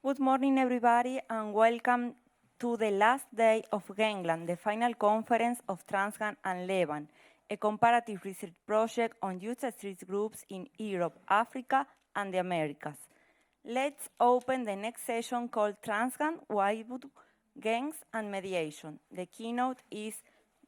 Good morning, everybody, and welcome to the last day of Gangland, the final conference of TRANSGANG and LEBAN, a comparative research project on youth street groups in Europe, Africa, and the Americas. Let's open the next session called TRANSGANG, Waibu, Gangs, and Mediation. The keynote is,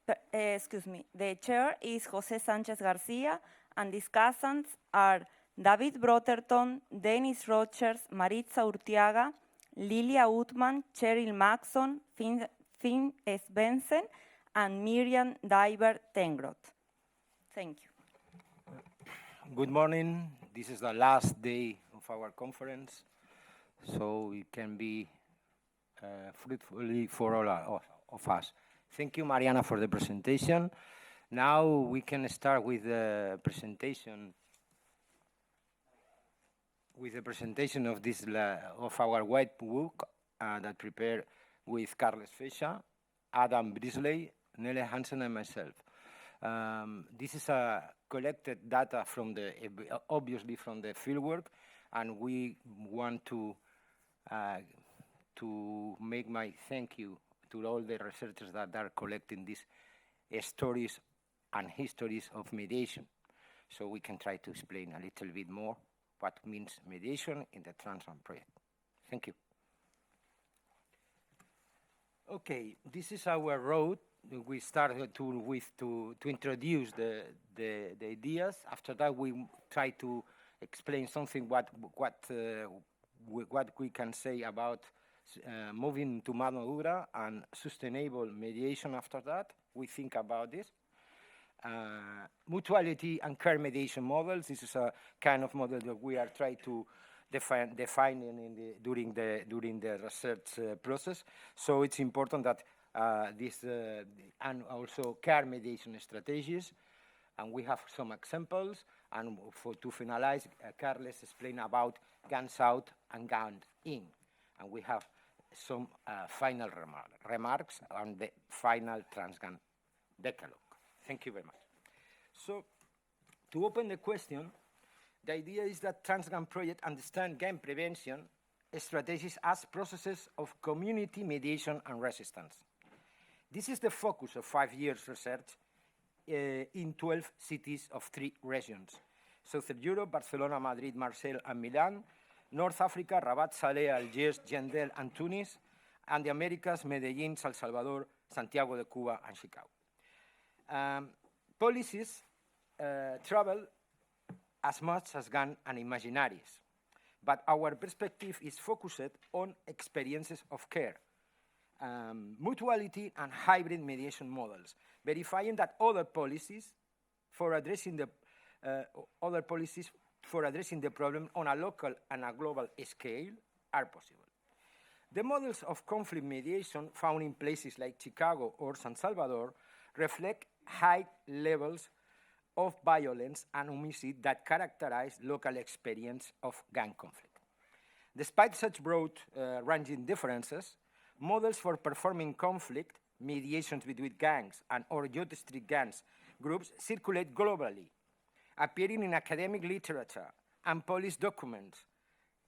the chair is Jose Sanchez Garcia, and discussants are David Brotherton, Dennis Rogers, Maritza Urtiaga, Lilia Utman, Cheryl Maxson, Finn Svensson, and Miriam Diver-Tengroth. Thank you. Good morning. This is the last day of our conference, so it can be fruitfully for all of us. Thank you, Mariana, for the presentation. Now we can start with the presentation. Of this of our white book that prepared with Carles Feixa, Adam Brisley, Nele Hansen, and myself. This is a collected data from obviously from the fieldwork, and we want to make my thank you to all the researchers that are collecting these stories and histories of mediation, so we can try to explain a little bit more what means mediation in the TRANSGANG project. Thank you. Okay, this is our road. We started to introduce the ideas. After that, we try to explain something what we can say about moving to mano dura and sustainable mediation. After that, we think about this. Mutuality and care mediation models. This is a kind of model that we are trying to defining during the research process. So it's important that this and also care mediation strategies, and we have some examples. And to finalize, Carles explained about guns out and guns in, and we have some final remarks on the final TRANSGANG decalogue. Thank you very much. So, to open the question, the idea is that TRANSGANG project understand gang prevention strategies as processes of community mediation and resistance. This is the focus of 5 years research in 12 cities of 3 regions: Southern Europe, Barcelona, Madrid, Marseille, and Milan; North Africa, Rabat, Saleh, Algiers, Jendel, and Tunis; and the Americas, Medellin, San Salvador, Santiago de Cuba, and Chicago. Policies travel as much as gun and imaginaries, but our perspective is focused on experiences of care, mutuality, and hybrid mediation models, verifying that other policies for addressing the problem on a local and a global scale are possible. The models of conflict mediation found in places like Chicago or San Salvador reflect high levels of violence and homicide that characterize local experience of gang conflict. Despite such broad ranging differences, models for performing conflict mediations between gangs and or youth street gangs groups circulate globally, appearing in academic literature and police documents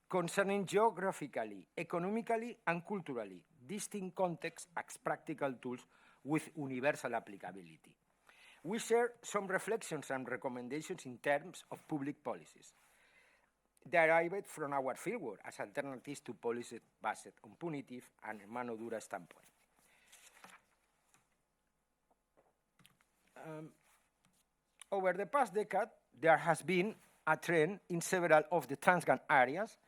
concerning geographically, economically, and culturally distinct contexts as practical tools with universal applicability. We share some reflections and recommendations in terms of public policies derived from our fieldwork as alternatives to policies based on punitive and mano dura standpoint. Over the past decade, there has been a trend in several of the TRANSGANG areas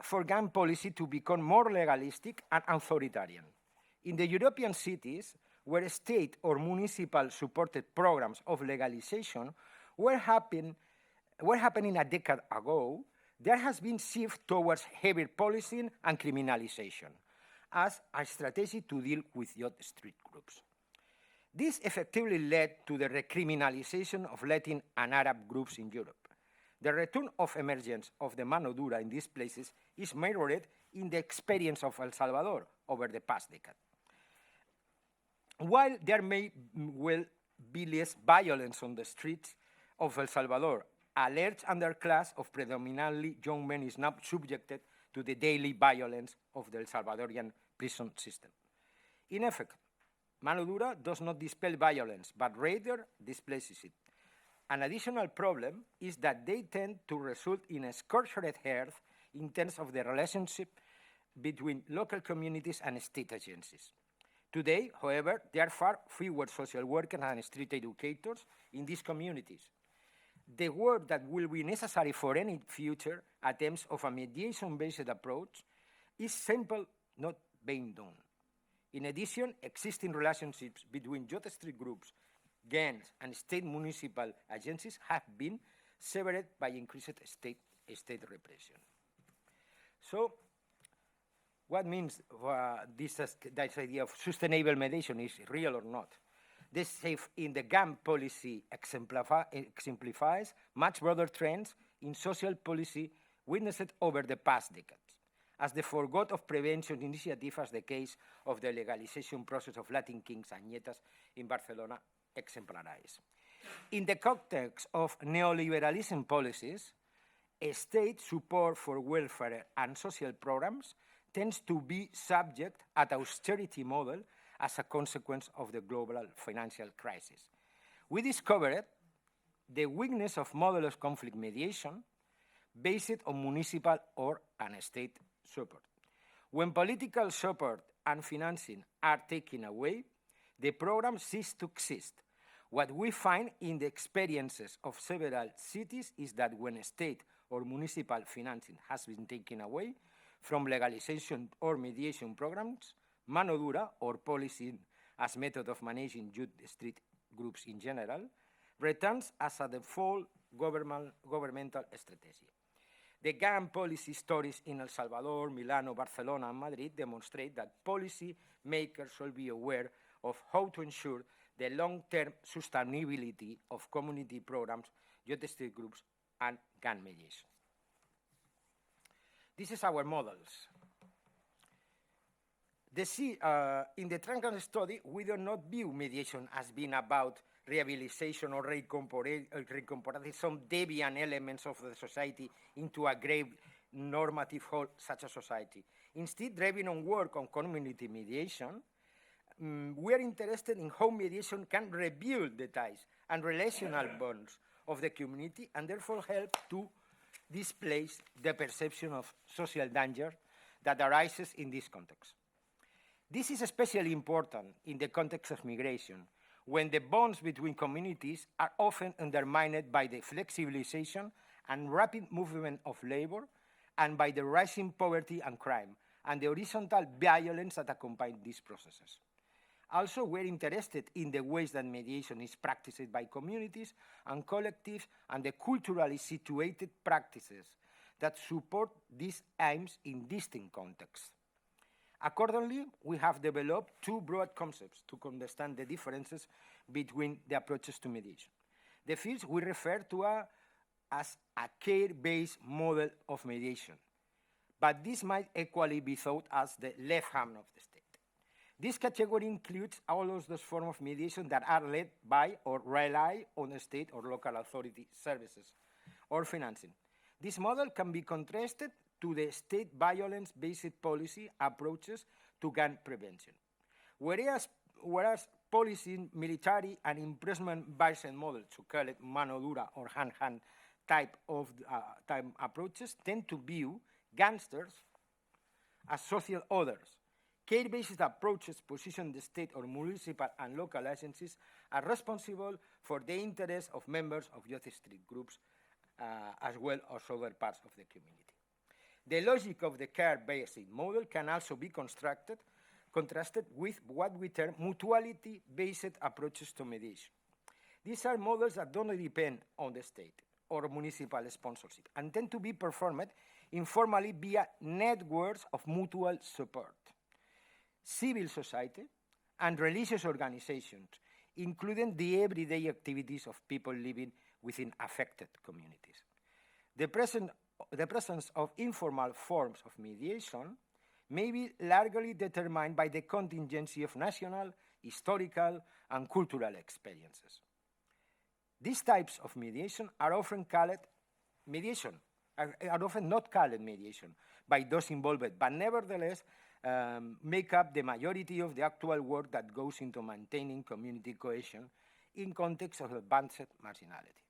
for gang policy to become more legalistic and authoritarian. In the European cities, where state or municipal supported programs of legalization were happening a decade ago, there has been shift towards heavier policing and criminalization as a strategy to deal with youth street groups. This effectively led to the recriminalization of Latin and Arab groups in Europe. The return of emergence of the mano dura in these places is mirrored in the experience of El Salvador over the past decade. While there may well be less violence on the streets of El Salvador, a large underclass of predominantly young men is now subjected to the daily violence of the El Salvadorian prison system. In effect, mano dura does not dispel violence, but rather displaces it. An additional problem is that they tend to result in a scorched earth in terms of the relationship between local communities and state agencies. Today, however, there are far fewer social workers and street educators in these communities. The work that will be necessary for any future attempts of a mediation-based approach is simple, not being done. In addition, existing relationships between youth street groups, gangs, and state municipal agencies have been severed by increased state repression. So, what means this idea of sustainable mediation is real or not? This, in the GAM policy, exemplifies much broader trends in social policy witnessed over the past decades, as the forgot of prevention initiative, as the case of the legalization process of Latin kings and nietas in Barcelona exemplarize. In the context of neoliberalism policies, state support for welfare and social programs tends to be subject at austerity model as a consequence of the global financial crisis. We discovered the weakness of model of conflict mediation based on municipal or state support. When political support and financing are taken away, the program ceases to exist. What we find in the experiences of several cities is that when state or municipal financing has been taken away from legalization or mediation programs, mano dura, or policing as method of managing youth street groups in general, returns as a default governmental strategy. The GAM policy stories in El Salvador, Milano, Barcelona, and Madrid demonstrate that policy makers should be aware of how to ensure the long-term sustainability of community programs, youth street groups, and GAM mediation. This is our models. In the TRANSGANG study, we do not view mediation as being about rehabilitation or reincorporating some deviant elements of the society into a grave normative whole such a society. Instead, driving on work on community mediation, we are interested in how mediation can rebuild the ties and relational bonds of the community and therefore help to displace the perception of social danger that arises in this context. This is especially important in the context of migration, when the bonds between communities are often undermined by the flexibilization and rapid movement of labor and by the rising poverty and crime and the horizontal violence that accompany these processes. Also, we're interested in the ways that mediation is practiced by communities and collectives and the culturally situated practices that support these aims in distinct contexts. Accordingly, we have developed two broad concepts to understand the differences between the approaches to mediation. The first we refer to as a care-based model of mediation, but this might equally be thought as the left hand of the state. This category includes all of those forms of mediation that are led by or rely on the state or local authority services or financing. This model can be contrasted to the state violence-based policy approaches to gun prevention. Whereas policing, military, and imprisonment-based models, so called mano dura or hand-hand type approaches, tend to view gangsters as social others. Care-based approaches position the state or municipal and local agencies as responsible for the interests of members of youth street groups as well as other parts of the community. The logic of the care-based model can also be contrasted with what we term mutuality-based approaches to mediation. These are models that don't depend on the state or municipal sponsorship and tend to be performed informally via networks of mutual support. Civil society and religious organizations, including the everyday activities of people living within affected communities. The presence of informal forms of mediation may be largely determined by the contingency of national, historical, and cultural experiences. These types of mediation are often called mediation are often not called mediation by those involved, but nevertheless make up the majority of the actual work that goes into maintaining community cohesion in context of advanced marginality.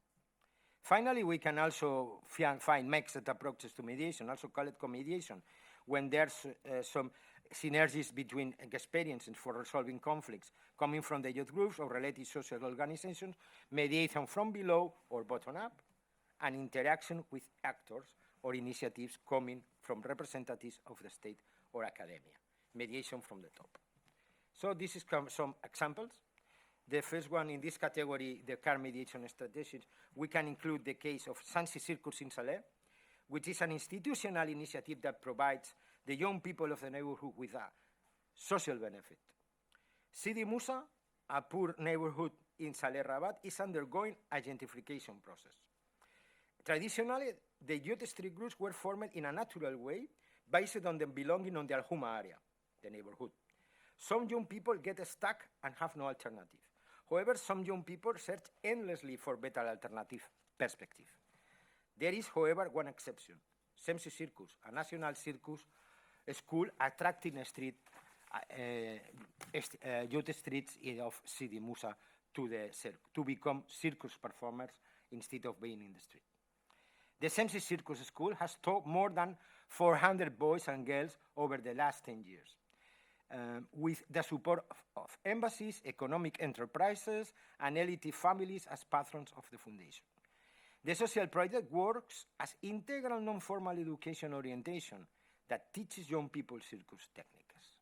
Finally, we can also find mixed approaches to mediation, also call it co-mediation, when there's some synergies between experiences for resolving conflicts coming from the youth groups or related social organizations, mediation from below or bottom up, and interaction with actors or initiatives coming from representatives of the state or academia, mediation from the top. So this is some examples. The first one in this category, the car mediation strategies, we can include the case of Sansi Circus in Saleh, which is an institutional initiative that provides the young people of the neighborhood with a social benefit. Sidi Musa, a poor neighborhood in Saleh Rabat, is undergoing a gentrification process. Traditionally, the youth street groups were formed in a natural way based on them belonging on the Al Huma area, the neighborhood. Some young people get stuck and have no alternative. However, some young people search endlessly for better alternative perspective. There is, however, one exception. Semsi Circus, a national circus school attracting youth streets of Sidi Musa to become circus performers instead of being in the street. The Semsi Circus School has taught more than 400 boys and girls over the last 10 years. With the support of embassies, economic enterprises, and elite families as patrons of the foundation. The social project works as integral non-formal education orientation that teaches young people circus techniques.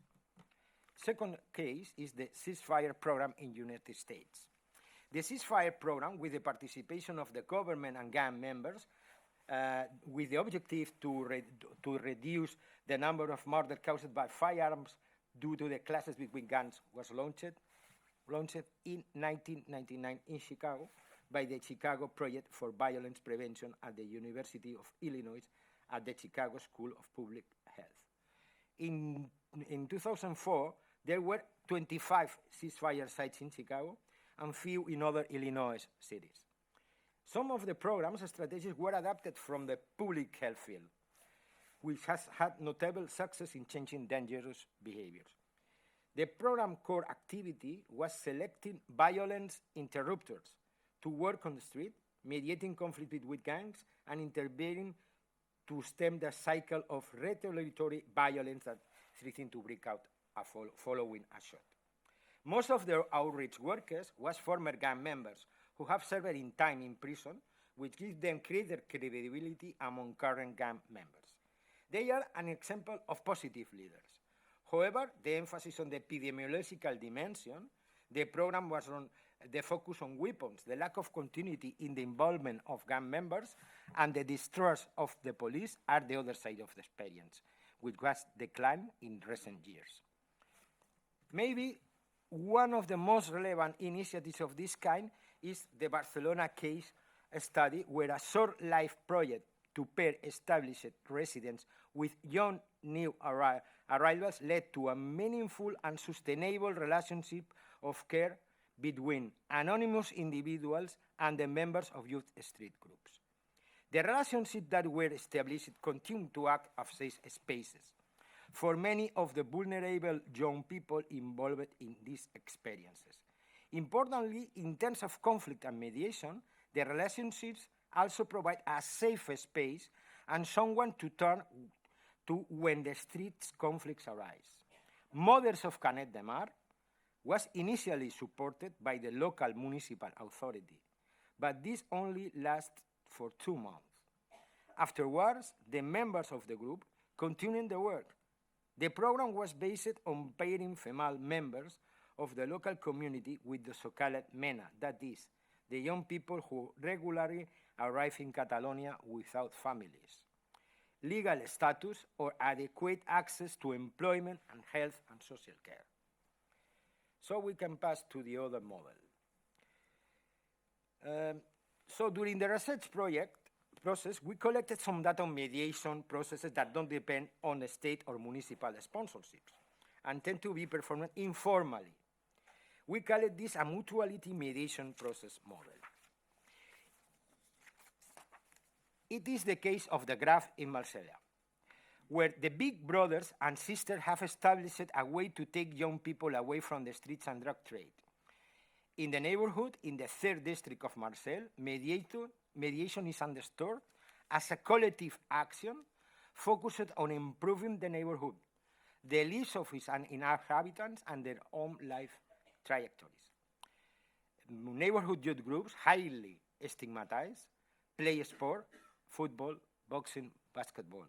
Second case is the ceasefire program in United States. The ceasefire program, with the participation of the government and gang members, with the objective to reduce the number of murders caused by firearms due to the clashes between gangs, was launched in 1999 in Chicago by the Chicago Project for Violence Prevention at the University of Illinois at the Chicago School of Public Health. In 2004, there were 25 ceasefire sites in Chicago and few in other Illinois cities. Some of the program's strategies were adapted from the public health field, which has had notable success in changing dangerous behaviors. The program core activity was selecting violence interrupters to work on the street, mediating conflict between gangs, and intervening to stem the cycle of retaliatory violence that threatened to break out following a shot. Most of their outreach workers was former gang members who have served in time in prison, which gives them greater credibility among current gang members. They are an example of positive leaders. However, the emphasis on the epidemiological dimension, the program was on the focus on weapons, the lack of continuity in the involvement of gang members, and the distrust of the police are the other side of the experience, which was declined in recent years. Maybe one of the most relevant initiatives of this kind is the Barcelona case study, where a short life project to pair established residents with young new arrivals led to a meaningful and sustainable relationship of care between anonymous individuals and the members of youth street groups. The relationships that were established continue to act as safe spaces for many of the vulnerable young people involved in these experiences. Importantly, in terms of conflict and mediation, the relationships also provide a safe space and someone to turn to when the street's conflicts arise. Mothers of Canet de Mar was initially supported by the local municipal authority, but this only lasted for 2 months. Afterwards, the members of the group continued the work. The program was based on pairing female members of the local community with the so-called MENA, that is, the young people who regularly arrive in Catalonia without families, legal status, or adequate access to employment and health and social care. So we can pass to the other model. So during the research process, we collected some data on mediation processes that don't depend on the state or municipal sponsorships and tend to be performed informally. We call this a mutuality mediation process model. It is the case of the Graph in Marsella, where the big brothers and sisters have established a way to take young people away from the streets and drug trade. In the neighborhood, in the 3rd district of Marseille, mediation is understood as a collective action focused on improving the neighborhood, the lives of its inhabitants, and their own life trajectories. Neighborhood youth groups, highly stigmatized, play sport, football, boxing, basketball,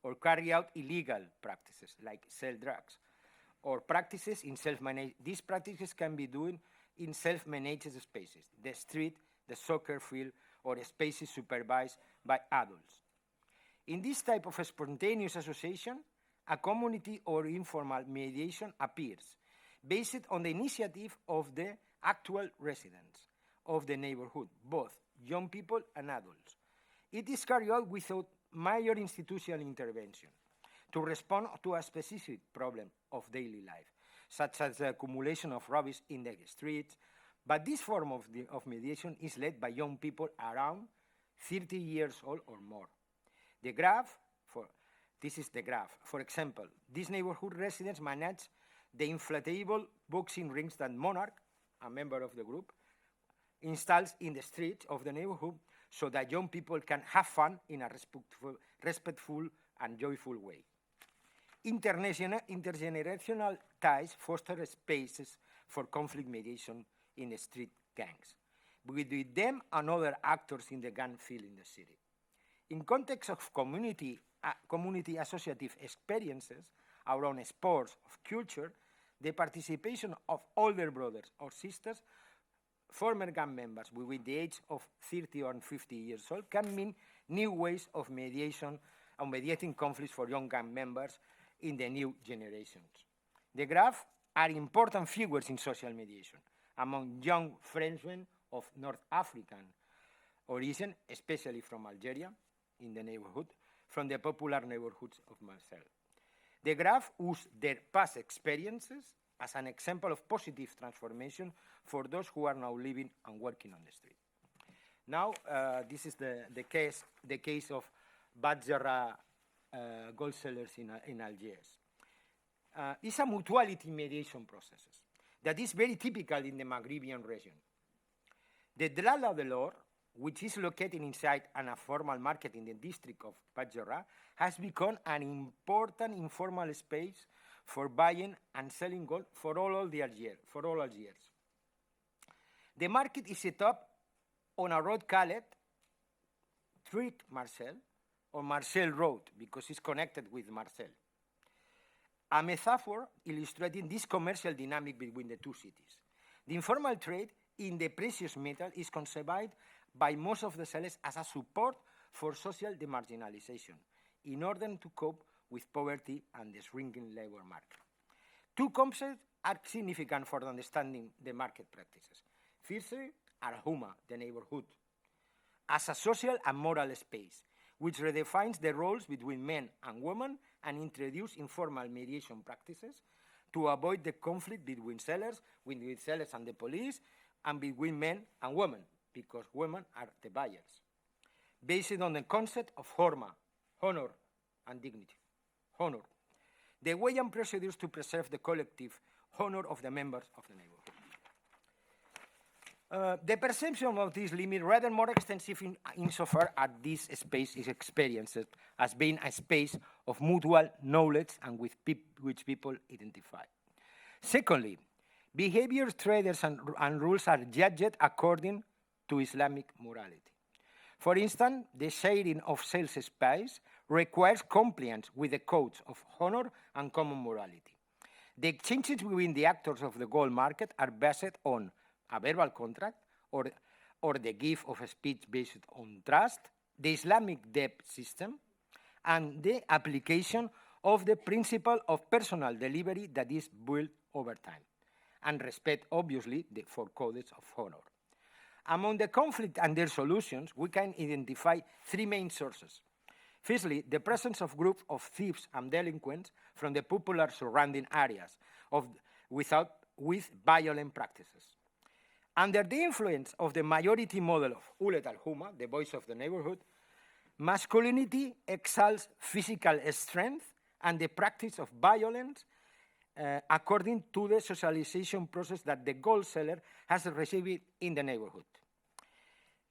or carry out illegal practices like sell drugs, or practices in self-managed. These practices can be done in self-managed spaces, the street, the soccer field, or spaces supervised by adults. In this type of spontaneous association, a community or informal mediation appears, based on the initiative of the actual residents of the neighborhood, both young people and adults. It is carried out without major institutional intervention to respond to a specific problem of daily life, such as the accumulation of rubbish in the streets. But this form of mediation is led by young people around 30 years old or more. This is the graph. For example, these neighborhood residents manage the inflatable boxing rings that Monarch, a member of the group, installs in the streets of the neighborhood so that young people can have fun in a respectful and joyful way. Intergenerational ties foster spaces for conflict mediation in street gangs, with them and other actors in the gang field in the city. In context of community associative experiences around sports, of culture, the participation of older brothers or sisters, former gang members within the age of 30 or 50 years old, can mean new ways of mediation and mediating conflicts for young gang members in the new generations. The Graph are important figures in social mediation among young Frenchmen of North African origin, especially from Algeria, in the neighborhood, from the popular neighborhoods of Marseille. The Graph use their past experiences as an example of positive transformation for those who are now living and working on the street. Now, this is the case of Badgerra gold sellers in Algiers. It's a mutuality mediation process that is very typical in the Maghrebian region. The Drala de l'Or, which is located inside an informal market in the district of Badgerra, has become an important informal space for buying and selling gold for all Algiers. The market is set up on a road called Truc Marseille, or Marseille Road, because it's connected with Marseille. A metaphor illustrating this commercial dynamic between the two cities. The informal trade in the precious metal is conceived by most of the sellers as a support for social demarginalization in order to cope with poverty and the shrinking labor market. Two concepts are significant for understanding the market practices. Firstly, Al-Huma, the neighborhood, as a social and moral space, which redefines the roles between men and women and introduces informal mediation practices to avoid the conflict between sellers and the police, and between men and women, because women are the buyers, based on the concept of honor and dignity. Honor, the way and procedures to preserve the collective honor of the members of the neighborhood. The perception of this limit rather more extensive insofar as this space is experienced as being a space of mutual knowledge and which people identify. Secondly, behavior traders and rules are judged according to Islamic morality. For instance, the sharing of sales space requires compliance with the codes of honor and common morality. The exchanges between the actors of the gold market are based on a verbal contract or the gift of a speech based on trust, the Islamic debt system, and the application of the principle of personal delivery that is built over time, and respect, obviously, for codes of honor. Among the conflict and their solutions, we can identify three main sources. Firstly, the presence of groups of thieves and delinquents from the popular surrounding areas with violent practices. Under the influence of the majority model of Ulet al-Huma, the voice of the neighborhood, Masculinity exalts physical strength and the practice of violence according to the socialization process that the gold seller has received in the neighborhood.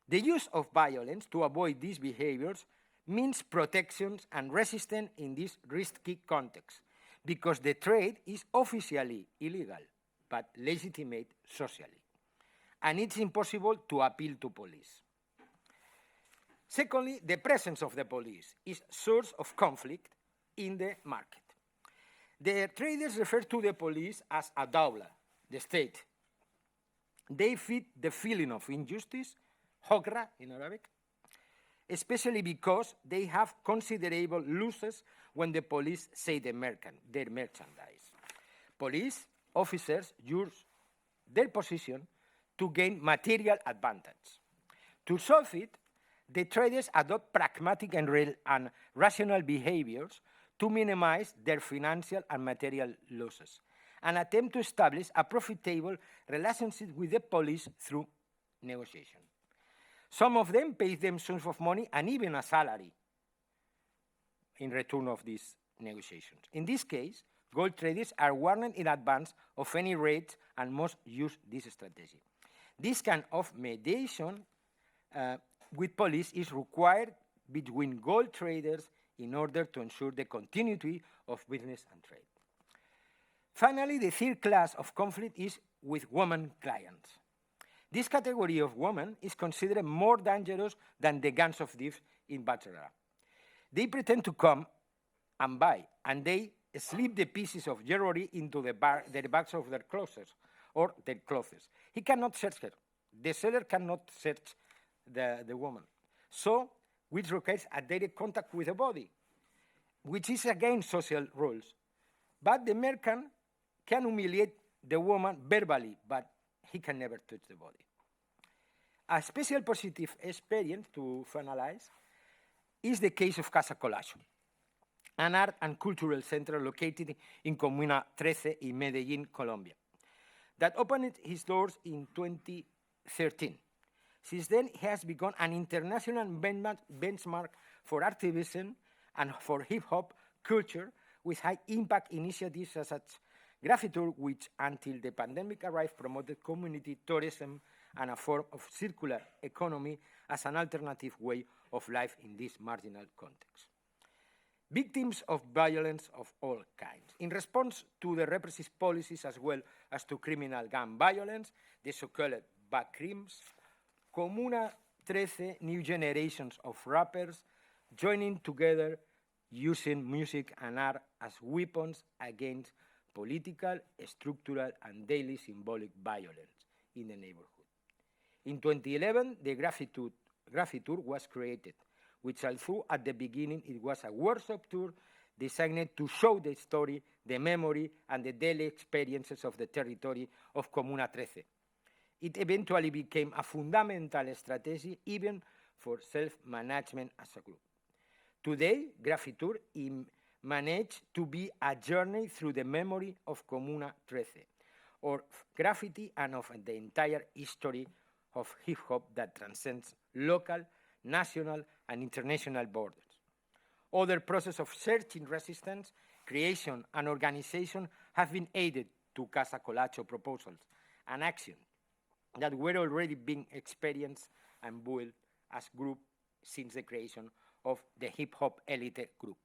The use of violence to avoid these behaviors means protections and resistance in this risky context, because the trade is officially illegal, but legitimate socially. And it's impossible to appeal to police. Secondly, the presence of the police is source of conflict in the market. The traders refer to the police as a dawla, the state. They feed the feeling of injustice, hogra in Arabic, especially because they have considerable losses when the police say their merchandise. Police officers use their position to gain material advantage. To solve it, the traders adopt pragmatic and rational behaviors to minimize their financial and material losses, and attempt to establish a profitable relationship with the police through negotiation. Some of them pay them sums of money and even a salary in return of these negotiations. In this case, gold traders are warned in advance of any raids and must use this strategy. This kind of mediation with police is required between gold traders in order to ensure the continuity of business and trade. Finally, the third class of conflict is with women clients. This category of women is considered more dangerous than the gangs of thieves in Baccarat. They pretend to come and buy, and they slip the pieces of jewelry into the bags of their clothes or their clothes. He cannot search her. The seller cannot search the woman. So, which requires a direct contact with the body, which is against social rules. But the merchant can humiliate the woman verbally, but he can never touch the body. A special positive experience to finalize is the case of Casa Colacho, an art and cultural center located in Comuna 13 in Medellin, Colombia, that opened its doors in 2013. Since then, it has become an international benchmark for activism and for hip-hop culture, with high-impact initiatives such as Graffitour, which until the pandemic arrived promoted community tourism and a form of circular economy as an alternative way of life in this marginal context. Victims of violence of all kinds. In response to the repressive policies as well as to criminal gang violence, the so-called bad crimes, Comuna 13 new generations of rappers joining together using music and art as weapons against political, structural, and daily symbolic violence in the neighborhood. In 2011, the Graffitour was created, which although at the beginning it was a workshop tour designed to show the story, the memory, and the daily experiences of the territory of Comuna 13. It eventually became a fundamental strategy even for self-management as a group. Today, Graffitour managed to be a journey through the memory of Comuna 13, or graffiti and of the entire history of hip-hop that transcends local, national, and international borders. Other processes of searching resistance, creation, and organization have been added to Casa Colacho proposals and action that were already being experienced and built as group since the creation of the hip-hop elite group.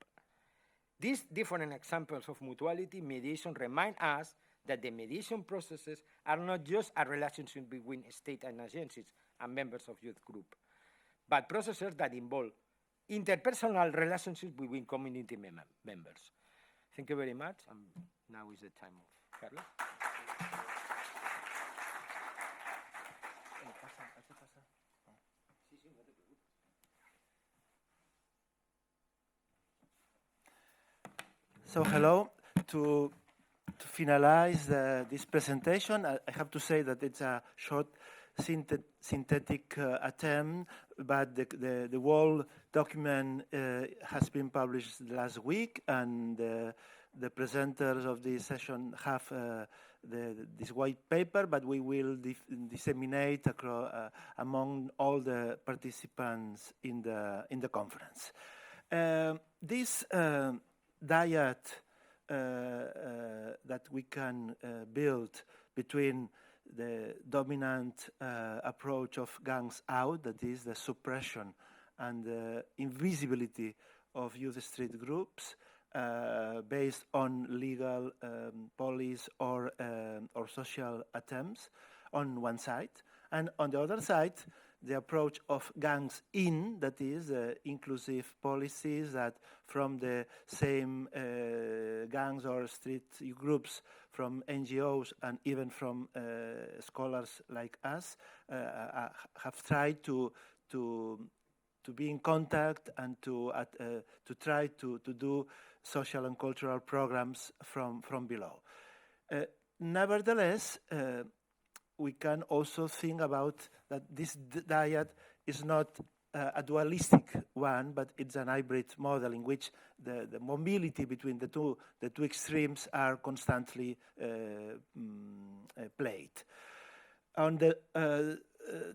These different examples of mutuality mediation remind us that the mediation processes are not just a relationship between state and agencies and members of youth group, but processes that involve interpersonal relationships between community members. Thank you very much, and now is the time of Carlos. So hello. To finalize this presentation, I have to say that it's a short synthetic attempt, but the whole document has been published last week, and the presenters of this session have this white paper, but we will disseminate among all the participants in the conference. This diet that we can build between the dominant approach of gangs out, that is the suppression and the invisibility of youth street groups, based on legal police or social attempts on one side, and on the other side, the approach of gangs in, that is inclusive policies that from the same gangs or street groups, from NGOs and even from scholars like us, have tried to be in contact and to try to do social and cultural programs from below. Nevertheless, we can also think about that this diet is not a dualistic one, but it's an hybrid model in which the mobility between the two extremes are constantly played. On the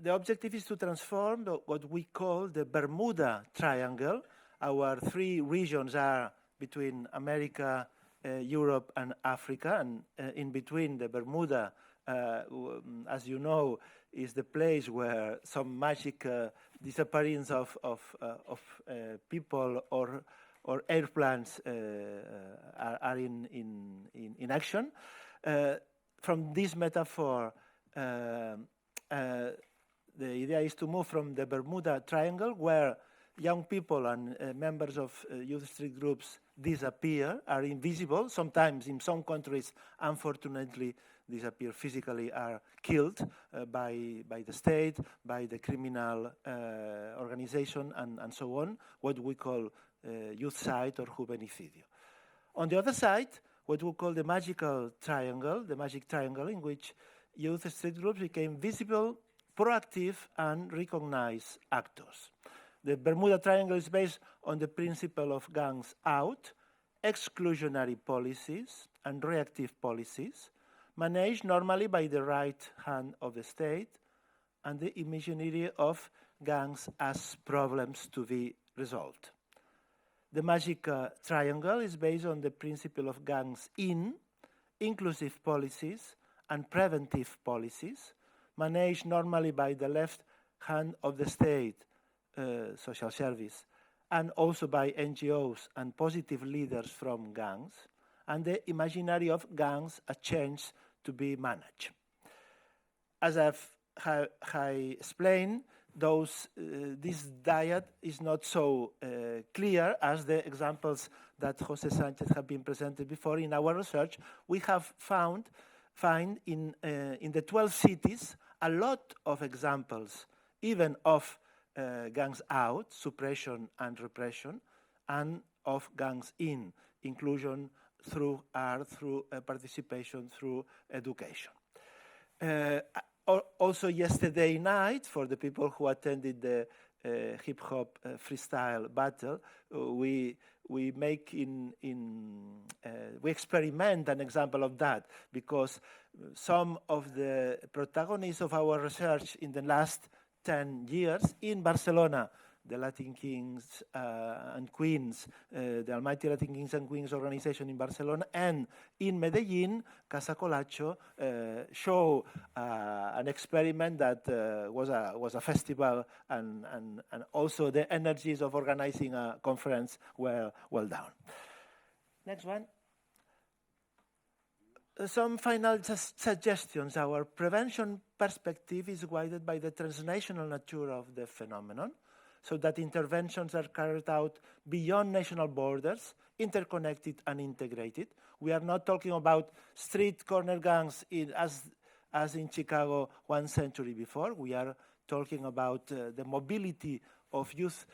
objective is to transform what we call the Bermuda Triangle. Our three regions are between America, Europe, and Africa, and in between the Bermuda, as you know, is the place where some magic disappearance of people or airplanes are in action. From this metaphor, the idea is to move from the Bermuda Triangle, where young people and members of youth street groups disappear, are invisible, sometimes in some countries, unfortunately, disappear physically, are killed by the state, by the criminal organization, and so on, what we call youthcide or juvenicidio. On the other side, what we call the magical triangle, the magic triangle in which youth street groups became visible, proactive, and recognized actors. The Bermuda Triangle is based on the principle of gangs out, exclusionary policies, and reactive policies, managed normally by the right hand of the state, and the imaginary of gangs as problems to be resolved. The magic triangle is based on the principle of gangs in, inclusive policies, and preventive policies, managed normally by the left hand of the state, social service, and also by NGOs and positive leaders from gangs, and the imaginary of gangs a chance to be managed. As I explained, this diet is not so clear as the examples that Jose Sanchez have been presented before. In our research, we have find in the 12 cities a lot of examples, even of gangs out, suppression and repression, and of gangs in, inclusion through art, through participation, through education. Also yesterday night, for the people who attended the hip-hop freestyle battle, we experiment an example of that, because some of the protagonists of our research in the last 10 years in Barcelona, the Latin Kings and Queens, the Almighty Latin Kings and Queens organization in Barcelona, and in Medellin, Casa Colacho, show an experiment that was a festival, and also the energies of organizing a conference were well done. Next one. Some final suggestions. Our prevention perspective is guided by the transnational nature of the phenomenon, so that interventions are carried out beyond national borders, interconnected and integrated. We are not talking about street corner gangs as in Chicago 1 century before. We are talking about the mobility of youth,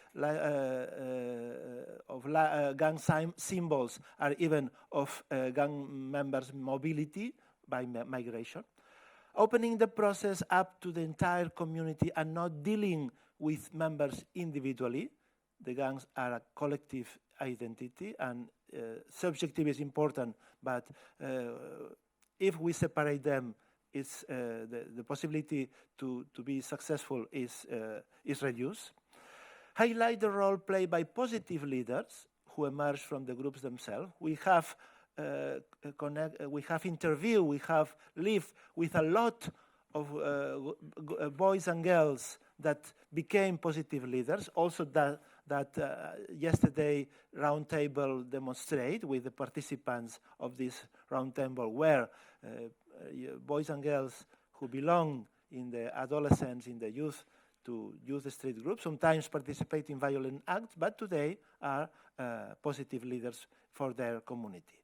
gang symbols, or even of gang members' mobility by migration. Opening the process up to the entire community and not dealing with members individually. The gangs are a collective identity, and subjective is important, but if we separate them, it's, the possibility to be successful is reduced. Highlight the role played by positive leaders who emerge from the groups themselves. We have interviewed, we have lived with a lot of boys and girls that became positive leaders. Also that yesterday roundtable demonstrate with the participants of this roundtable were boys and girls who belong in the adolescents, in the youth, to youth street groups, sometimes participate in violent acts, but today are positive leaders for their community.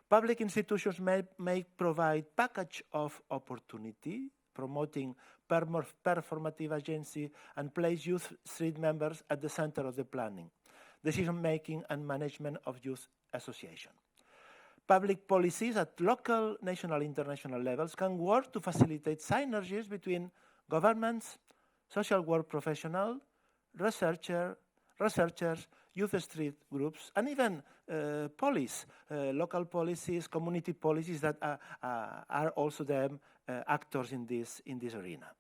Public institutions may provide package of opportunity, promoting performative agency, and place youth street members at the center of the planning, decision-making, and management of youth association. Public policies at local, national, international levels can work to facilitate synergies between governments, social work professionals, researchers, youth street groups, and even police, local policies, community policies that are also them actors in this arena.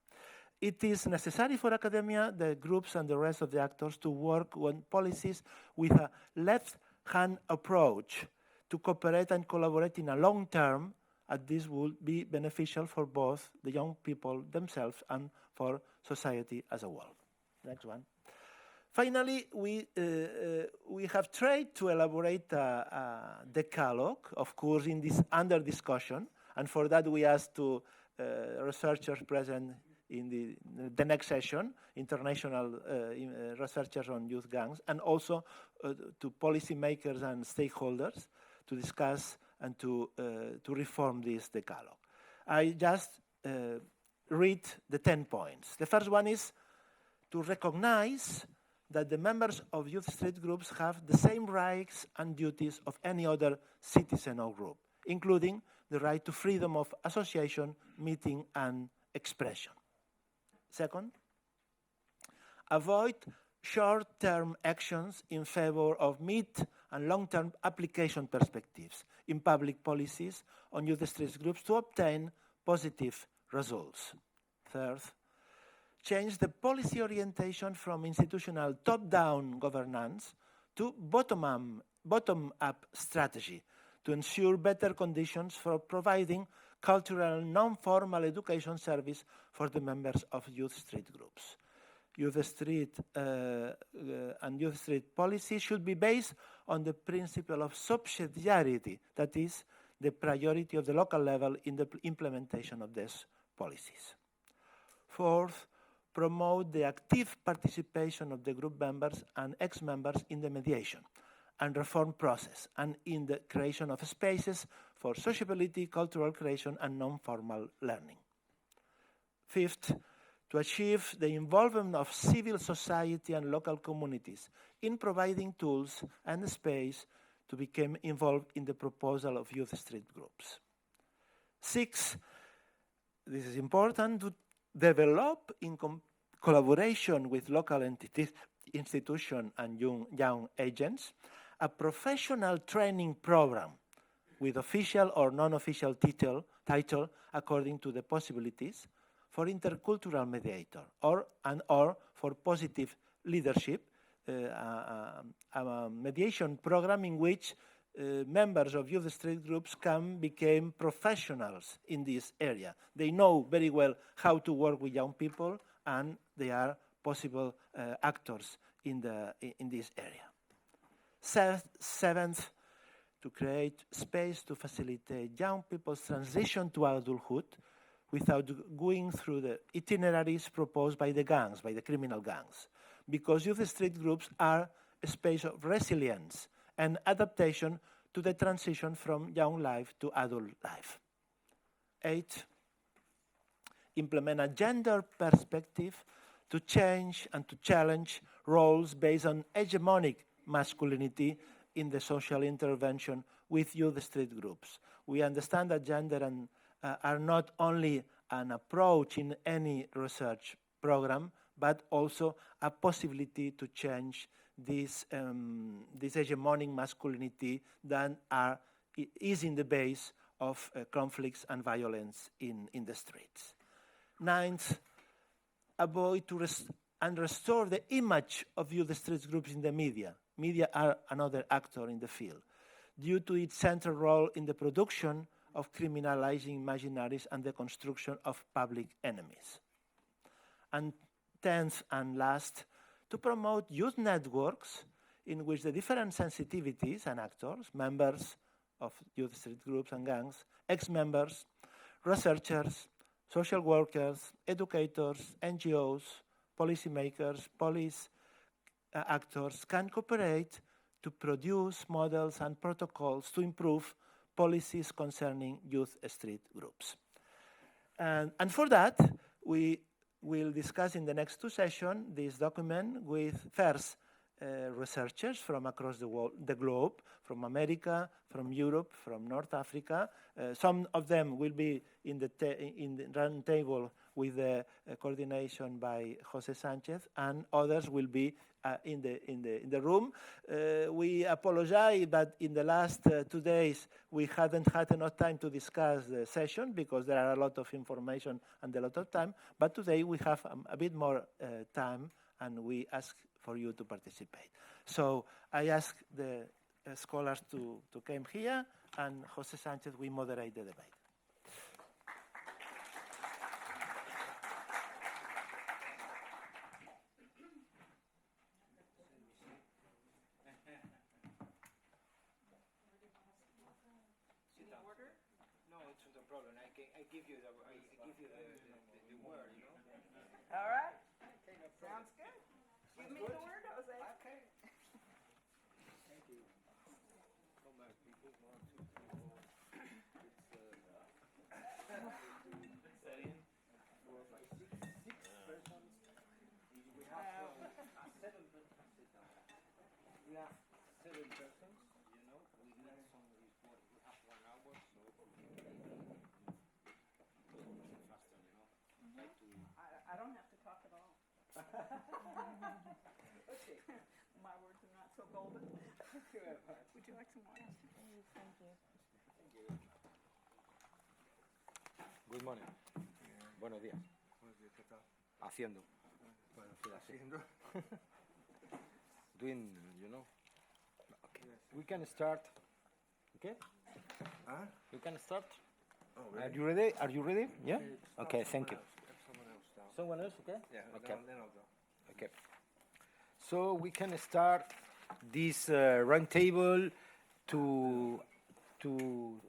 It is necessary for academia, the groups, and the rest of the actors to work on policies with a left-hand approach to cooperate and collaborate in a long term, and this will be beneficial for both the young people themselves and for society as a whole. Next one. Finally, we have tried to elaborate a decalogue, of course, in this under discussion, and for that we asked to researchers present in the next session, international researchers on youth gangs, and also to policymakers and stakeholders to discuss and to reform this decalogue. I just read the 10 points. The first one is to recognize that the members of youth street groups have the same rights and duties of any other citizen or group, including the right to freedom of association, meeting, and expression. Second, avoid short-term actions in favor of mid and long-term application perspectives in public policies on youth street groups to obtain positive results. Third, change the policy orientation from institutional top-down governance to bottom-up strategy to ensure better conditions for providing cultural non-formal education service for the members of youth street groups. Youth street and youth street policy should be based on the principle of subsidiarity, that is, the priority of the local level in the implementation of these policies. Fourth, promote the active participation of the group members and ex-members in the mediation and reform process and in the creation of spaces for sociability, cultural creation, and non-formal learning. Fifth, to achieve the involvement of civil society and local communities in providing tools and space to become involved in the proposal of youth street groups. Six, this is important, to develop in collaboration with local entities, institutions, and young agents, a professional training program with official or non-official title according to the possibilities for intercultural mediator or for positive leadership, a mediation program in which members of youth street groups can become professionals in this area. They know very well how to work with young people, and they are possible actors in this area. Seventh, to create space to facilitate young people's transition to adulthood without going through the itineraries proposed by the gangs, by the criminal gangs, because youth street groups are a space of resilience and adaptation to the transition from young life to adult life. 8, implement a gender perspective to change and to challenge roles based on hegemonic masculinity in the social intervention with youth street groups. We understand that gender are not only an approach in any research program, but also a possibility to change this hegemonic masculinity that is in the base of conflicts and violence in the streets. Ninth, avoid and restore the image of youth streets groups in the media. Media are another actor in the field, due to its central role in the production of criminalizing imaginaries and the construction of public enemies. And 10th and last, to promote youth networks in which the different sensitivities and actors, members of youth street groups and gangs, ex-members, researchers, social workers, educators, NGOs, policymakers, police actors can cooperate to produce models and protocols to improve policies concerning youth street groups. And for that, we will discuss in the next two sessions this document with first researchers from across the globe, from America, from Europe, from North Africa. Some of them will be in the round table with the coordination by Jose Sanchez, and others will be in the room. We apologize that in the last 2 days we hadn't had enough time to discuss the session because there are a lot of information and a lot of time, but today we have a bit more time and we ask for you to participate. So I ask the scholars to come here, and Jose Sanchez will moderate the debate. I give you the word, you know. All right. Sounds good. Give me the word, Jose. Okay. Thank you. So much people, 1, 2, 3, 4. It's 6 persons. We have 7 persons. You know, we need some report. We have 1 hour, so faster, you know. Try to. I don't have to talk at all. Okay. My words are not so golden. Thank you very much. Would you like some water? Thank you. Thank you. Good morning. Buenos días. Haciendo. Bueno, haciendo. Doing, you know. Okay. We can start. Okay? Huh? We can start. Oh, really? Are you ready? Are you ready? Yeah? Okay, thank you. Someone else down. Someone else, okay? Yeah, Okay. then I'll go. Okay. So we can start this roundtable to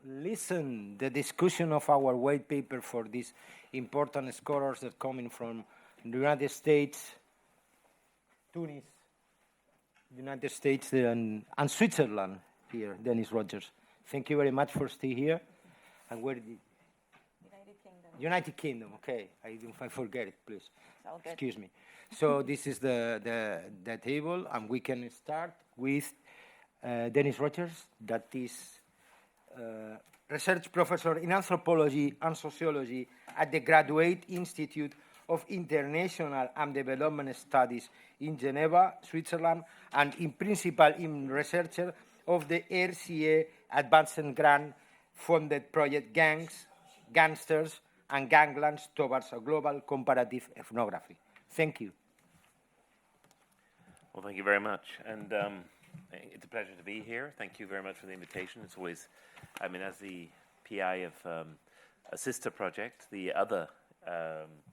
listen the discussion of our white paper for these important scholars that coming from the United States, Tunis, United States, and Switzerland here, Dennis Rogers. Thank you very much for staying here. And where did United Kingdom. United Kingdom, okay. I forget it, please. It's all good. Excuse me. So this is the table, and we can start with Dennis Rogers, that is research professor in anthropology and sociology at the Graduate Institute of International and Development Studies in Geneva, Switzerland, and in principal in researcher of the RCA Advanced Grant funded project Gangsters and Ganglands Towards a Global Comparative Ethnography. Thank you. Well, thank you very much. And it's a pleasure to be here. Thank you very much for the invitation. It's always, I mean, as the PI of a sister project, the other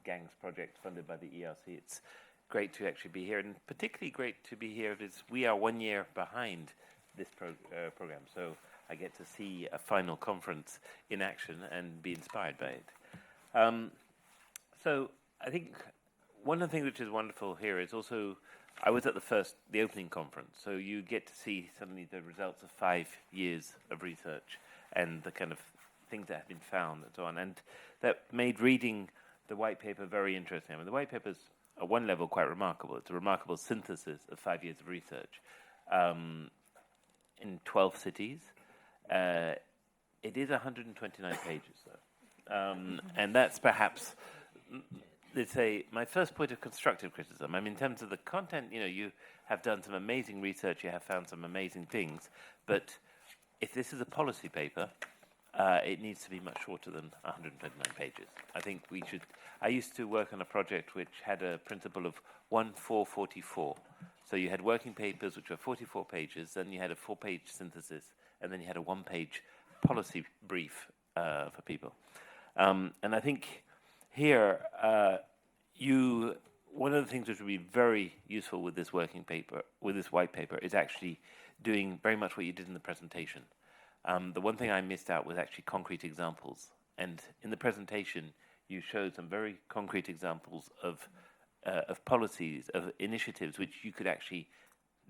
gangs project funded by the ERC, it's great to actually be here, and particularly great to be here because we are 1 year behind this program. So I get to see a final conference in action and be inspired by it. So I think one of the things which is wonderful here is also, I was at the opening conference, so you get to see suddenly the results of 5 years of research and the kind of things that have been found and so on. And that made reading the white paper very interesting. I mean, the white paper is, at one level, quite remarkable. It's a remarkable synthesis of 5 years of research in 12 cities. It is 129 pages, though. And that's perhaps let's say, my first point of constructive criticism, I mean, in terms of the content, you know, you have done some amazing research, you have found some amazing things, but if this is a policy paper, it needs to be much shorter than 129 pages. I think we should, I used to work on a project which had a principle of 1-4-44. So you had working papers which were 44 pages, then you had a 4-page synthesis, and then you had a 1-page policy brief for people. And I think here, one of the things which would be very useful with this working paper, with this white paper, is actually doing very much what you did in the presentation. The one thing I missed out was actually concrete examples. And in the presentation, you showed some very concrete examples of policies, of initiatives, which you could actually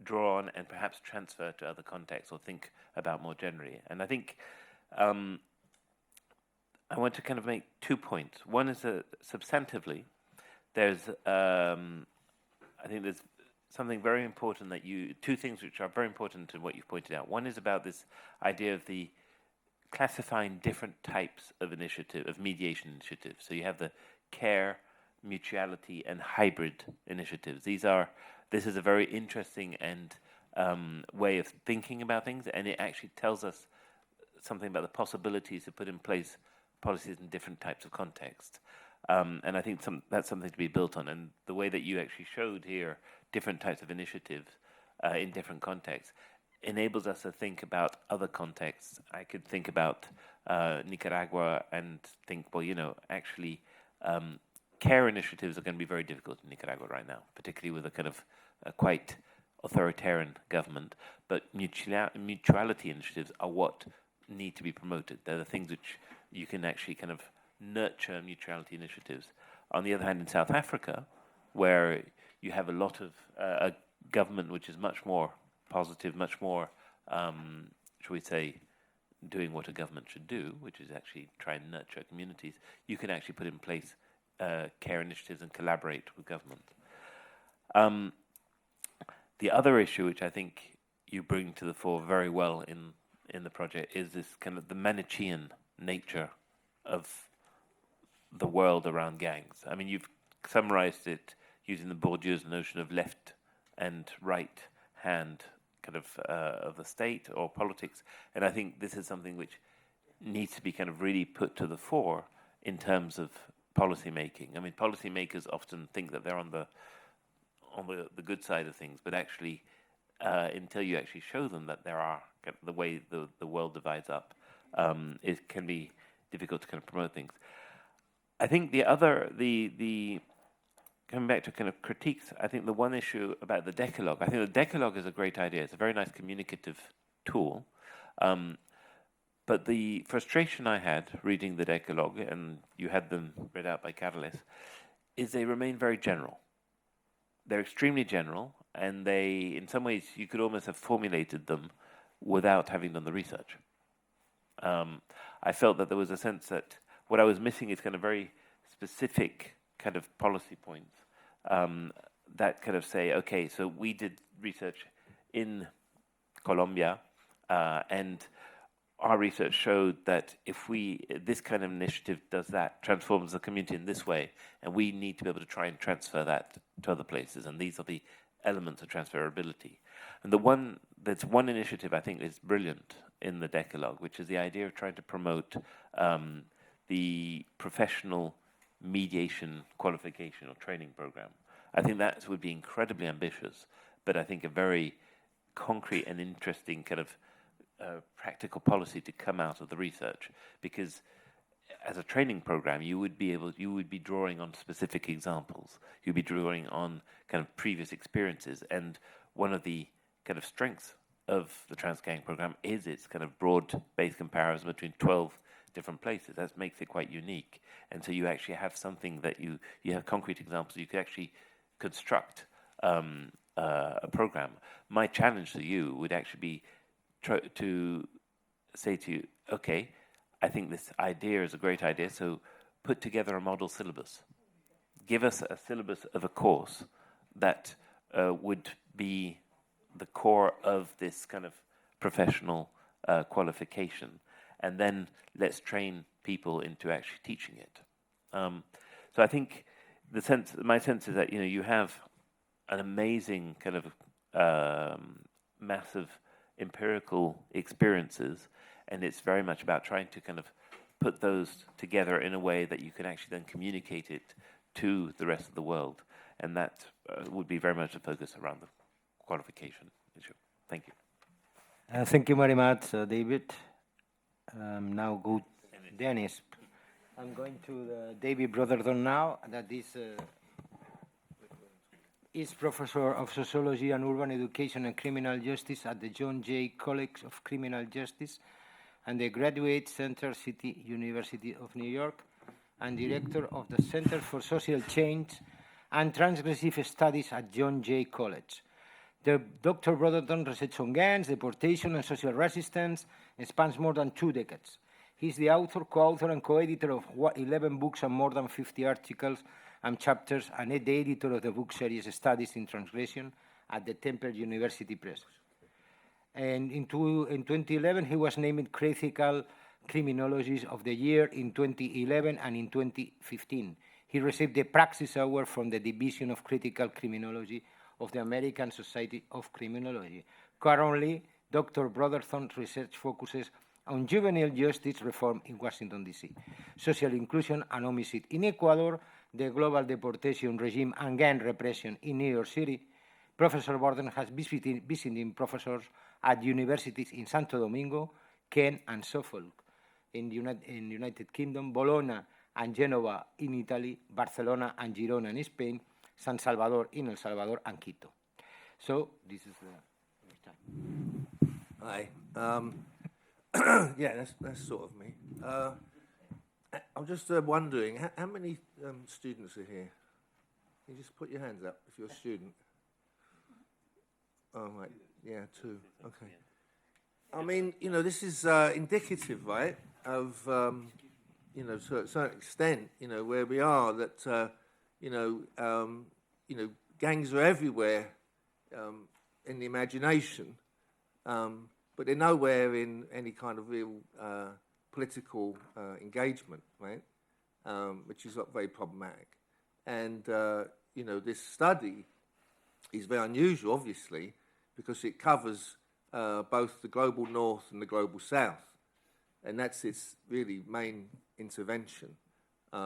draw on and perhaps transfer to other contexts or think about more generally. And I think I want to kind of make 2 points. One is substantively, there's, I think there's something very important that two things which are very important in what you've pointed out. One is about this idea of the classifying different types of initiative, of mediation initiatives. So you have the care, mutuality, and hybrid initiatives. This is a very interesting and way of thinking about things, and it actually tells us something about the possibilities to put in place policies in different types of contexts. And I think that's something to be built on. And the way that you actually showed here different types of initiatives in different contexts enables us to think about other contexts. I could think about Nicaragua and think, well, you know, actually care initiatives are going to be very difficult in Nicaragua right now, particularly with a kind of quite authoritarian government. But mutuality initiatives are what need to be promoted. They're the things which you can actually kind of nurture mutuality initiatives. On the other hand, in South Africa, where you have a lot of a government which is much more positive, much more, shall we say, doing what a government should do, which is actually try and nurture communities, you can actually put in place care initiatives and collaborate with government. The other issue, which I think you bring to the fore very well in the project, is this kind of the Manichean nature of the world around gangs. I mean, you've summarized it using the Bourdieu's notion of left and right hand kind of the state or politics. And I think this is something which needs to be kind of really put to the fore in terms of policy making. I mean, policymakers often think that they're on the good side of things, but actually, until you actually show them that there are the way the world divides up, it can be difficult to kind of promote things. I think the coming back to kind of critiques, I think the one issue about the Decalogue, I think the Decalogue is a great idea. It's a very nice communicative tool. But the frustration I had reading the Decalogue, and you had them read out by Carles, is they remain very general. They're extremely general, and they, in some ways, you could almost have formulated them without having done the research. I felt that there was a sense that what I was missing is kind of very specific kind of policy points that kind of say, okay, so we did research in Colombia, and our research showed that if this kind of initiative does that, transforms the community in this way, and we need to be able to try and transfer that to other places, and these are the elements of transferability. And there's one initiative I think is brilliant in the Decalogue, which is the idea of trying to promote the professional mediation qualification or training program. I think that would be incredibly ambitious, but I think a very concrete and interesting kind of practical policy to come out of the research, because as a training program, you would be drawing on specific examples. You'd be drawing on kind of previous experiences, and one of the kind of strengths of the TRANSGANG program is its kind of broad-based comparison between 12 different places. That makes it quite unique, and so you actually have something that you have concrete examples. You could actually construct a program. My challenge to you would actually be to say to you, okay, I think this idea is a great idea, so put together a model syllabus. Give us a syllabus of a course that would be the core of this kind of professional qualification, and then let's train people into actually teaching it. So I think my sense is that you have an amazing kind of massive empirical experiences, and it's very much about trying to kind of put those together in a way that you can actually then communicate it to the rest of the world, and that would be very much a focus around the qualification issue. Thank you. Thank you very much, David. Now go Dennis. I'm going to David Brotherton now, that is Professor of Sociology and Urban Education and Criminal Justice at the John Jay College of Criminal Justice and the Graduate Center City University of New York, and Director of the Center for Social Change and Transgressive Studies at John Jay College. Dr. Brotherton research on gangs, deportation, and social resistance spans more than 2 decades. He's the author, co-author, and co-editor of 11 books and more than 50 articles and chapters, and the editor of the book series Studies in Transgression at the Temple University Press. And in 2011, he was named Critical Criminologist of the Year in 2011 and in 2015. He received the Praxis Award from the Division of Critical Criminology of the American Society of Criminology. Currently, Dr. Brotherton's research focuses on juvenile justice reform in Washington, D.C., social inclusion and homicide in Ecuador, the global deportation regime and gang repression in New York City. Professor Borden has visiting professors at universities in Santo Domingo, Kent, and Suffolk in United Kingdom, Bologna and Genova in Italy, Barcelona and Girona in Spain, San Salvador in El Salvador, and Quito. So this is the time. Hi. Yeah, that's sort of me. I'm just wondering, how many students are here? Can you just put your hands up if you're a student? Oh, right. Yeah, 2. Okay. I mean, this is indicative, right, of, to a certain extent, where we are, that, gangs are everywhere in the imagination, but they're nowhere in any kind of real political engagement, right? Which is very problematic. And, this study is very unusual, obviously, because it covers both the global north and the global south. And that's its really main intervention,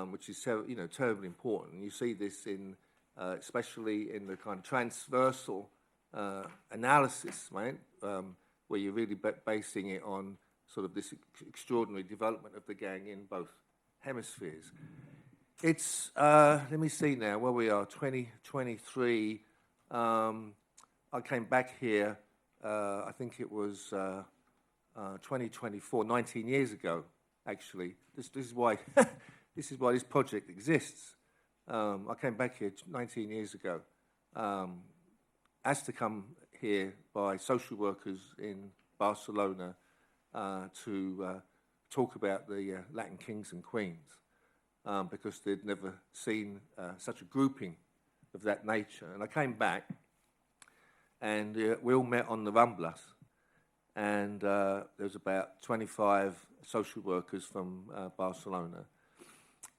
which is terribly important. And you see this in, especially in the kind of transversal analysis, right? Where you're really basing it on sort of this extraordinary development of the gang in both hemispheres. It's, let me see now, where we are, 2023. I came back here, I think it was 2024, 19 years ago, actually. This is why this is why this project exists. I came back here 19 years ago, asked to come here by social workers in Barcelona to talk about the Latin kings and queens, because they'd never seen such a grouping of that nature. And I came back, and we all met on the Ramblas, and there was about 25 social workers from Barcelona.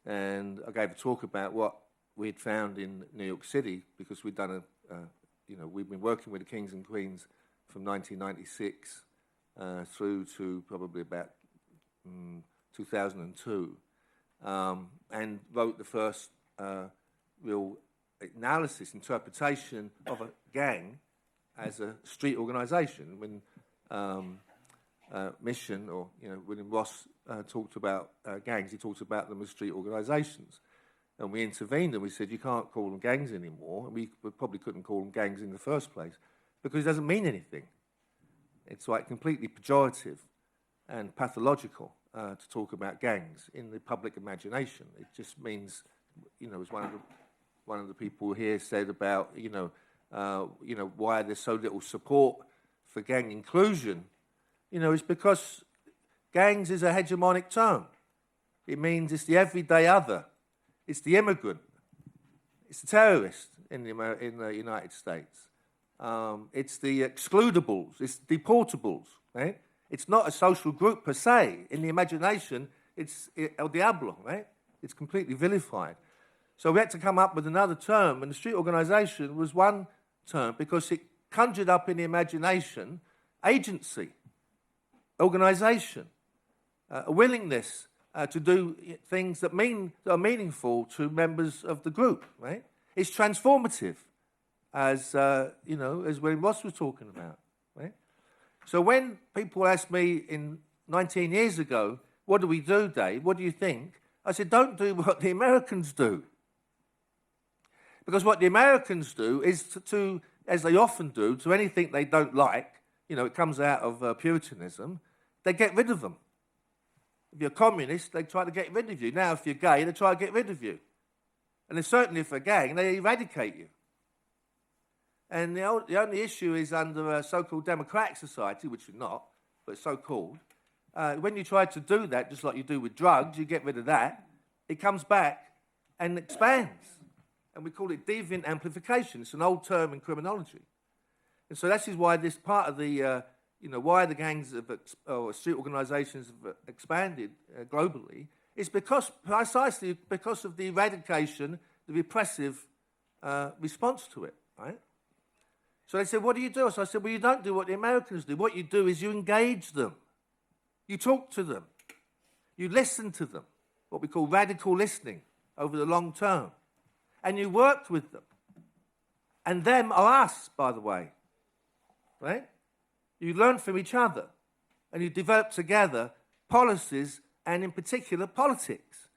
And I gave a talk about what we'd found in New York City, because we'd done we've been working with the kings and queens from 1996 through to probably about 2002, and wrote the first real analysis, interpretation of a gang as a street organisation. When Mission, or William Ross talked about gangs, he talked about them as street organisations. And we intervened and we said, you can't call them gangs anymore. And we probably couldn't call them gangs in the first place because it doesn't mean anything. It's like completely pejorative and pathological to talk about gangs in the public imagination. It just means, as one of the people here said about, why there's so little support for gang inclusion. It's because gangs is a hegemonic term. It means it's the everyday other. It's the immigrant. It's the terrorist in the United States. It's the excludables. It's the deportables. Right? It's not a social group per se. In the imagination, it's El Diablo. Right? It's completely vilified. So we had to come up with another term, and the street organisation was one term because it conjured up in the imagination agency, organisation, a willingness to do things that are meaningful to members of the group, right? It's transformative, as you know, as William Ross was talking about, right? So when people asked me 19 years ago, what do we do, Dave? What do you think? I said, don't do what the Americans do. Because what the Americans do is to, as they often do, to anything they don't like, you know, it comes out of Puritanism, they get rid of them. If you're a communist, they try to get rid of you. Now, if you're gay, they try to get rid of you. And then certainly if they're a gang, they eradicate you. And the only issue is under a so-called democratic society, which you're not, but so-called, when you try to do that, just like you do with drugs, you get rid of that, it comes back and expands. And we call it deviant amplification. It's an old term in criminology. And so this is why this part of the, you know, why the gangs or street organisations have expanded globally is precisely because of the eradication, the repressive response to it, right? So they said, what do you do? So I said, well, you don't do what the Americans do. What you do is you engage them. You talk to them. You listen to them, what we call radical listening over the long term. And you work with them. And them are us, by the way. Right? You learn from each other. And you develop together policies and, in particular, politics.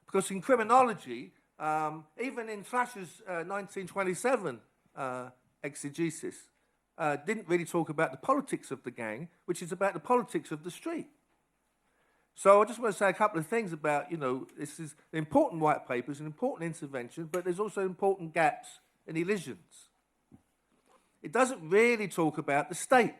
Because in criminology, even in Thrasher's 1927 exegesis, didn't really talk about the politics of the gang, which is about the politics of the street. So I just want to say a couple of things about, you know, this is an important white paper, it's an important intervention, but there's also important gaps and elisions. It doesn't really talk about the state,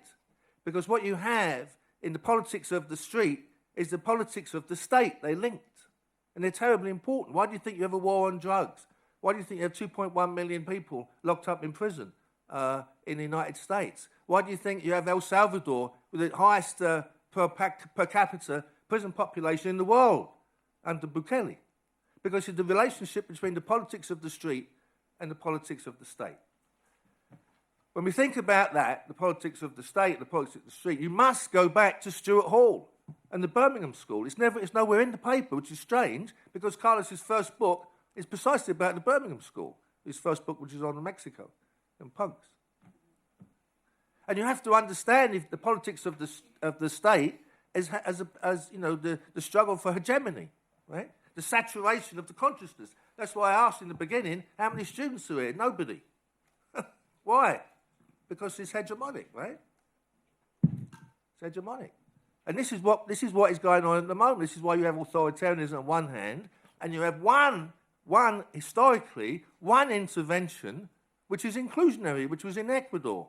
because what you have in the politics of the street is the politics of the state. They're linked, and they're terribly important. Why do you think you have a war on drugs? Why do you think you have 2.1 million people locked up in prison in the United States? Why do you think you have El Salvador with the highest per capita prison population in the world under Bukele? Because of the relationship between the politics of the street and the politics of the state. When we think about that, the politics of the state, the politics of the street, you must go back to Stuart Hall and the Birmingham School. It's nowhere in the paper, which is strange, because Carlos's first book is precisely about the Birmingham School. His first book, which is on Mexico and punks. And you have to understand if the politics of the state as you know, the struggle for hegemony, right? The saturation of the consciousness. That's why I asked in the beginning, how many students are here? Nobody. Why? Because it's hegemonic, right? It's hegemonic. And this is what is going on at the moment. This is why you have authoritarianism on one hand, and you have one historically, one intervention which is inclusionary, which was in Ecuador.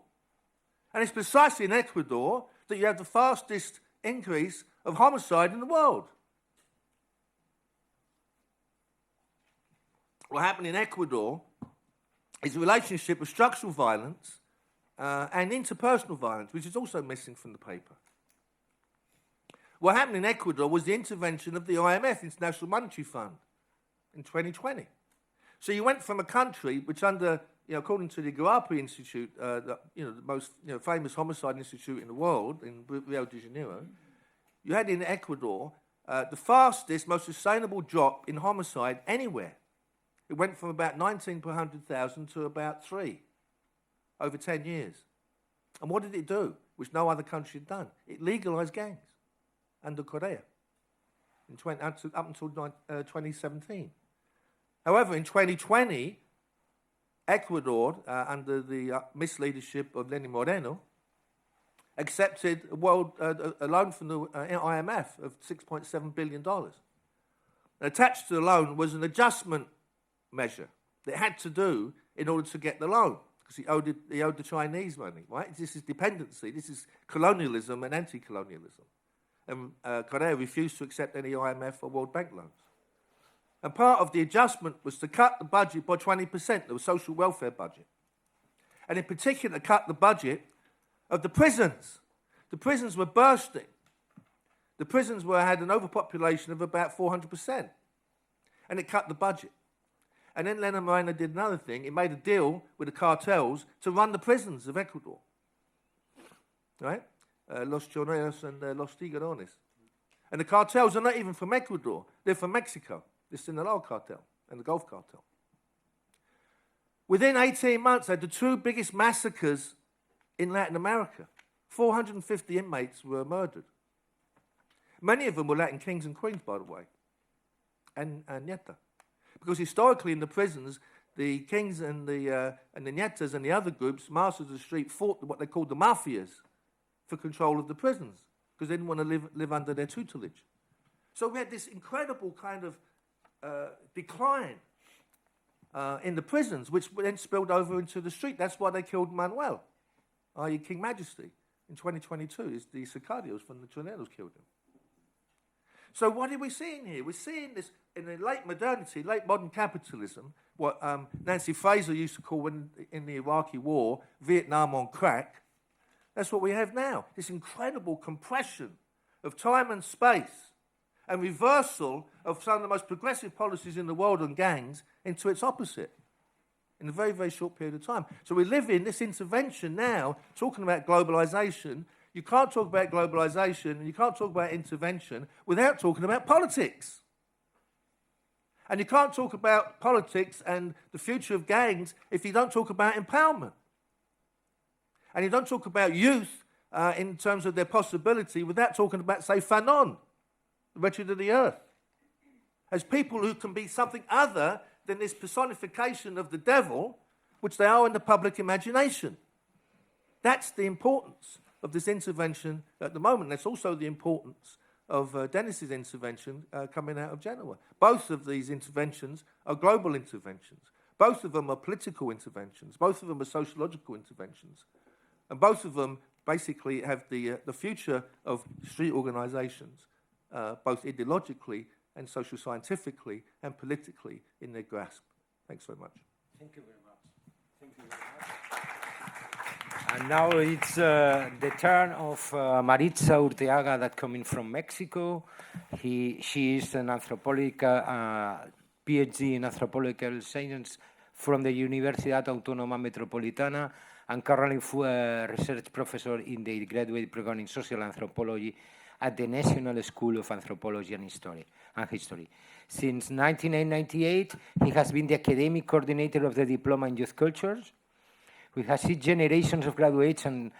And it's precisely in Ecuador that you have the fastest increase of homicide in the world. What happened in Ecuador is a relationship of structural violence and interpersonal violence, which is also missing from the paper. What happened in Ecuador was the intervention of the IMF, International Monetary Fund, in 2020. So you went from a country which under, you know, according to the Guarapi Institute, the most famous homicide institute in the world, in Rio de Janeiro, you had in Ecuador the fastest, most sustainable drop in homicide anywhere. It went from about 19 per 100,000 to about 3 over 10 years. And what did it do, which no other country had done? It legalized gangs under Correa up until 2017. However, in 2020, Ecuador, under the misleadership of Lenin Moreno, accepted a loan from the IMF of $6.7 billion. And attached to the loan was an adjustment measure that it had to do in order to get the loan, because he owed the Chinese money, right? This is dependency, this is colonialism and anti-colonialism. And Correa refused to accept any IMF or World Bank loans. And part of the adjustment was to cut the budget by 20%, the social welfare budget. And in particular, cut the budget of the prisons. The prisons were bursting. The prisons had an overpopulation of about 400%. And it cut the budget. And then Lenin Moreno did another thing. He made a deal with the cartels to run the prisons of Ecuador, right? Los Choneros and Los Tiburones. And the cartels are not even from Ecuador. They're from Mexico, the Sinaloa cartel and the Gulf cartel. Within 18 months, they had the two biggest massacres in Latin America. 450 inmates were murdered. Many of them were Latin kings and queens, by the way, and Nieta. Because historically in the prisons, the kings and the Nietas and the other groups, masters of the street, fought what they called the mafias for control of the prisons because they didn't want to live under their tutelage. So we had this incredible kind of decline in the prisons, which then spilled over into the street. That's why they killed Manuel, i.e. King Majesty, in 2022. It's the Sicarios from the Tornadoes killed him. So what are we seeing here? We're seeing this in the late modernity, late modern capitalism, what Nancy Fraser used to call in the Iraqi war, Vietnam on crack. That's what we have now, this incredible compression of time and space and reversal of some of the most progressive policies in the world on gangs into its opposite in a very, very short period of time. So we live in this intervention now, talking about globalization. You can't talk about globalization and you can't talk about intervention without talking about politics. And you can't talk about politics and the future of gangs if you don't talk about empowerment. And you don't talk about youth in terms of their possibility without talking about, say, Fanon, the wretched of the earth, as people who can be something other than this personification of the devil, which they are in the public imagination. That's the importance of this intervention at the moment. That's also the importance of Dennis's intervention coming out of Genoa. Both of these interventions are global interventions. Both of them are political interventions. Both of them are sociological interventions. And both of them basically have the future of street organizations, both ideologically and social scientifically and politically in their grasp. Thanks very much. Thank you very much. Thank you very much. And now it's the turn of Maritza Urteaga, that coming from Mexico. She is an anthropological PhD in anthropological science from the Universidad Autónoma Metropolitana and currently research professor in the graduate program in social anthropology at the National School of Anthropology and History. Since 1998, he has been the academic coordinator of the Diploma in Youth Cultures. We have 6 generations of graduates, and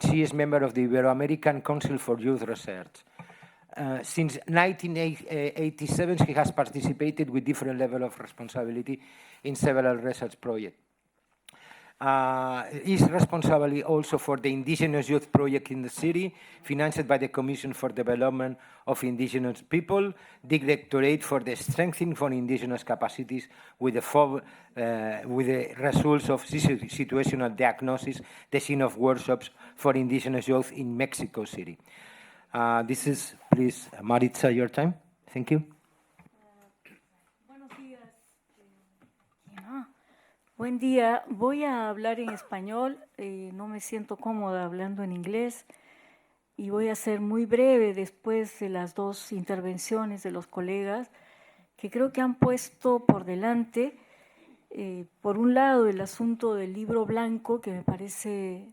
she is member of the Ibero-American Council for Youth Research. Since 1987, she has participated with different levels of responsibility in several research projects. Is responsible also for the Indigenous Youth Project in the city, financed by the Commission for Development of Indigenous People, Directorate for the Strengthening of Indigenous Capacities with the results of situational diagnosis, the scene of workshops for Indigenous youth in Mexico City. This is, please, Maritza, your time. Thank you. Buen día, voy a hablar en español, no me siento cómoda hablando en inglés y voy a ser muy breve después de las 2 intervenciones de los colegas que creo que han puesto por delante, por un lado, el asunto del libro blanco, que me parece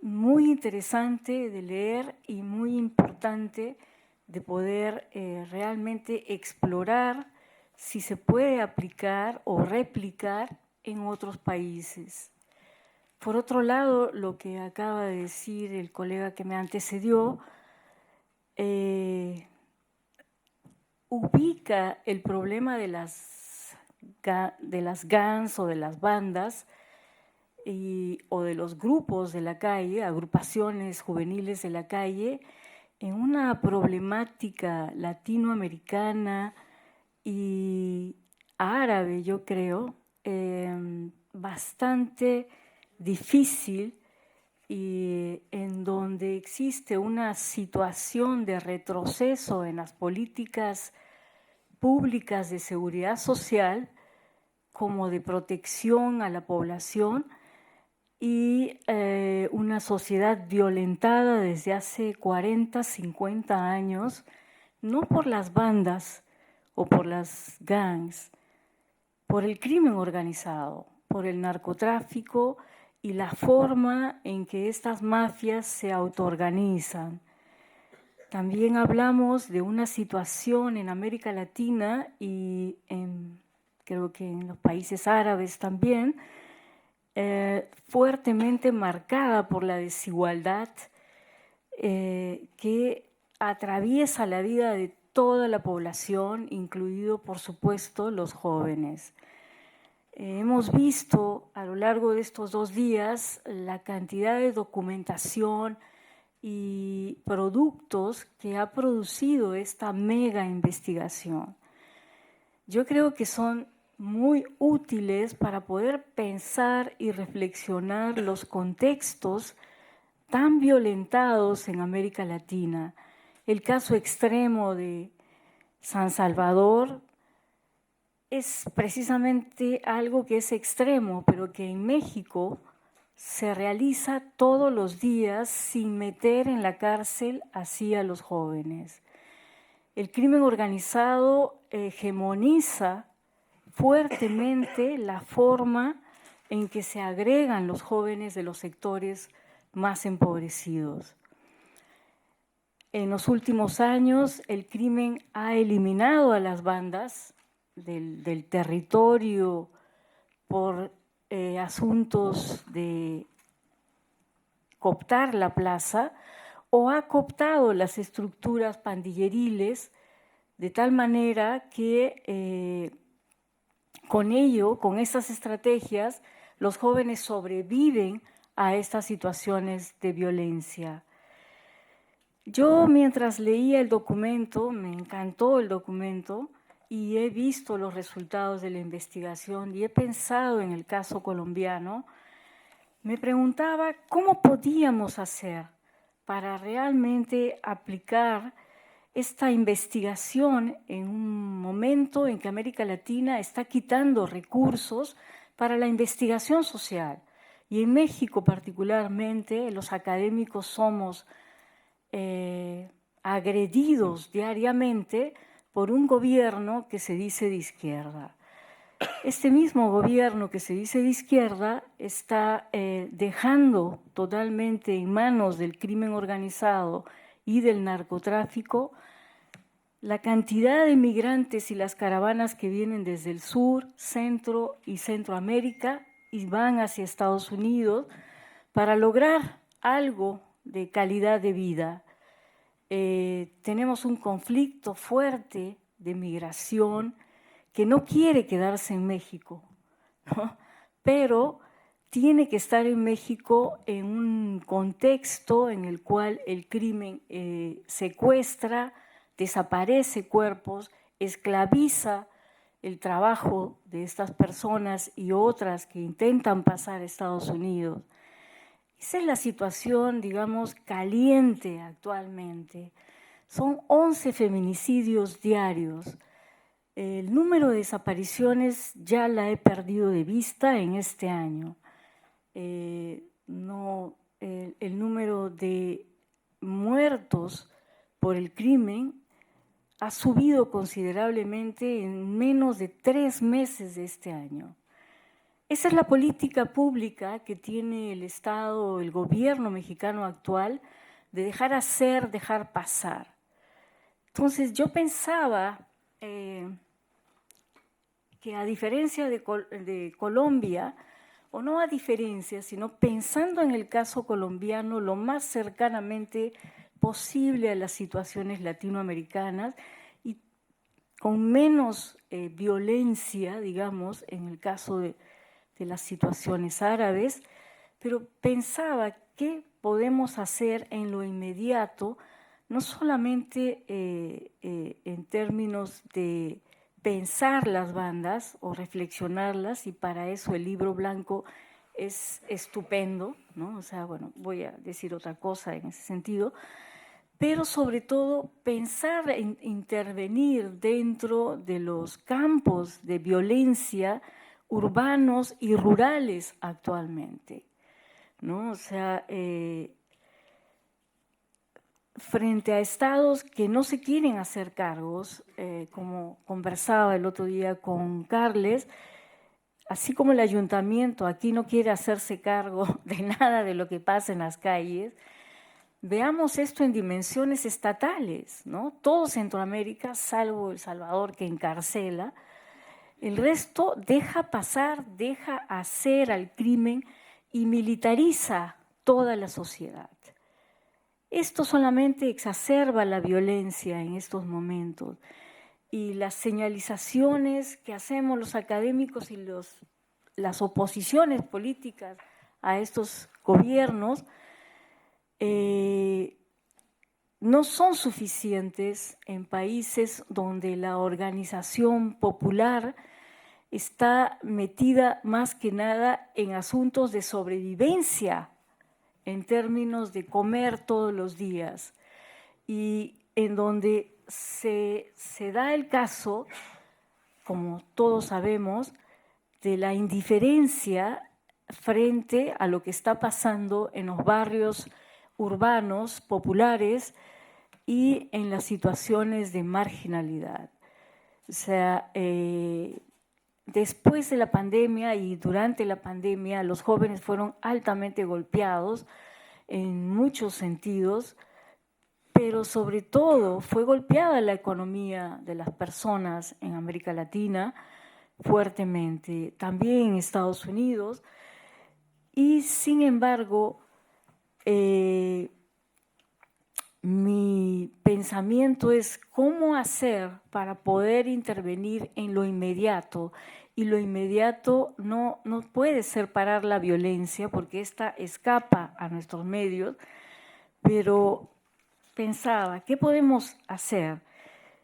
muy interesante de leer y muy importante de poder realmente explorar si se puede aplicar o replicar en otros países. Por otro lado, lo que acaba de decir el colega que me antecedió, ubica el problema de las gangs o de las bandas o de los grupos de la calle, agrupaciones juveniles de la calle, en una problemática latinoamericana y árabe, yo creo, bastante difícil y en donde existe una situación de retroceso en las políticas públicas de seguridad social como de protección a la población y una sociedad violentada desde hace 40, 50 años, no por las bandas o por las gangs, por el crimen organizado, por el narcotráfico y la forma en que estas mafias se autoorganizan. También hablamos de una situación en América Latina y creo que en los países árabes también, fuertemente marcada por la desigualdad que atraviesa la vida de toda la población, incluido, por supuesto, los jóvenes. Hemos visto a lo largo de estos 2 días la cantidad de documentación y productos que ha producido esta mega investigación. Yo creo que son muy útiles para poder pensar y reflexionar los contextos tan violentados en América Latina. El caso extremo de San Salvador es precisamente algo que es extremo, pero que en México se realiza todos los días sin meter en la cárcel así a los jóvenes. El crimen organizado hegemoniza fuertemente la forma en que se agregan los jóvenes de los sectores más empobrecidos. En los últimos años, el crimen ha eliminado a las bandas del territorio por asuntos de cooptar la plaza, o ha cooptado las estructuras pandilleriles de tal manera que con ello, con estas estrategias, los jóvenes sobreviven a estas situaciones de violencia. Yo, mientras leía el documento, me encantó el documento y he visto los resultados de la investigación y he pensado en el caso colombiano, me preguntaba cómo podíamos hacer para realmente aplicar esta investigación en un momento en que América Latina está quitando recursos para la investigación social. Y en México particularmente, los académicos somos agredidos diariamente por un gobierno que se dice de izquierda. Este mismo gobierno que se dice de izquierda está dejando totalmente en manos del crimen organizado y del narcotráfico la cantidad de migrantes y las caravanas que vienen desde el sur, centro y Centroamérica y van hacia Estados Unidos para lograr algo de calidad de vida. Tenemos un conflicto fuerte de migración que no quiere quedarse en México, ¿no? Pero tiene que estar en México en un contexto en el cual el crimen secuestra, desaparece cuerpos, esclaviza el trabajo de estas personas y otras que intentan pasar a Estados Unidos. Esa es la situación, digamos, caliente actualmente. Son 11 feminicidios diarios. El número de desapariciones ya la he perdido de vista en este año. El número de muertos por el crimen ha subido considerablemente en menos de 3 meses de este año. Esa es la política pública que tiene el Estado, el gobierno mexicano actual, de dejar hacer, dejar pasar. Entonces yo pensaba que a diferencia de Colombia, o no a diferencia, sino pensando en el caso colombiano lo más cercanamente posible a las situaciones latinoamericanas y con menos violencia, digamos, en el caso de las situaciones árabes, pero pensaba qué podemos hacer en lo inmediato, no solamente en términos de pensar las bandas o reflexionarlas, y para eso el libro blanco es estupendo, ¿no? O sea, bueno, voy a decir otra cosa en ese sentido, pero sobre todo pensar en intervenir dentro de los campos de violencia urbanos y rurales actualmente, ¿no? O sea, frente a estados que no se quieren hacer cargos, como conversaba el otro día con Carles, así como el ayuntamiento aquí no quiere hacerse cargo de nada de lo que pasa en las calles, veamos esto en dimensiones estatales, ¿no? Todo Centroamérica, salvo El Salvador que encarcela, el resto deja pasar, deja hacer al crimen y militariza toda la sociedad. Esto solamente exacerba la violencia en estos momentos y las señalizaciones que hacemos los académicos y las oposiciones políticas a estos gobiernos no son suficientes en países donde la organización popular está metida más que nada en asuntos de sobrevivencia en términos de comer todos los días y en donde se da el caso, como todos sabemos, de la indiferencia frente a lo que está pasando en los barrios urbanos, populares y en las situaciones de marginalidad. O sea, después de la pandemia y durante la pandemia, los jóvenes fueron altamente golpeados en muchos sentidos, pero sobre todo fue golpeada la economía de las personas en América Latina fuertemente, también en Estados Unidos, y sin embargo, mi pensamiento es cómo hacer para poder intervenir en lo inmediato, y lo inmediato no puede ser parar la violencia porque esta escapa a nuestros medios, pero pensaba, ¿qué podemos hacer?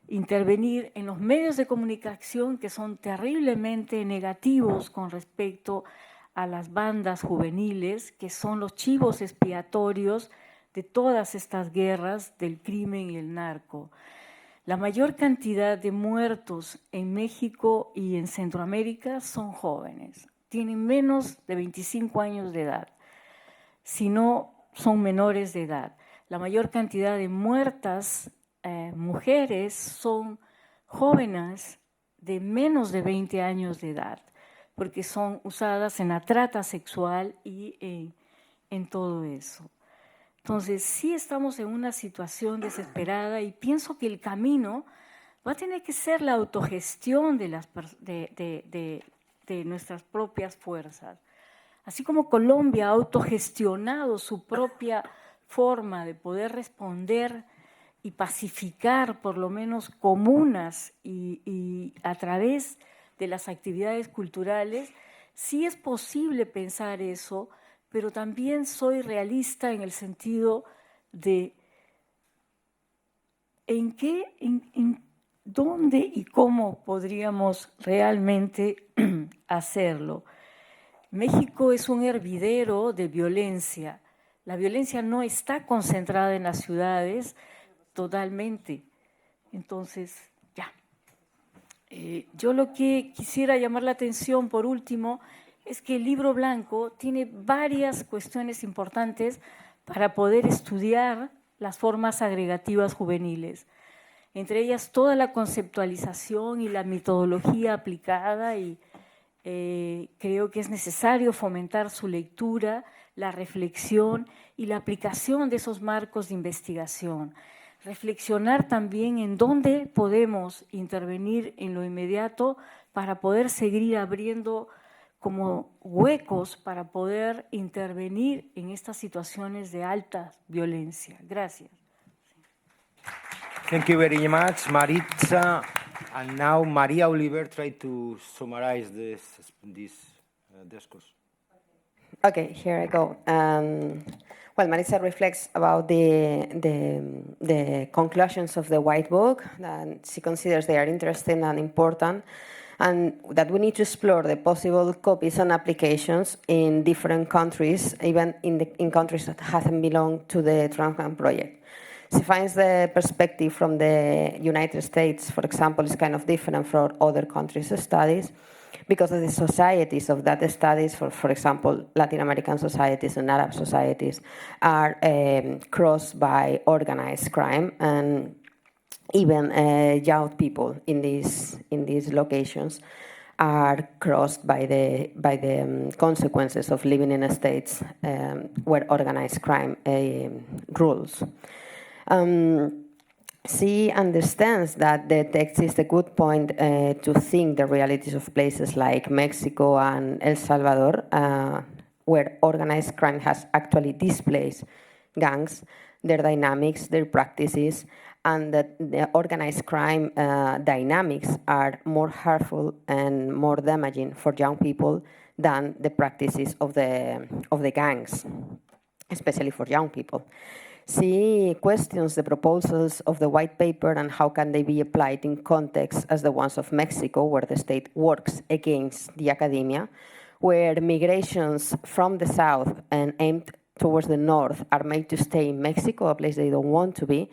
Intervenir en los medios de comunicación que son terriblemente negativos con respecto a las bandas juveniles, que son los chivos expiatorios de todas estas guerras del crimen y el narco. La mayor cantidad de muertos en México y en Centroamérica son jóvenes, tienen menos de 25 años de edad, si no son menores de edad. La mayor cantidad de muertas mujeres son jóvenes de menos de 20 años de edad, porque son usadas en la trata sexual y en todo eso. Entonces, sí estamos en una situación desesperada y pienso que el camino va a tener que ser la autogestión de nuestras propias fuerzas. Así como Colombia ha autogestionado su propia forma de poder responder y pacificar por lo menos comunas y a través de las actividades culturales, sí es posible pensar eso, pero también soy realista en el sentido de en dónde y cómo podríamos realmente hacerlo. México es un hervidero de violencia. La violencia no está concentrada en las ciudades totalmente. Entonces, ya. Yo lo que quisiera llamar la atención, por último, es que el libro blanco tiene varias cuestiones importantes para poder estudiar las formas agregativas juveniles. Entre ellas, toda la conceptualización y la metodología aplicada y creo que es necesario fomentar su lectura, la reflexión y la aplicación de esos marcos de investigación. Reflexionar también en dónde podemos intervenir en lo inmediato para poder seguir abriendo como huecos para poder intervenir en estas situaciones de alta violencia. Gracias. Thank you very much, Maritza. And now Maria Oliver try to summarize this discourse. Okay, here I go. Well, Maritza reflects about the conclusions of the White Book, that she considers they are interesting and important, and that we need to explore the possible copies and applications in different countries, even in countries that haven't belonged to the TRANSGANG project. She finds the perspective from the United States, for example, is kind of different from other countries' studies, because of the societies of that studies, for example, Latin American societies and Arab societies are crossed by organized crime and even young people in these locations. are crossed by the consequences of living in states where organized crime rules. She understands that the text is a good point to think the realities of places like Mexico and El Salvador, where organized crime has actually displaced gangs, their dynamics, their practices, and that the organized crime dynamics are more harmful and more damaging for young people than the practices of the gangs, especially for young people. She questions the proposals of the white paper and how can they be applied in contexts as the ones of Mexico, where the state works against the academia, where migrations from the south and aimed towards the north are made to stay in Mexico, a place they don't want to be.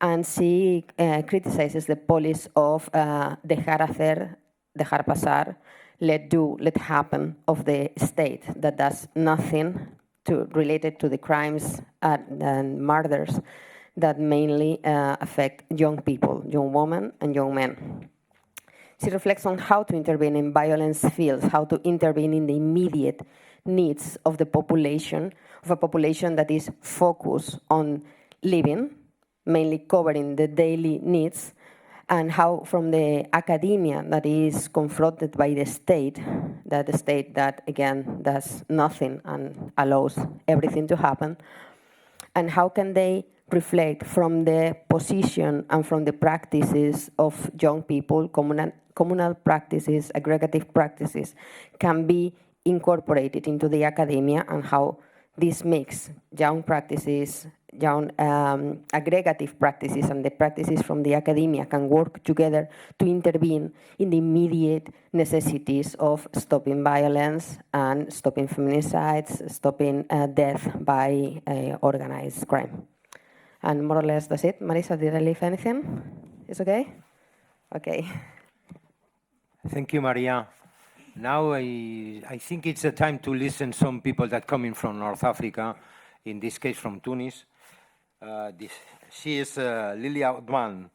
And she criticizes the policy of dejar hacer, dejar pasar, let do, let happen of the state that does nothing related to the crimes and murders that mainly affect young people, young women and young men. She reflects on how to intervene in violence fields, how to intervene in the immediate needs of the population, of a population that is focused on living, mainly covering the daily needs, and how from the academia that is confronted by the state that again does nothing and allows everything to happen, and how can they reflect from the position and from the practices of young people, communal practices, aggregative practices, can be incorporated into the academia, and how this mix, young practices, young aggregative practices and the practices from the academia can work together to intervene in the immediate necessities of stopping violence and stopping feminicides, stopping death by organized crime. And more or less that's it. Marisa, did I leave anything? It's okay? Okay. Thank you, Maria. Now I think it's a time to listen some people that coming from North Africa, in this case from Tunis. She is Lilia Oudman,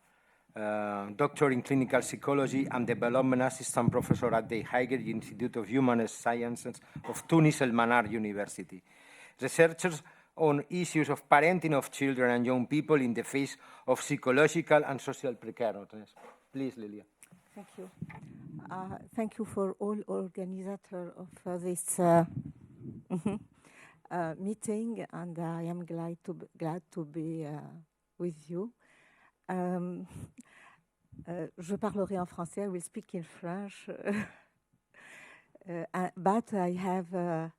doctor in clinical psychology and development assistant professor at the Higher Institute of Human Sciences of Tunis El Manar University. Researchers on issues of parenting of children and young people in the face of psychological and social precariousness. Please, Lilia. Thank you. Thank you for all organizers of this meeting, and I am glad to be with you. Je parlerai en français. I will speak in French, but I have a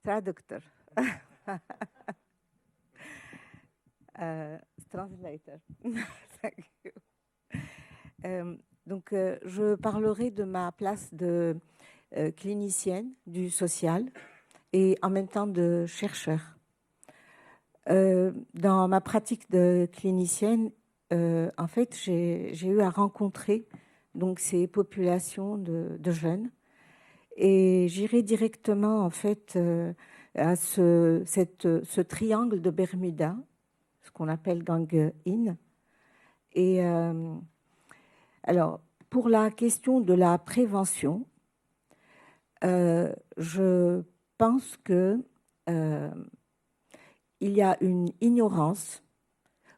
traductor, translator. Thank you. Donc, je parlerai de ma place de clinicienne du social et en même temps de chercheur. Dans ma pratique de clinicienne, en fait, j'ai eu à rencontrer donc, ces populations de jeunes, et j'irai directement en fait à ce triangle de Bermuda, ce qu'on appelle gang in. Et alors, pour la question de la prévention, je pense que il y a une ignorance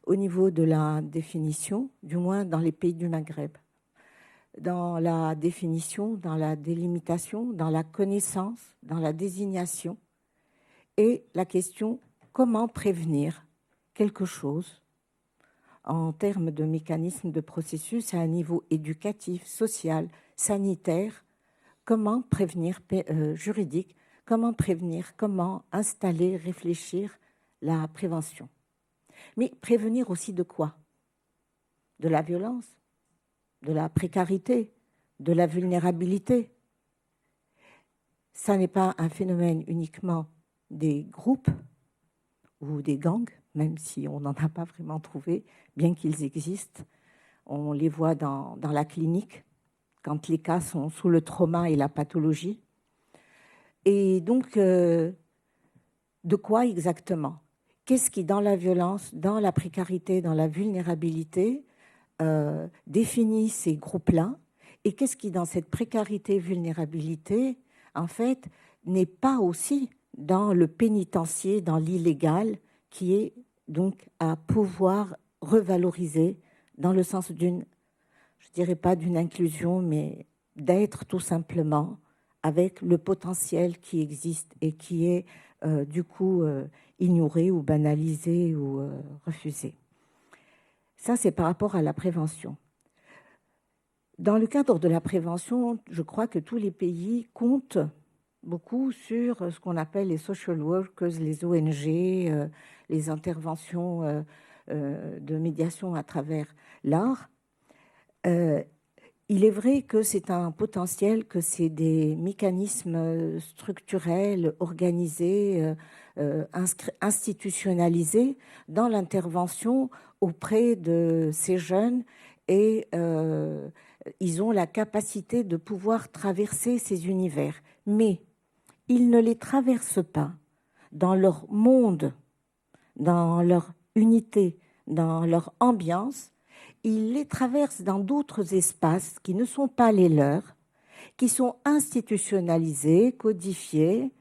au niveau de la définition, du moins dans les pays du Maghreb, dans la définition, dans la délimitation, dans la connaissance, dans la désignation, et la question comment prévenir quelque chose en termes de mécanismes de processus à un niveau éducatif, social, sanitaire, comment prévenir juridique, comment prévenir, comment installer, réfléchir la prévention. Mais prévenir aussi de quoi? De la violence, de la précarité, de la vulnérabilité. Ça n'est pas un phénomène uniquement des groupes ou des gangs, même si on n'en a pas vraiment trouvé, bien qu'ils existent. On les voit dans la clinique, quand les cas sont sous le trauma et la pathologie. Et donc, de quoi exactement? Qu'est-ce qui, dans la violence, dans la précarité, dans la vulnérabilité, définit ces groupes-là Et qu'est-ce qui, dans cette précarité, vulnérabilité, en fait, n'est pas aussi dans le pénitencier, dans l'illégal, qui est donc à pouvoir revaloriser dans le sens d'une, je dirais pas d'une inclusion, mais d'être tout simplement avec le potentiel qui existe et qui est du coup ignoré ou banalisé ou refusé. Ça, c'est par rapport à la prévention. Dans le cadre de la prévention, je crois que tous les pays comptent beaucoup sur ce qu'on appelle les social workers, les ONG, les interventions de médiation à travers l'art. Il est vrai que c'est un potentiel, que c'est des mécanismes structurels, organisés, institutionnalisés dans l'intervention auprès de ces jeunes et ils ont la capacité de pouvoir traverser ces univers. Mais ils ne les traversent pas dans leur monde, dans leur unité, dans leur ambiance. Ils les traversent dans d'autres espaces qui ne sont pas les leurs, qui sont institutionnalisés, codifiés,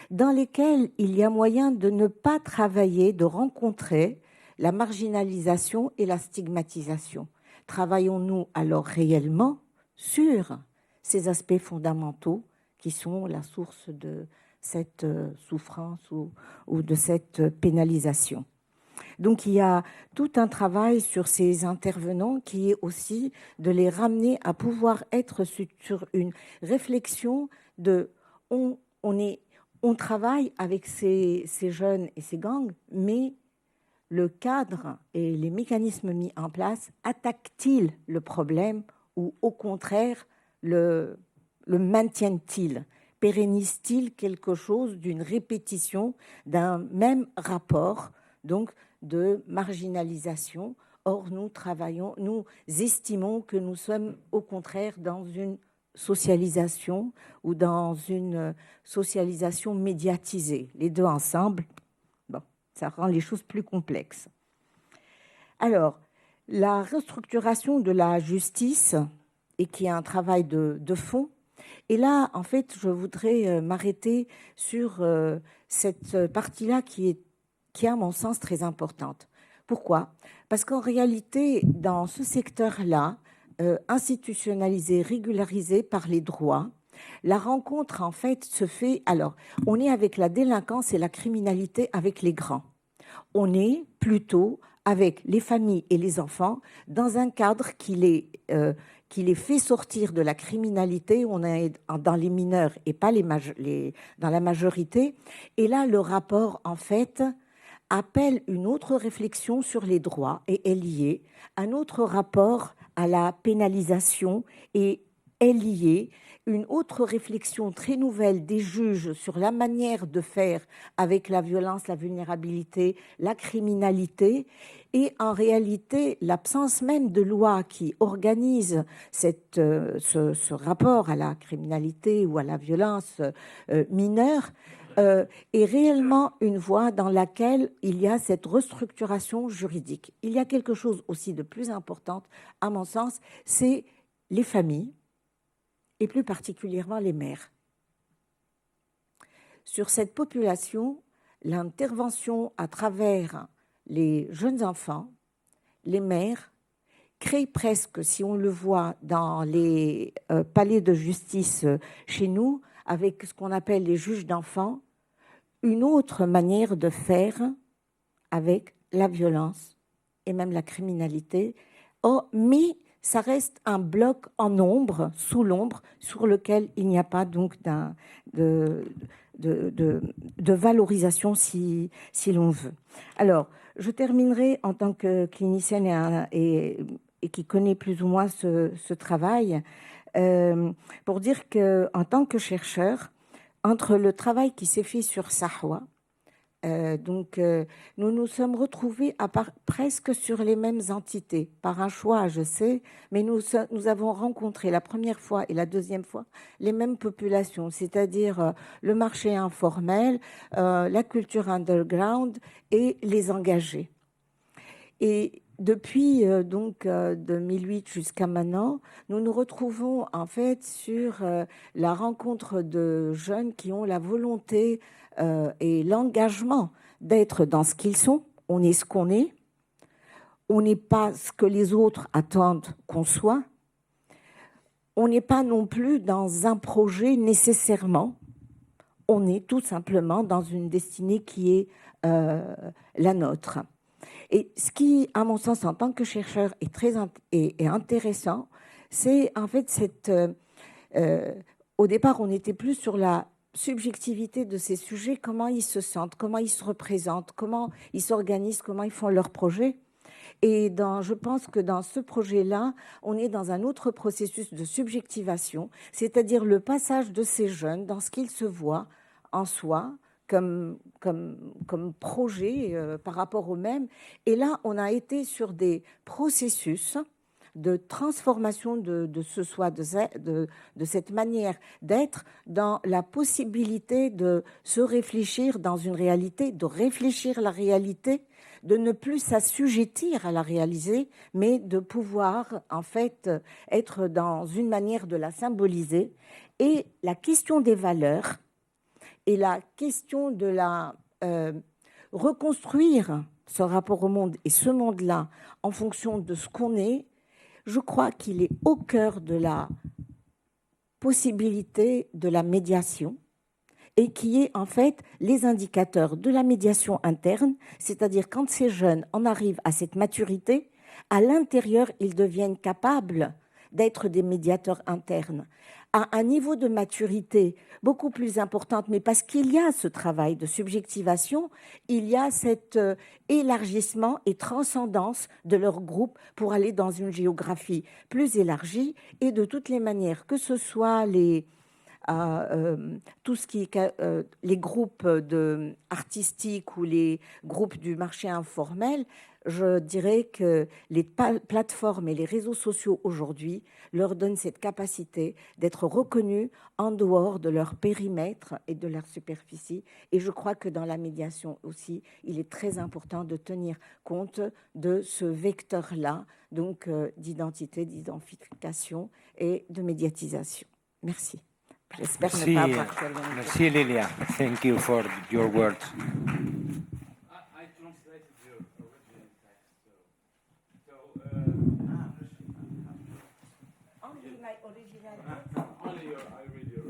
dans lesquels il y a moyen de ne pas travailler, de rencontrer la marginalisation et la stigmatisation. Travaillons-nous alors réellement sur ces aspects fondamentaux qui sont la source de cette souffrance ou de cette pénalisation? Donc il y a tout un travail sur ces intervenants qui est aussi de les ramener à pouvoir être sur une réflexion de on travaille avec ces jeunes et ces gangs, mais le cadre et les mécanismes mis en place attaquent-ils le problème ou au contraire le maintiennent-ils? Pérennisent-ils quelque chose d'une répétition d'un même rapport, donc de marginalisation? Or, nous estimons que nous sommes au contraire dans une socialisation ou dans une socialisation médiatisée. Les deux ensemble, bon, ça rend les choses plus complexes. Alors, la restructuration de la justice, et qui est un travail de fond, et là, en fait, je voudrais m'arrêter sur cette partie-là qui est, à mon sens, très importante. Pourquoi ? Parce qu'en réalité, dans ce secteur-là, institutionnalisé, régularisé par les droits, la rencontre, en fait, se fait... Alors, on est avec la délinquance et la criminalité avec les grands. On est plutôt avec les familles et les enfants dans un cadre qui les fait sortir de la criminalité. On est dans les mineurs et pas dans la majorité. Et là, le rapport, en fait, appelle une autre réflexion sur les droits et est lié. Un autre rapport à la pénalisation et est lié. Une autre réflexion très nouvelle des juges sur la manière de faire avec la violence, la vulnérabilité, la criminalité. Et en réalité, l'absence même de loi qui organise ce rapport à la criminalité ou à la violence mineure est réellement une voie dans laquelle il y a cette restructuration juridique. Il y a quelque chose aussi de plus important, à mon sens, c'est les familles, et plus particulièrement les mères. Sur cette population, l'intervention à travers les jeunes enfants, les mères, crée presque, si on le voit dans les palais de justice chez nous, avec ce qu'on appelle les juges d'enfants, une autre manière de faire avec la violence et même la criminalité. Mais ça reste un bloc en ombre, sous l'ombre, sur lequel il n'y a pas donc de valorisation si l'on veut. Alors, je terminerai en tant que clinicienne et qui connaît plus ou moins ce travail, pour dire qu'en tant que chercheur, entre le travail qui s'est fait sur Sahwa, nous nous sommes retrouvés presque sur les mêmes entités, par un choix, je sais, mais nous avons rencontré la première fois et la deuxième fois les mêmes populations, c'est-à-dire le marché informel, la culture underground et les engagés. Et depuis donc 2008 jusqu'à maintenant, nous nous retrouvons en fait sur la rencontre de jeunes qui ont la volonté et l'engagement d'être dans ce qu'ils sont. On est ce qu'on est. On n'est pas ce que les autres attendent qu'on soit. On n'est pas non plus dans un projet nécessairement. On est tout simplement dans une destinée qui est la nôtre. Et ce qui, à mon sens, en tant que chercheur, est très intéressant, c'est en fait au départ, on était plus sur la subjectivité de ces sujets, comment ils se sentent, comment ils se représentent, comment ils s'organisent, comment ils font leurs projets. Et je pense que dans ce projet-là, on est dans un autre processus de subjectivation, c'est-à-dire le passage de ces jeunes dans ce qu'ils se voient en soi, comme projet par rapport eux-mêmes. Et là, on a été sur des processus de transformation de ce soi, de cette manière d'être, dans la possibilité de se réfléchir dans une réalité, de réfléchir la réalité, de ne plus s'assujettir à la réaliser, mais de pouvoir en fait être dans une manière de la symboliser. Et la question des valeurs et la question de la reconstruire ce rapport au monde et ce monde-là en fonction de ce qu'on est, je crois qu'il est au cœur de la possibilité de la médiation et qui est en fait les indicateurs de la médiation interne, c'est-à-dire quand ces jeunes en arrivent à cette maturité, à l'intérieur, ils deviennent capables d'être des médiateurs internes, à un niveau de maturité beaucoup plus importante, mais parce qu'il y a ce travail de subjectivation, il y a cet élargissement et transcendance de leur groupe pour aller dans une géographie plus élargie, et de toutes les manières, que ce soit tout ce qui est les groupes artistiques ou les groupes du marché informel, je dirais que les plateformes et les réseaux sociaux aujourd'hui leur donnent cette capacité d'être reconnus en dehors de leur périmètre et de leur superficie. Et je crois que dans la médiation aussi, il est très important de tenir compte de ce vecteur-là, donc d'identité, d'identification et de médiatisation. Merci. J'espère ne pas avoir perdu. Merci Lilia. Thank you for your words. I translated your original text. Only my original Only I read your.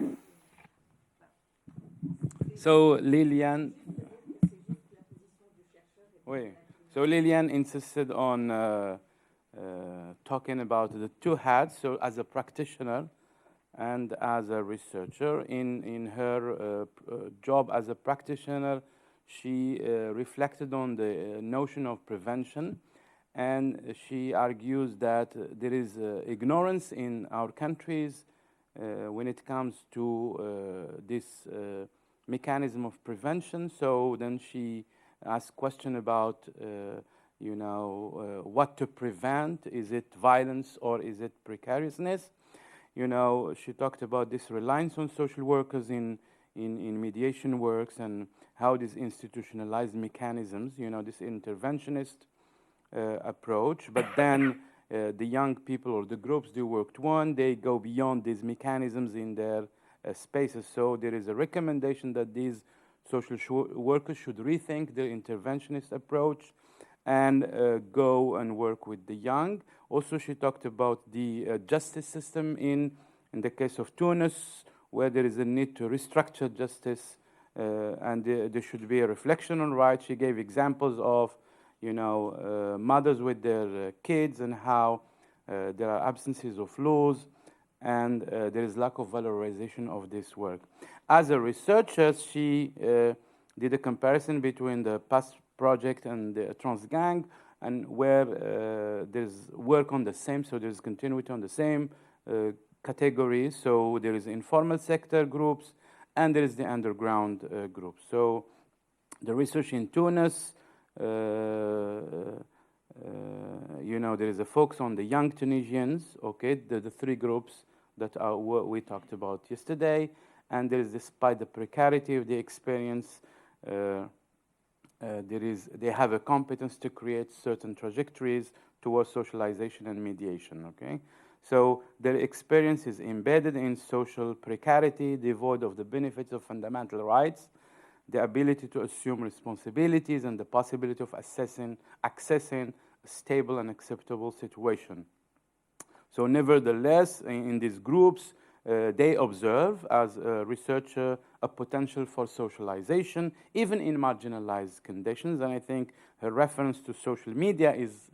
So Liliane. Oui. So Liliane insisted on talking about the two hats. So as a practitioner and as a researcher, in her job as a practitioner, she reflected on the notion of prevention, and she argues that there is ignorance in our countries when it comes to this mechanism of prevention. So then she asked question about, what to prevent. Is it violence or is it precariousness? She talked about this reliance on social workers in mediation works and how these institutionalized mechanisms, this interventionist approach, but then the young people or the groups do work one, they go beyond these mechanisms in their spaces. So there is a recommendation that these social workers should rethink their interventionist approach and go and work with the young. Also, she talked about the justice system in the case of Tunis, where there is a need to restructure justice, and there should be a reflection on rights. She gave examples of, mothers with their kids and how there are absences of laws, and there is lack of valorization of this work. As a researcher, she did a comparison between the past project and the TRANSGANG, and where there's work on the same, so there's continuity on the same categories. So there is informal sector groups, and there is the underground groups. So the research in Tunis, there is a focus on the young Tunisians, okay, the three groups that we talked about yesterday, and there is, despite the precarity of the experience, they have a competence to create certain trajectories towards socialization and mediation, okay? So their experience is embedded in social precarity, devoid of the benefits of fundamental rights, the ability to assume responsibilities, and the possibility of accessing a stable and acceptable situation. So nevertheless, in these groups, they observe, as a researcher, a potential for socialization, even in marginalized conditions. And I think her reference to social media is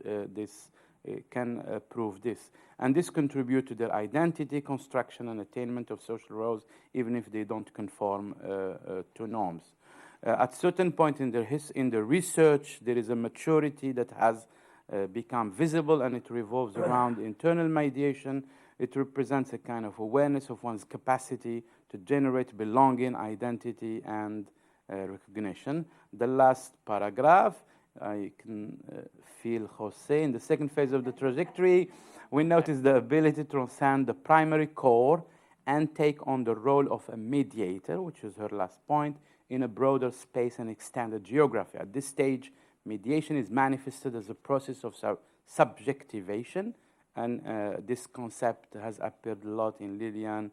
can prove this. And this contributes to their identity, construction, and attainment of social roles, even if they don't conform to norms. At certain point in the research, there is a maturity that has become visible, and it revolves around internal mediation. It represents a kind of awareness of one's capacity to generate belonging, identity, and recognition. The last paragraph, I can feel Jose. In the second phase of the trajectory, we notice the ability to transcend the primary core and take on the role of a mediator, which is her last point, in a broader space and extended geography. At this stage, mediation is manifested as a process of subjectivation, and this concept has appeared a lot in Lillian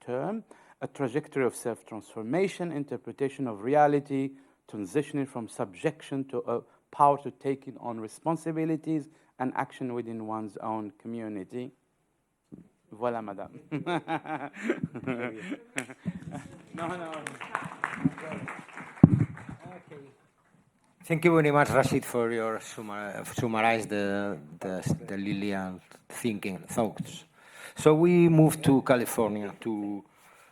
term, a trajectory of self-transformation, interpretation of reality, transitioning from subjection to power to taking on responsibilities and action within one's own community. Voilà, madame. No. Thank you very much, Rashid, for your summarize the Lillian thinking thoughts. So we move to California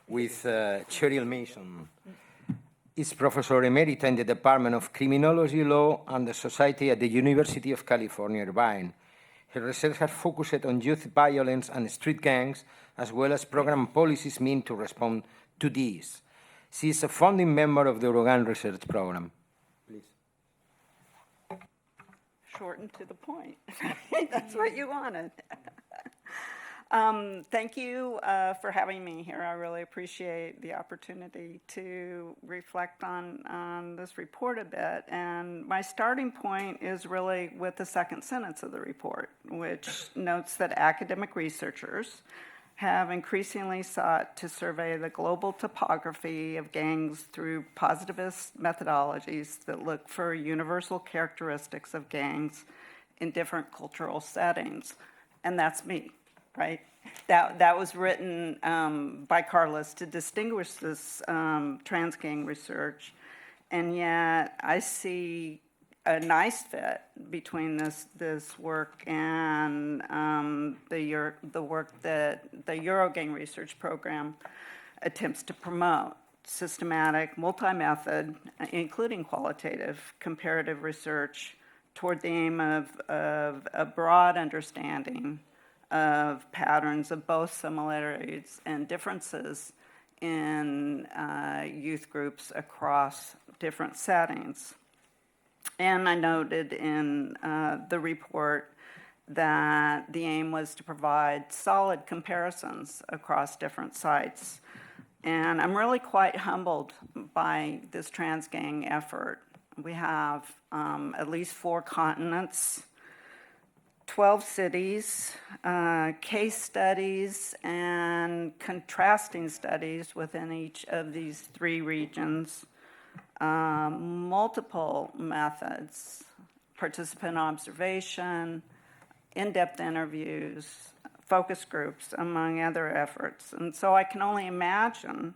with Cheryl Mason. Is Professor Emerita in the Department of Criminology, Law, and the Society at the University of California, Irvine. Her research has focused on youth violence and street gangs, as well as program policies meant to respond to these. She is a founding member of the Uruguayan Research Program. Please. Short and to the point. That's what you wanted. Thank you for having me here. I really appreciate the opportunity to reflect on this report a bit. And my starting point is really with the second sentence of the report, which notes that academic researchers have increasingly sought to survey the global topography of gangs through positivist methodologies that look for universal characteristics of gangs in different cultural settings. And that's me. Right? That was written by Carlos to distinguish this transgang research, and yet I see a nice fit between this work and the work that the Eurogang Research Program attempts to promote: systematic, multi-method, including qualitative, comparative research toward the aim of a broad understanding of patterns of both similarities and differences in youth groups across different settings. And I noted in the report that the aim was to provide solid comparisons across different sites. And I'm really quite humbled by this transgang effort. We have at least 4 continents, 12 cities, case studies, and contrasting studies within each of these 3 regions, multiple methods, participant observation, in-depth interviews, focus groups, among other efforts. And so I can only imagine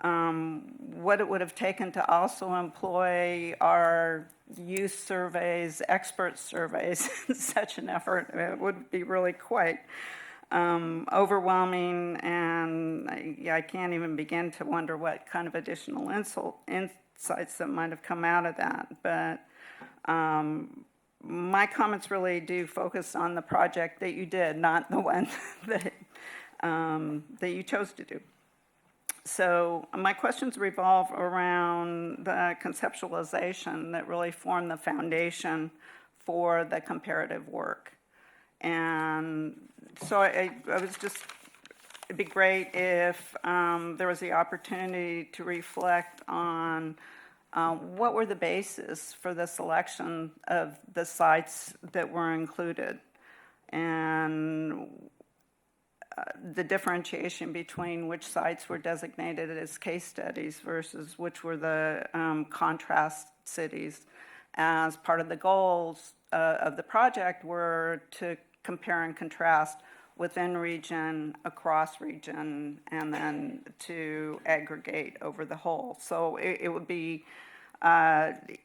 what it would have taken to also employ our youth surveys, expert surveys in such an effort. It would be really quite overwhelming, and I can't even begin to wonder what kind of additional insights that might have come out of that. But my comments really do focus on the project that you did, not the one that you chose to do. So my questions revolve around the conceptualization that really formed the foundation for the comparative work. And so I was just, it'd be great if there was the opportunity to reflect on what were the basis for the selection of the sites that were included? And the differentiation between which sites were designated as case studies versus which were the contrast cities, as part of the goals of the project were to compare and contrast within region, across region, and then to aggregate over the whole. So it would be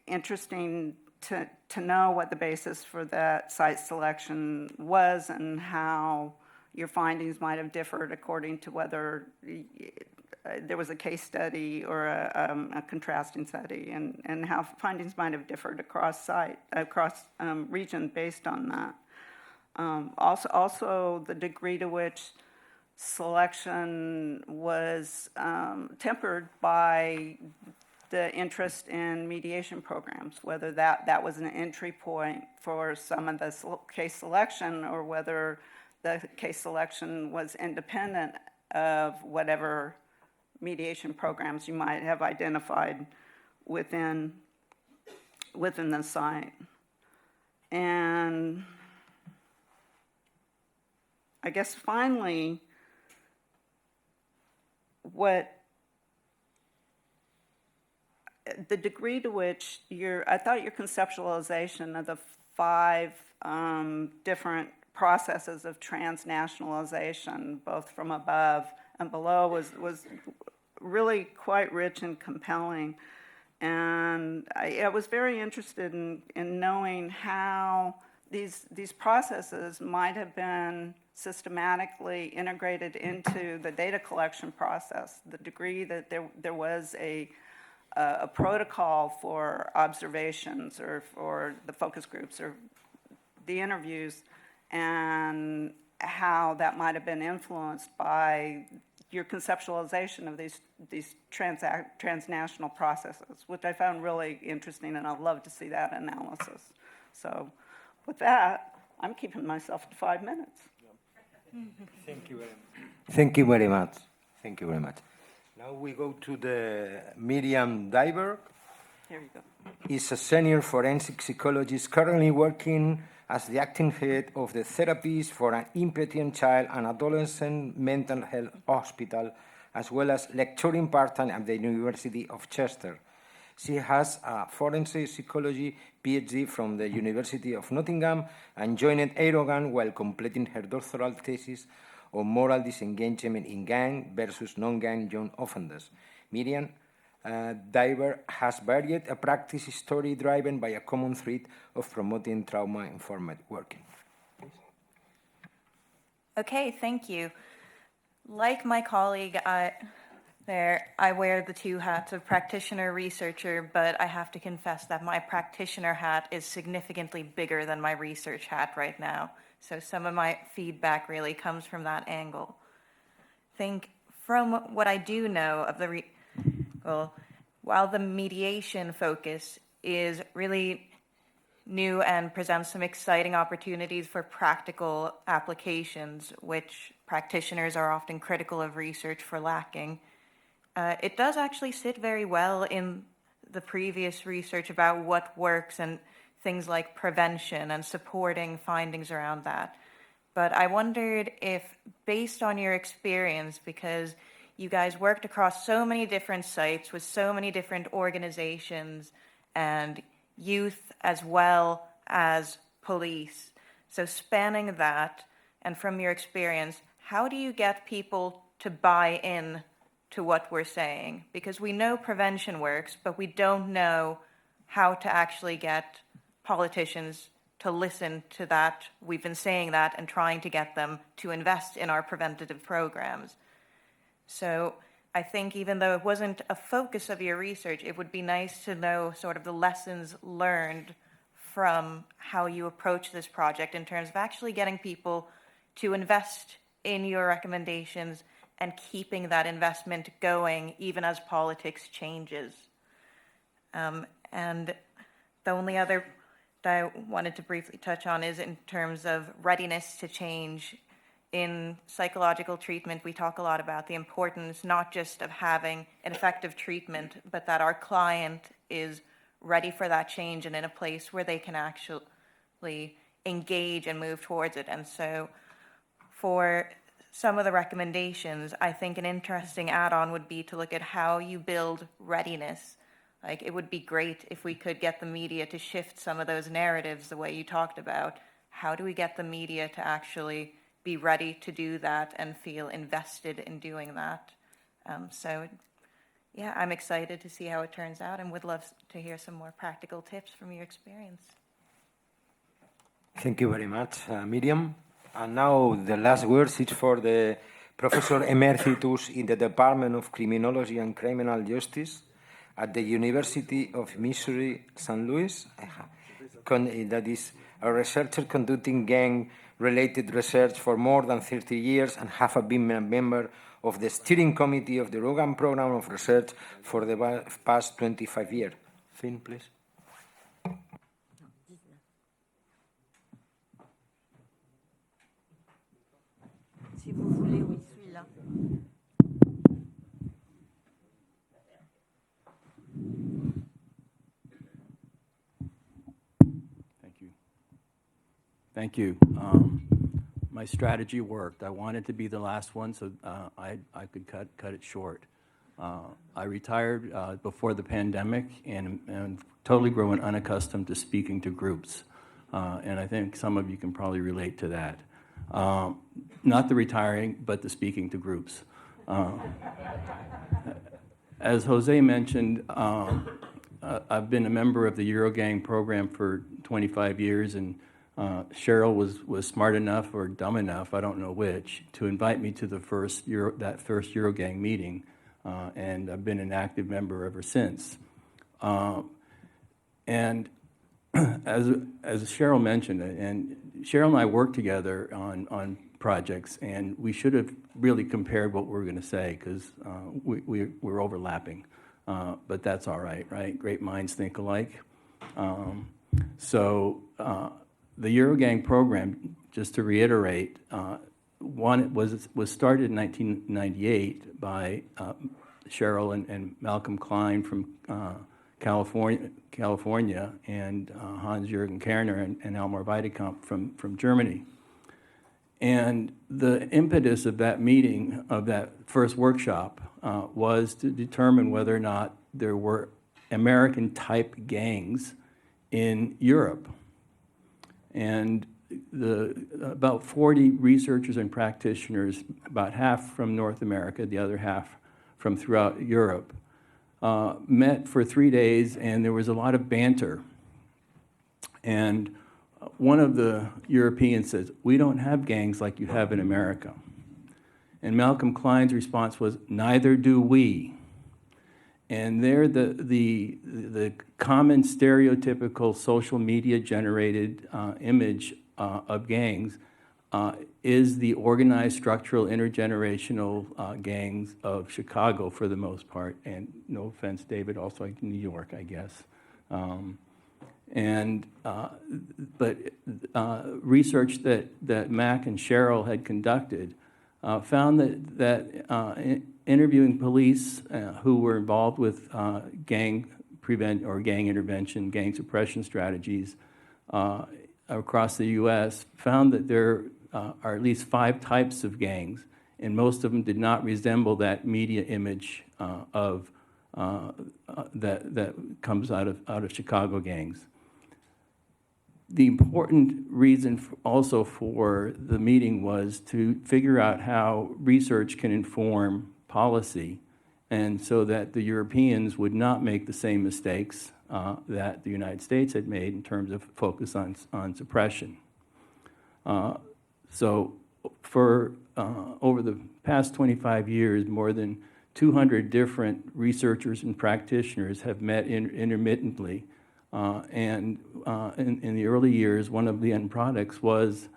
interesting to know what the basis for that site selection was and how your findings might have differed according to whether there was a case study or a contrasting study, and how findings might have differed across region based on that. Also, the degree to which selection was tempered by the interest in mediation programs, whether that was an entry point for some of the case selection, or whether the case selection was independent of whatever mediation programs you might have identified within the site. And I guess finally, the degree to which I thought your conceptualization of the 5 different processes of transnationalization, both from above and below, was really quite rich and compelling. And I was very interested in knowing how these processes might have been systematically integrated into the data collection process, the degree that there was a protocol for observations or for the focus groups or the interviews, and how that might have been influenced by your conceptualization of these transnational processes, which I found really interesting, and I'd love to see that analysis. So with that, I'm keeping myself to 5 minutes. Thank you very much. Thank you very much. Thank you very much. Now we go to the Miriam Diver. Here you go. Is a senior forensic psychologist currently working as the acting head of the therapies for an impatient child and adolescent mental health hospital, as well as lecturing part-time at the University of Chester. She has a forensic psychology PhD from the University of Nottingham and joined Erogan while completing her doctoral thesis on moral disengagement in gang versus non-gang young offenders. Miriam Diver has varied a practice story driven by a common thread of promoting trauma-informed working. Okay, thank you. Like my colleague I wear the 2 hats of practitioner researcher, but I have to confess that my practitioner hat is significantly bigger than my research hat right now. So some of my feedback really comes from that angle. I think from what I do know of while the mediation focus is really new and presents some exciting opportunities for practical applications, which practitioners are often critical of research for lacking, it does actually sit very well in the previous research about what works and things like prevention and supporting findings around that. But I wondered if, based on your experience, because you guys worked across so many different sites with so many different organizations and youth as well as police, so spanning that, and from your experience, how do you get people to buy in to what we're saying? Because we know prevention works, but we don't know how to actually get politicians to listen to that. We've been saying that and trying to get them to invest in our preventative programs. So I think even though it wasn't a focus of your research, it would be nice to know sort of the lessons learned from how you approach this project in terms of actually getting people to invest in your recommendations and keeping that investment going even as politics changes. And the only other that I wanted to briefly touch on is in terms of readiness to change. in psychological treatment, we talk a lot about the importance not just of having an effective treatment, but that our client is ready for that change and in a place where they can actually engage and move towards it. And so for some of the recommendations, I think an interesting add-on would be to look at how you build readiness. Like, it would be great if we could get the media to shift some of those narratives the way you talked about. How do we get the media to actually be ready to do that and feel invested in doing that? So, yeah, I'm excited to see how it turns out and would love to hear some more practical tips from your experience. Thank you very much, Miriam. And now the last words is for the Professor Emeritus in the Department of Criminology and Criminal Justice at the University of Missouri, St. Louis. That is a researcher conducting gang-related research for more than 30 years and have been a member of the steering committee of the Logan Program of Research for the past 25 years. Finn, please. Si vous voulez, oui, celui-là. Thank you. My strategy worked. I wanted to be the last one, so I could cut it short. I retired before the pandemic and totally grew unaccustomed to speaking to groups. And I think some of you can probably relate to that. Not the retiring, but the speaking to groups. As Jose mentioned, I've been a member of the Eurogang program for 25 years, and Cheryl was smart enough or dumb enough, I don't know which, to invite me to the first Eurogang meeting, and I've been an active member ever since. And as Cheryl mentioned, and Cheryl and I worked together on projects, and we should have really compared what we were going to say, because we're overlapping. But that's all right, right? Great minds think alike. The Eurogang program, just to reiterate, was started in 1998 by Cheryl and Malcolm Klein from California, and Hans-Jürgen Kerner and Elmar Weidekamp from Germany. And the impetus of that meeting, of that first workshop, was to determine whether or not there were American-type gangs in Europe. And about 40 researchers and practitioners, about half from North America, the other half from throughout Europe, met for 3 days, and there was a lot of banter. And one of the Europeans says, "We don't have gangs like you have in America." And Malcolm Klein's response was, "Neither do we." And there, the common stereotypical social media generated image of gangs is the organized structural intergenerational gangs of Chicago for the most part, and no offense, David, also like New York, I guess. But research that Mac and Cheryl had conducted found that interviewing police who were involved with gang intervention, gang suppression strategies across the U.S. found that there are at least 5 types of gangs, and most of them did not resemble that media image that comes out of Chicago gangs. The important reason also for the meeting was to figure out how research can inform policy, and so that the Europeans would not make the same mistakes that the United States had made in terms of focus on suppression. So for over the past 25 years, more than 200 different researchers and practitioners have met intermittently. In the early years, one of the end products was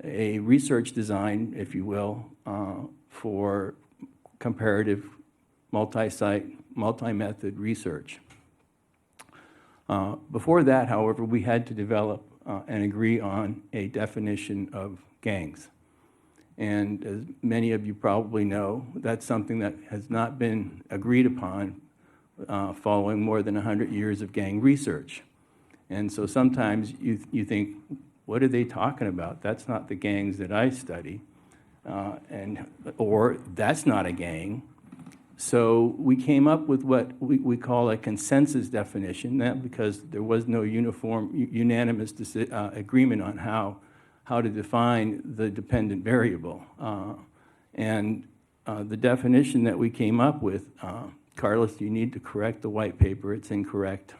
a research design, if you will, for comparative multi-site, multi-method research. Before that, however, we had to develop and agree on a definition of gangs. And as many of you probably know, that's something that has not been agreed upon following more than 100 years of gang research. And so sometimes you think, what are they talking about? That's not the gangs that I study. Or that's not a gang. So we came up with what we call a consensus definition, that because there was no unanimous agreement on how to define the dependent variable. The definition that we came up with, Carlos, you need to correct the white paper, it's incorrect.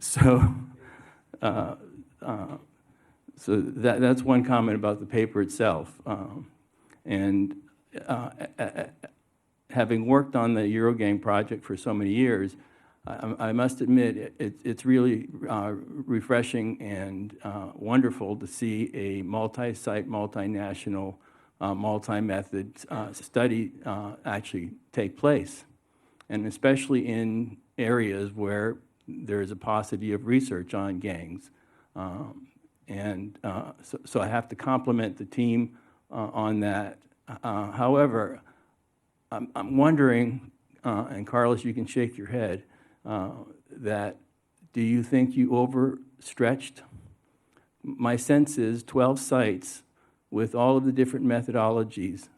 So that's one comment about the paper itself. Having worked on the Eurogang project for so many years, I must admit it's really refreshing and wonderful to see a multi-site, multinational, multi-method study actually take place, and especially in areas where there is a paucity of research on gangs. So I have to compliment the team on that. However, I'm wondering, and Carlos, you can shake your head, that do you think you overstretched? My sense is 12 sites with all of the different methodologies,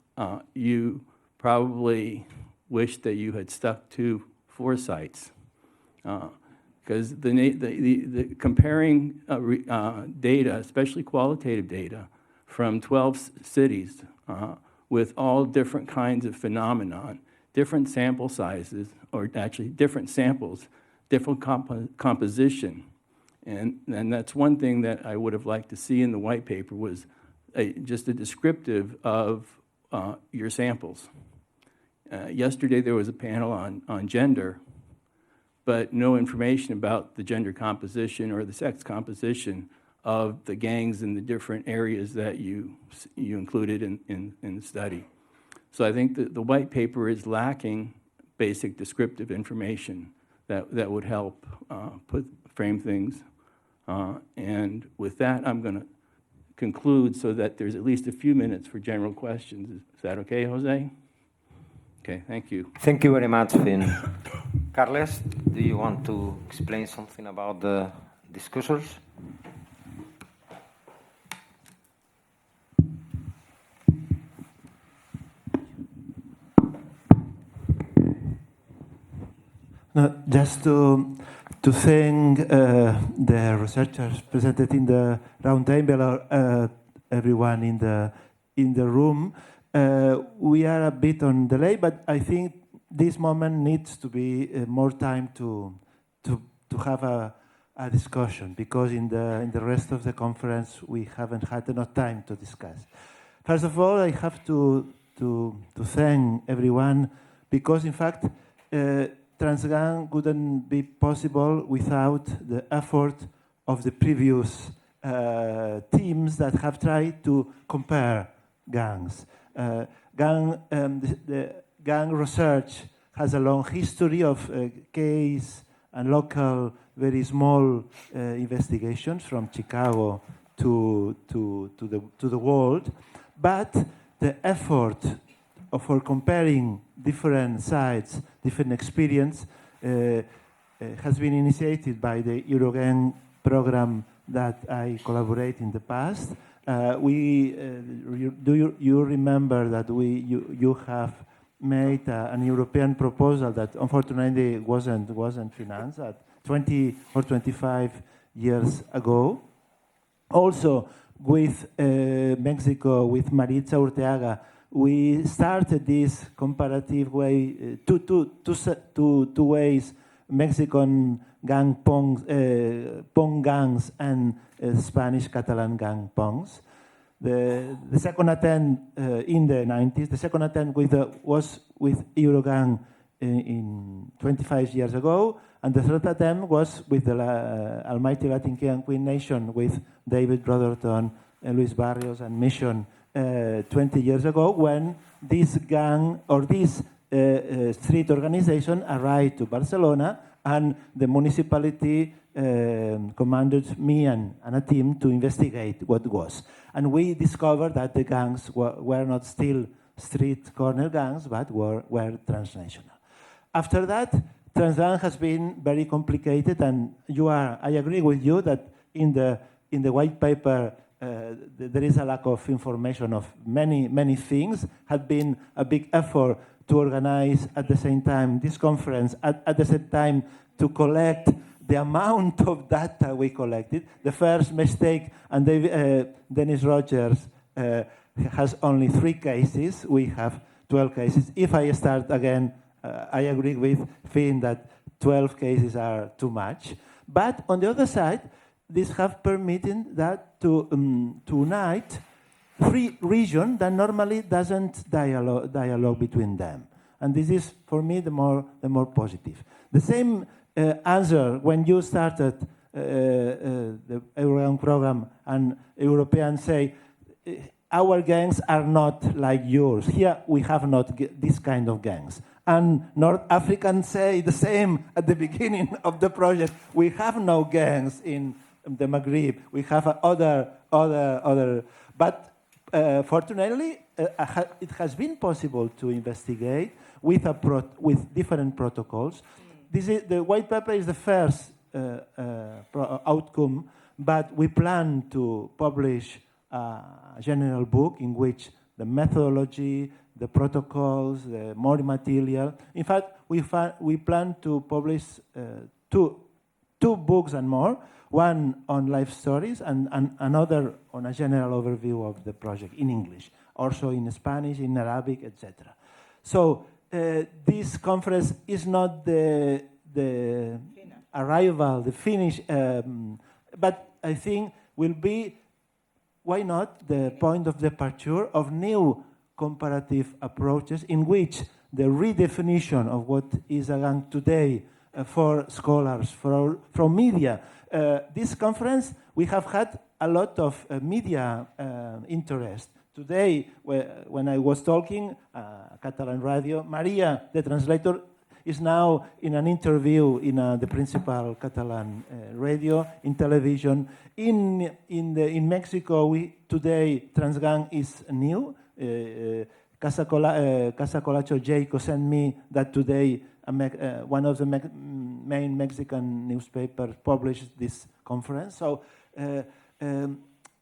you probably wish that you had stuck to 4 sites. Because the comparing data, especially qualitative data, from 12 cities with all different kinds of phenomenon, different sample sizes, or actually different samples, different composition. And that's one thing that I would have liked to see in the white paper was just a descriptive of your samples. Yesterday there was a panel on gender, but no information about the gender composition or the sex composition of the gangs in the different areas that you included in the study. So I think that the white paper is lacking basic descriptive information that would help frame things. And with that, I'm going to conclude so that there's at least a few minutes for general questions. Is that okay, Jose? Okay, thank you. Thank you very much, Finn. Carles, do you want to explain something about the discussors? No, just to thank the researchers presented in the roundtable, or everyone in the room. We are a bit on delay, but I think this moment needs to be more time to have a discussion, because in the rest of the conference we haven't had enough time to discuss. First of all, I have to thank everyone, because in fact TRANSGANG wouldn't be possible without the effort of the previous teams that have tried to compare gangs. The gang research has a long history of case and local, very small investigations from Chicago to the world, but the effort for comparing different sites, different experience, has been initiated by the Eurogang program that I collaborate in the past. You remember that you have made an European proposal that unfortunately wasn't financed at 20 or 25 years ago. Also, with Mexico, with Maritza Urteaga, we started this comparative way, two ways, Mexican gang pong gangs and Spanish Catalan gang pongs. The second attempt in the 90s, the second attempt was with Eurogang in 25 years ago, and the third attempt was with the Almighty Latin King and Queen Nation with David Brotherton, Luis Barrios, and Mission 20 years ago, when this gang or this street organization arrived to Barcelona And the municipality commanded me and a team to investigate what was. And we discovered that the gangs were not still street corner gangs, but were transnational. After that, TRANSGANG has been very complicated, and I agree with you that in the white paper there is a lack of information of many things. Had been a big effort to organize at the same time this conference, at the same time to collect the amount of data we collected. The first mistake, and Dennis Rogers has only 3 cases. We have 12 cases. If I start again, I agree with Finn that 12 cases are too much. But on the other side, this have permitted that to unite 3 regions that normally doesn't dialogue between them. And this is, for me, the more positive. The same answer when you started the European program, and Europeans say, our gangs are not like yours. Here we have not this kind of gangs. And North Africans say the same at the beginning of the project. We have no gangs in the Maghreb. We have other. But fortunately, it has been possible to investigate with different protocols. The white paper is the first outcome, but we plan to publish a general book in which the methodology, the protocols, the more material. In fact, we plan to publish two books and more, one on life stories and another on a general overview of the project in English, also in Spanish, in Arabic, etc. So this conference is not the arrival, the finish, but I think will be, why not, the point of departure of new comparative approaches in which the redefinition of what is a gang today for scholars, from media. This conference, we have had a lot of media interest. Today, when I was talking, Catalan radio, Maria, the translator, is now in an interview in the principal Catalan radio, in television. In Mexico, today, TRANSGANG is new. Casa Colacho Jaco sent me that today one of the main Mexican newspapers published this conference. So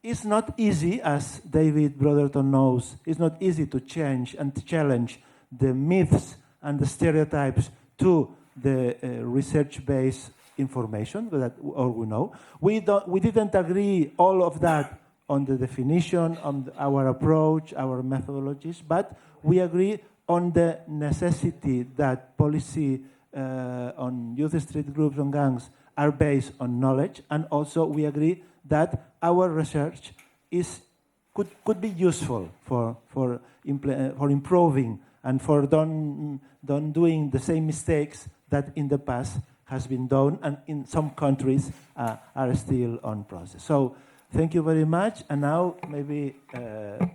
it's not easy, as David Brotherton knows, it's not easy to change and to challenge the myths and the stereotypes to the research-based information that all we know. We didn't agree all of that on the definition, on our approach, our methodologies, but we agree on the necessity that policy on youth street groups and gangs are based on knowledge, and also we agree that our research could be useful for improving and for don't doing the same mistakes that in the past has been done and in some countries are still on process. So thank you very much. And now maybe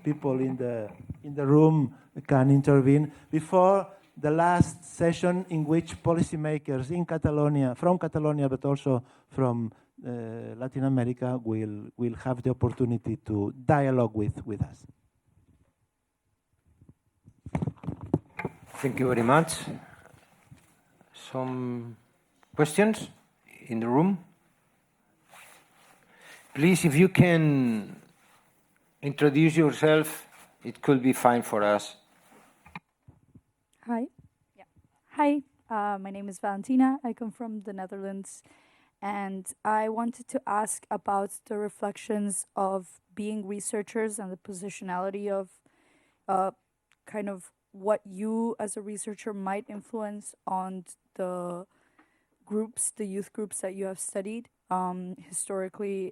people in the room can intervene before the last session, in which policymakers in Catalonia, from Catalonia, but also from Latin America, will have the opportunity to dialogue with us. Thank you very much. Some questions in the room? Please, if you can introduce yourself, it could be fine for us. Hi. Yeah. Hi, my name is Valentina. I come from the Netherlands. And I wanted to ask about the reflections of being researchers and the positionality of kind of what you as a researcher might influence on the groups, the youth groups that you have studied. Historically,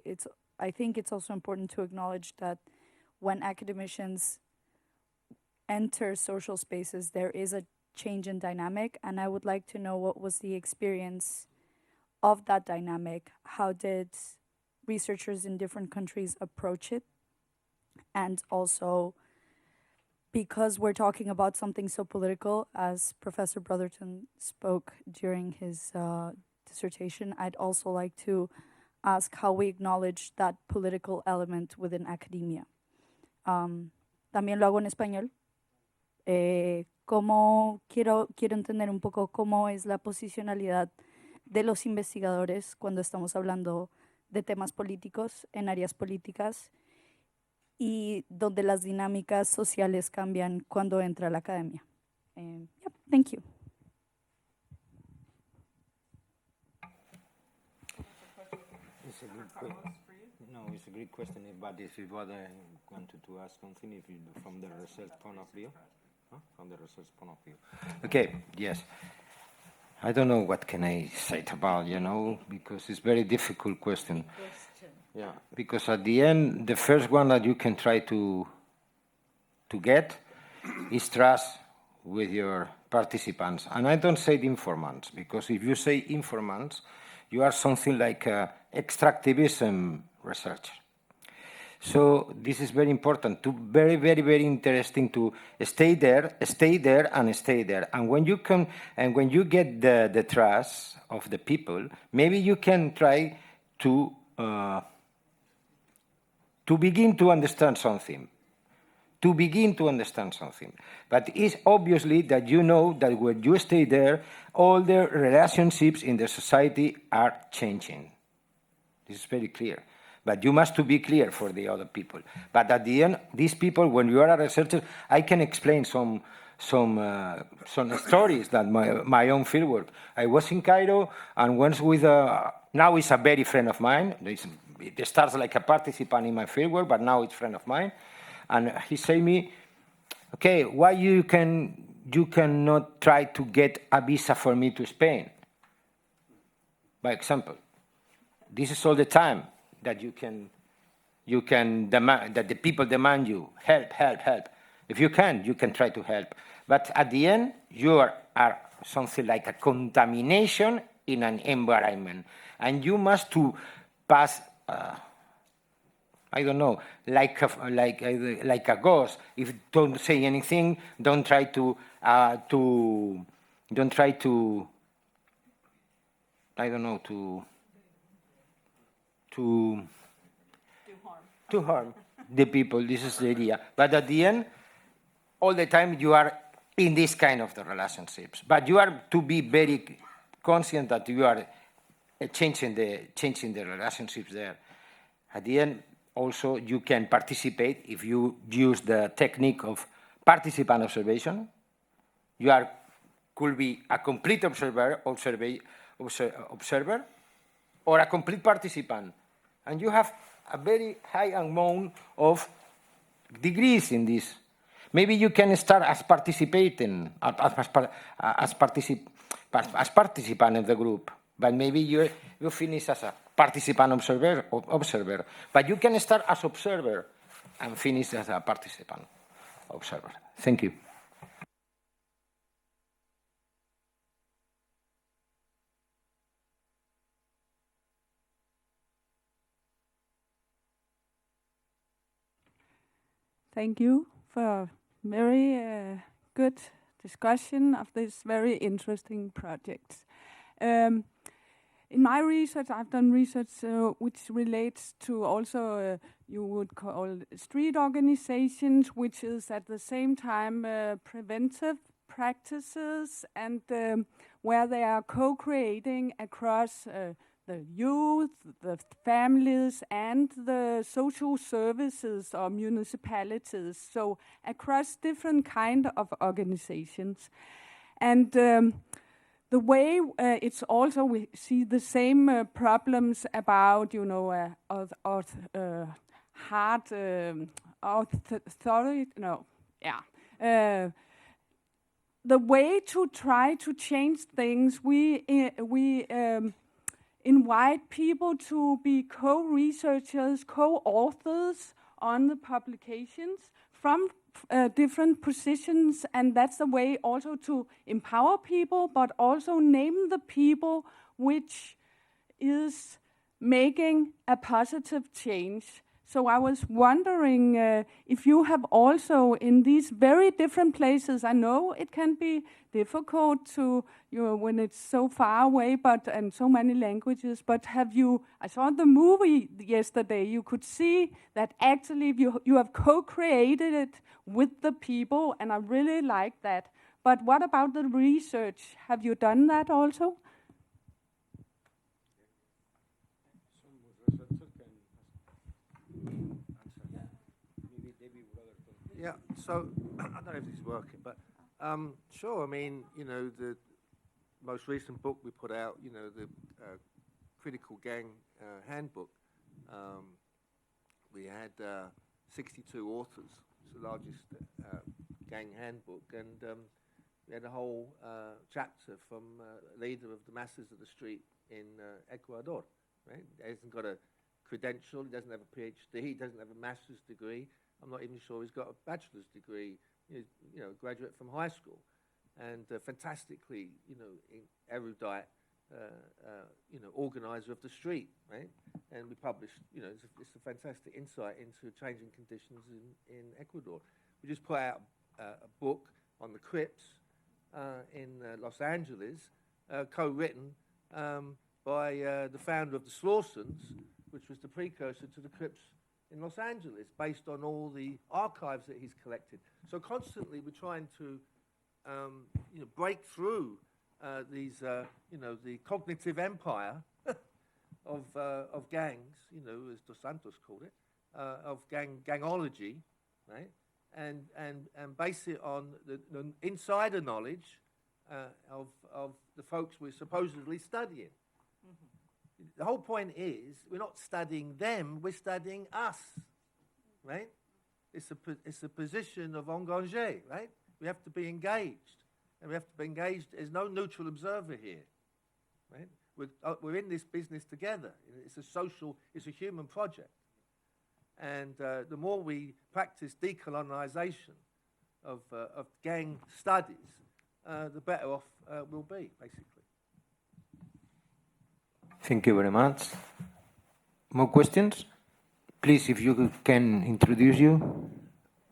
I think it's also important to acknowledge that when academicians enter social spaces, there is a change in dynamic, and I would like to know what was the experience of that dynamic. How did researchers in different countries approach it? And also, because we're talking about something so political, as Professor Brotherton spoke during his dissertation, I'd also like to ask how we acknowledge that political element within academia. También lo hago en español. Quiero entender un poco cómo es la posicionalidad de los investigadores cuando estamos hablando de temas políticos en áreas políticas y donde las dinámicas sociales cambian cuando entra la academia. Thank you. It's a good question. No, it's a great question. But if you wanted to ask something, if you, from the research point of view, from the research point of view. Okay. Yes. I don't know what can I say about, because it's very difficult question. Yeah. Because at the end, the first one that you can try to get is trust with your participants. And I don't say the informants, because if you say informants, you are something like extractivism researcher. So this is very important, very, very, very interesting to stay there, and when you come and when you get the trust of the people, maybe you can try to begin to understand something. But it's obviously that you know that when you stay there, all the relationships in the society are changing. This is very clear. But you must to be clear for the other people. But at the end, these people, when you are a researcher, I can explain some stories that my own fieldwork. I was in Cairo and once with now it's a very friend of mine. It starts like a participant in my fieldwork, but now it's a friend of mine. And he say me, okay, why you cannot try to get a visa for me to Spain? By example, this is all the time that you can demand, that the people demand you help. If you can try to help. But at the end, you are something like a contamination in an environment, and you must to pass. I don't know, like a ghost. If don't say anything, don't try to I don't know, to harm the people. This is the idea. But at the end, all the time you are in this kind of the relationships. But you are to be very conscious that you are changing the relationships there. At the end, also you can participate if you use the technique of participant observation. You could be a complete observer, or a complete participant, and you have a very high amount of degrees in this. Maybe you can start as participating, as participant of the group, but maybe you finish as a participant observer. But you can start as observer and finish as a participant observer. Thank you. Thank you for a very good discussion of this very interesting project. In my research, I've done research which relates to also you would call street organizations, which is at the same time preventive practices and where they are co-creating across the youth, the families, and the social services or municipalities, so across different kind of organizations. And the way it's also, we see the same problems about, the way to try to change things, we invite people to be co-researchers, co-authors on the publications from different positions, and that's the way also to empower people, but also name the people which is making a positive change. So I was wondering if you have also, in these very different places, I know it can be difficult to, when it's so far away, and so many languages, but have you, I saw the movie yesterday, you could see that actually you have co-created it with the people, and I really like that. But what about the research? Have you done that also? Yeah, so I don't know if this is working, but sure. I mean, the most recent book we put out, the Critical Gang Handbook, we had 62 authors. It's the largest gang handbook, and we had a whole chapter from leader of the masses of the street in Ecuador. Right? He hasn't got a credential. He doesn't have a PhD. He doesn't have a master's degree. I'm not even sure he's got a bachelor's degree. Graduate from high school, and fantastically, erudite, organizer of the street, right? And we published, it's a fantastic insight into changing conditions in Ecuador. We just put out a book on the Crips in Los Angeles, co-written by the founder of the Slawsons, which was the precursor to the Crips in Los Angeles, based on all the archives that he's collected. So constantly we're trying to, break through these, the cognitive empire of gangs, as Dos Santos called it, of gangology, right? And base it on the insider knowledge of the folks we're supposedly studying. The whole point is we're not studying them, we're studying us, right? It's a position of engagé, right? We have to be engaged, and we have to be engaged. There's no neutral observer here, right? We're in this business together. It's a human project. And the more we practice decolonization of gang studies, the better off we'll be, basically. Thank you very much. More questions? Please, if you can introduce you.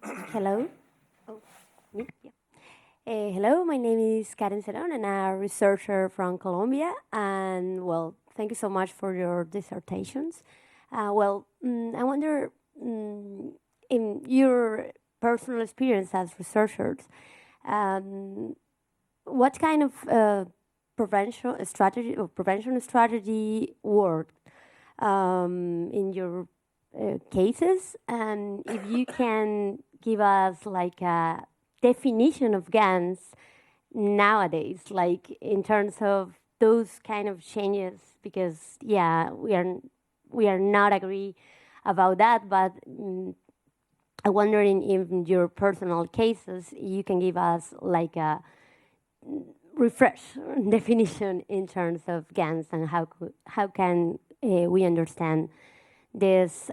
Hello. Oh, me? Yeah. Hello, my name is Karen Cerón, and I'm a researcher from Colombia. And, well, thank you so much for your dissertations. I wonder, in your personal experience as researchers, what kind of prevention strategy worked in your cases, and if you can give us like a definition of gangs nowadays, like in terms of those kind of changes, because we are not agree about that, but I'm wondering if in your personal cases you can give us like a refresh definition in terms of gangs, and how can we understand this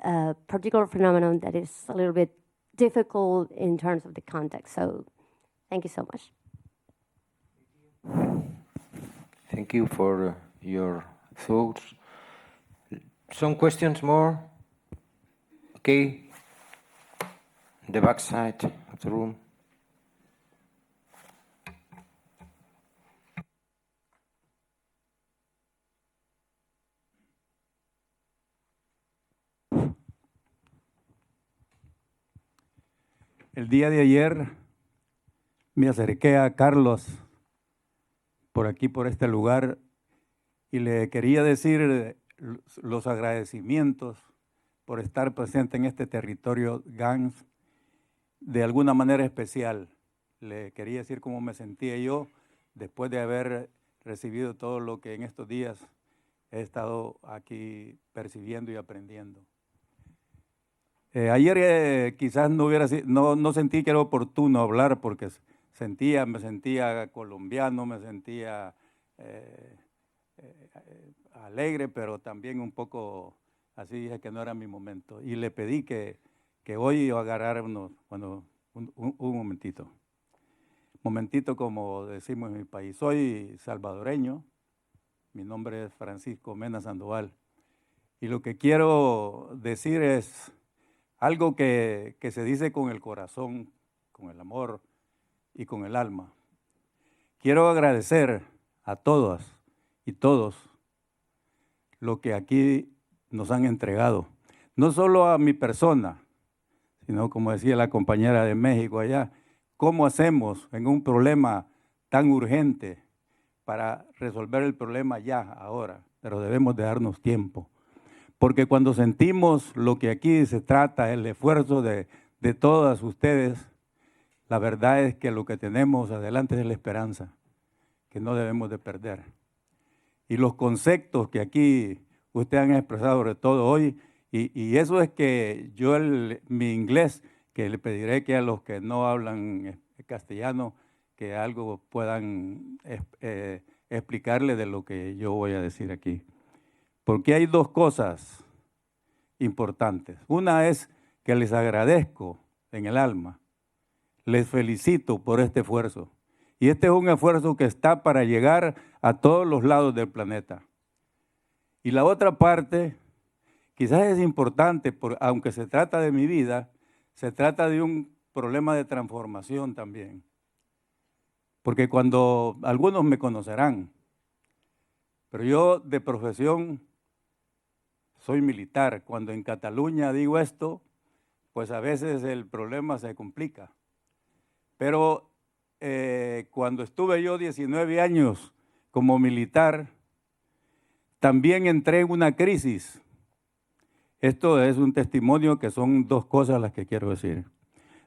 particular phenomenon that is a little bit difficult in terms of the context. So thank you so much. Thank you for your thoughts. Some questions more? Okay. The back side of the room. El día de ayer me acerqué a Carlos por aquí, por este lugar, y le quería decir los agradecimientos por estar presente en este territorio GANS de alguna manera especial. Le quería decir cómo me sentía yo después de haber recibido todo lo que en estos días he estado aquí percibiendo y aprendiendo. Ayer quizás no sentí que era oportuno hablar porque me sentía colombiano, me sentía alegre, pero también un poco así, dije que no era mi momento. Y le pedí que hoy agarrara un momentito como decimos en mi país. Soy salvadoreño, mi nombre es Francisco Mena Sandoval. Y lo que quiero decir es algo que se dice con el corazón, con el amor y con el alma. Quiero agradecer a todas y todos lo que aquí nos han entregado. No solo a mi persona, sino como decía la compañera de México allá, ¿cómo hacemos en un problema tan urgente para resolver el problema ya, ahora? Pero debemos de darnos tiempo. Porque cuando sentimos lo que aquí se trata, el esfuerzo de todas ustedes, la verdad es que lo que tenemos adelante es la esperanza, que no debemos de perder. Y los conceptos que aquí ustedes han expresado, sobre todo hoy, y eso es que yo, mi inglés, que le pediré que a los que no hablan castellano, que algo puedan explicarle de lo que yo voy a decir aquí. Porque hay dos cosas importantes. Una es que les agradezco en el alma, les felicito por este esfuerzo. Y este es un esfuerzo que está para llegar a todos los lados del planeta. Y la otra parte, quizás es importante, aunque se trata de mi vida, se trata de un problema de transformación también. Porque cuando algunos me conocerán, pero yo de profesión soy militar. Cuando en Cataluña digo esto, pues a veces el problema se complica. Pero cuando estuve yo 19 años como militar, también entré en una crisis. Esto es un testimonio que son dos cosas las que quiero decir.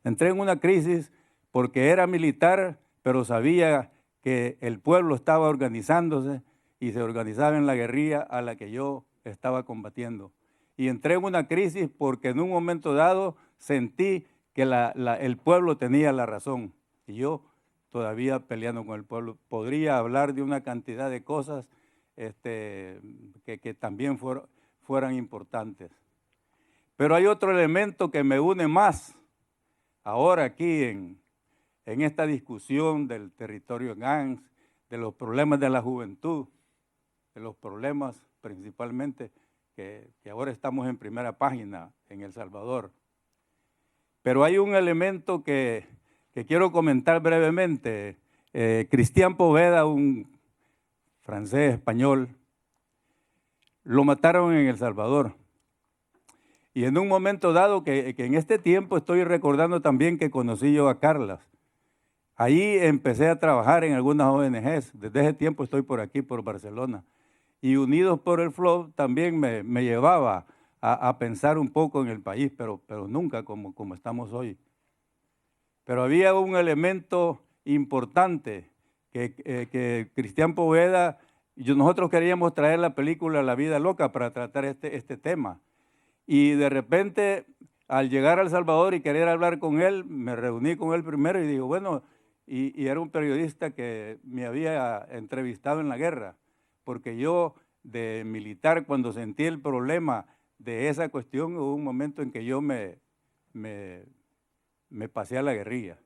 Entré en una crisis porque era militar, pero sabía que el pueblo estaba organizándose y se organizaba en la guerrilla a la que yo estaba combatiendo. Y entré en una crisis porque en un momento dado sentí que el pueblo tenía la razón. Y yo todavía peleando con el pueblo. Podría hablar de una cantidad de cosas que también fueran importantes. Pero hay otro elemento que me une más ahora aquí en esta discusión del territorio GANS, de los problemas de la juventud, de los problemas principalmente que ahora estamos en primera página en El Salvador. Pero hay un elemento que quiero comentar brevemente. Cristian Poveda, un francés español, lo mataron en El Salvador. Y en un momento dado, que en este tiempo estoy recordando también que conocí yo a Carlas. Ahí empecé a trabajar en algunas ONGs. Desde ese tiempo estoy por aquí, por Barcelona. Y Unidos por el Flow también me llevaba a pensar un poco en el país, pero nunca como estamos hoy. Pero había un elemento importante que Cristian Poveda, nosotros queríamos traer la película La Vida Loca para tratar este tema. Y de repente, al llegar a El Salvador y querer hablar con él, me reuní con él primero y digo, bueno, y era un periodista que me había entrevistado en la guerra, porque yo de militar, cuando sentí el problema de esa cuestión, hubo un momento en que yo me pasé a la guerrilla.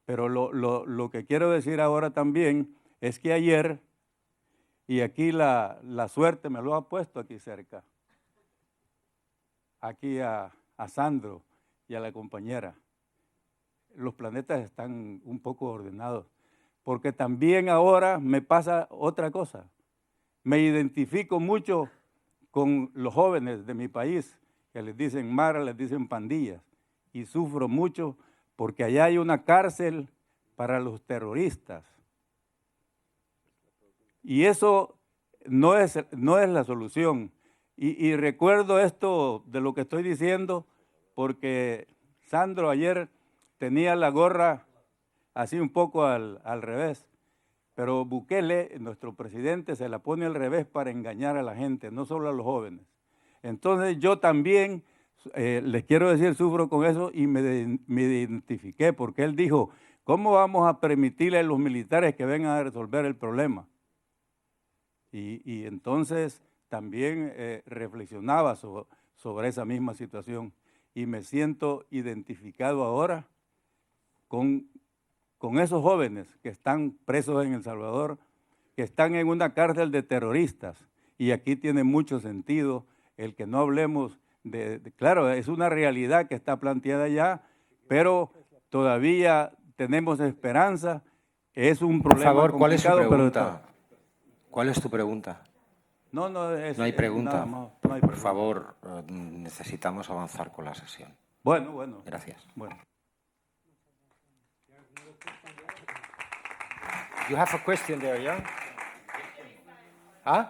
Pero lo que quiero decir ahora también es que ayer, y aquí la suerte me lo ha puesto aquí cerca, aquí a Sandro y a la compañera, los planetas están un poco ordenados, porque también ahora me pasa otra cosa. Me identifico mucho con los jóvenes de mi país, que les dicen maras, les dicen pandillas, y sufro mucho porque allá hay una cárcel para los terroristas. Y eso no es la solución. Y recuerdo esto de lo que estoy diciendo porque Sandro ayer tenía la gorra así un poco al revés. Pero Bukele, nuestro presidente, se la pone al revés para engañar a la gente, no solo a los jóvenes. Entonces yo también, les quiero decir, sufro con eso y me identifiqué, porque él dijo, ¿cómo vamos a permitirle a los militares que vengan a resolver el problema? Y entonces también reflexionaba sobre esa misma situación y me siento identificado ahora con esos jóvenes que están presos en El Salvador, que están en una cárcel de terroristas. Y aquí tiene mucho sentido el que no hablemos claro, es una realidad que está planteada ya, pero todavía tenemos esperanza. Es un Por problema favor, ¿cuál es su complicado, pregunta? ¿Cuál es tu pregunta? No, no, No hay pregunta. nada más, no hay Por pregunta. favor, necesitamos avanzar con la sesión. Bueno. Gracias. Bueno. You have a question there, yeah? Huh?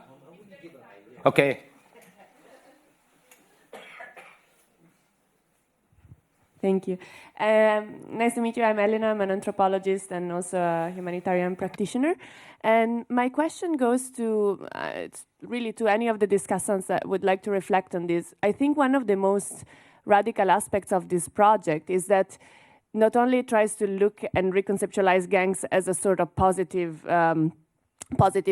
Okay. Thank you. Nice to meet you. I'm Elena. I'm an anthropologist and also a humanitarian practitioner. And my question goes to, it's really to any of the discussants that would like to reflect on this. I think one of the most radical aspects of this project is that not only it tries to look and reconceptualize gangs as a sort of positive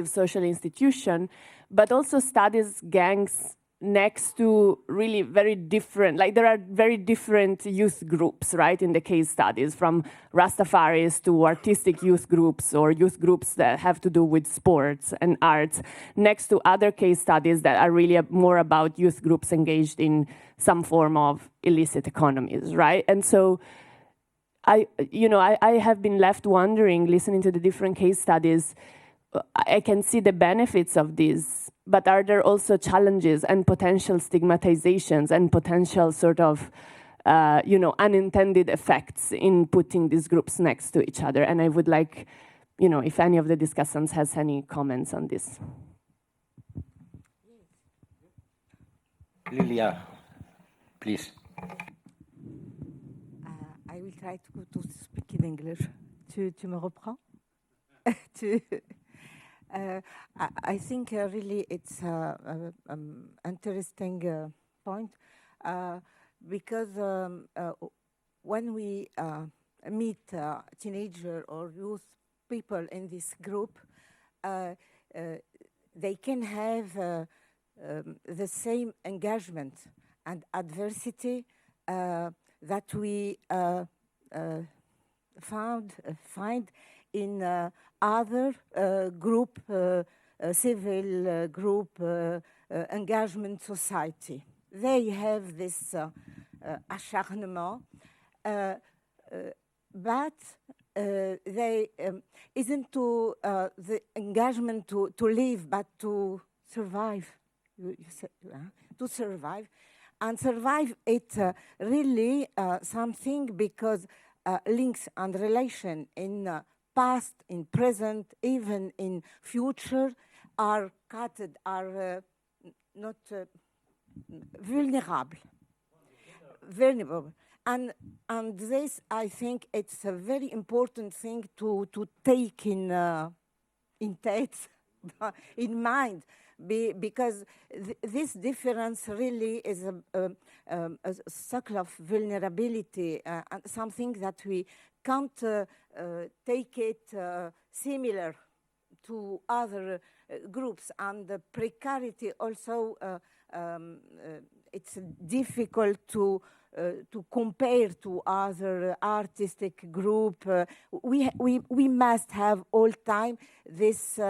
social institution, but also studies gangs next to really very different, like there are very different youth groups, right, in the case studies, from Rastafaris to artistic youth groups or youth groups that have to do with sports and arts, next to other case studies that are really more about youth groups engaged in some form of illicit economies, right? And so I have been left wondering, listening to the different case studies, I can see the benefits of this, but are there also challenges and potential stigmatizations and potential sort of, unintended effects in putting these groups next to each other? And I would like, if any of the discussants has any comments on this. Lilia, please. I will try to speak in English. Tu me reprends? I think really it's an interesting point because when we meet teenager or youth people in this group, they can have the same engagement and adversity that we find in other group, civil group engagement society. They have this acharnement, but they isn't to the engagement to live, but to survive. You said, to survive. And survive, it really something because links and relation in past, in present, even in future are cutted, are not vulnerable. And this, I think, it's a very important thing to take in mind, because this difference really is a circle of vulnerability, and something that we can't take it similar to other groups. And the precarity also, it's difficult to compare to other artistic group. We must have all time this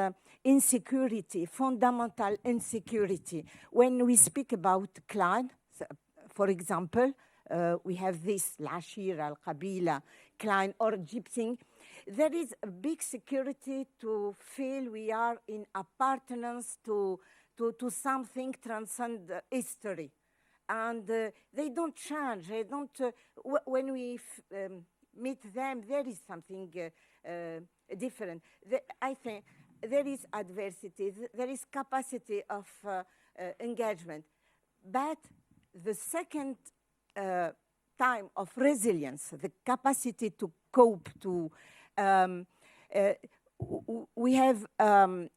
insecurity, fundamental insecurity. When we speak about clan, for example, we have this Lashir, Al-Qabila, clan or gypsy. There is a big security to feel we are in appartenance to something transcend history. And they don't change. They don't. When we meet them, there is something different. I think there is adversity. There is capacity of engagement. But the second time of resilience, the capacity to cope, we have a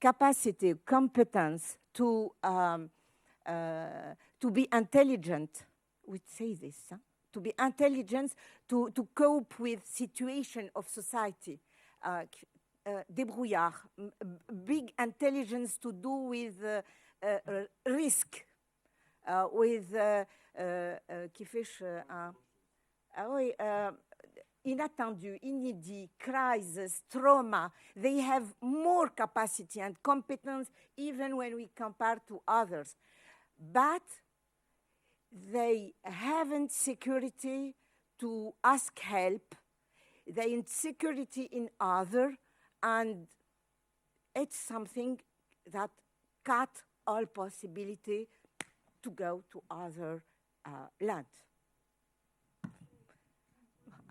capacity, competence to be intelligent. We say this, huh? To be intelligent, to cope with situation of society. Débrouillard, big intelligence to do with risk, with inattendu, inédit, crisis, trauma. They have more capacity and competence even when we compare to others. But they haven't security to ask help, they insecurity in other, and it's something that cut all possibility to go to other land.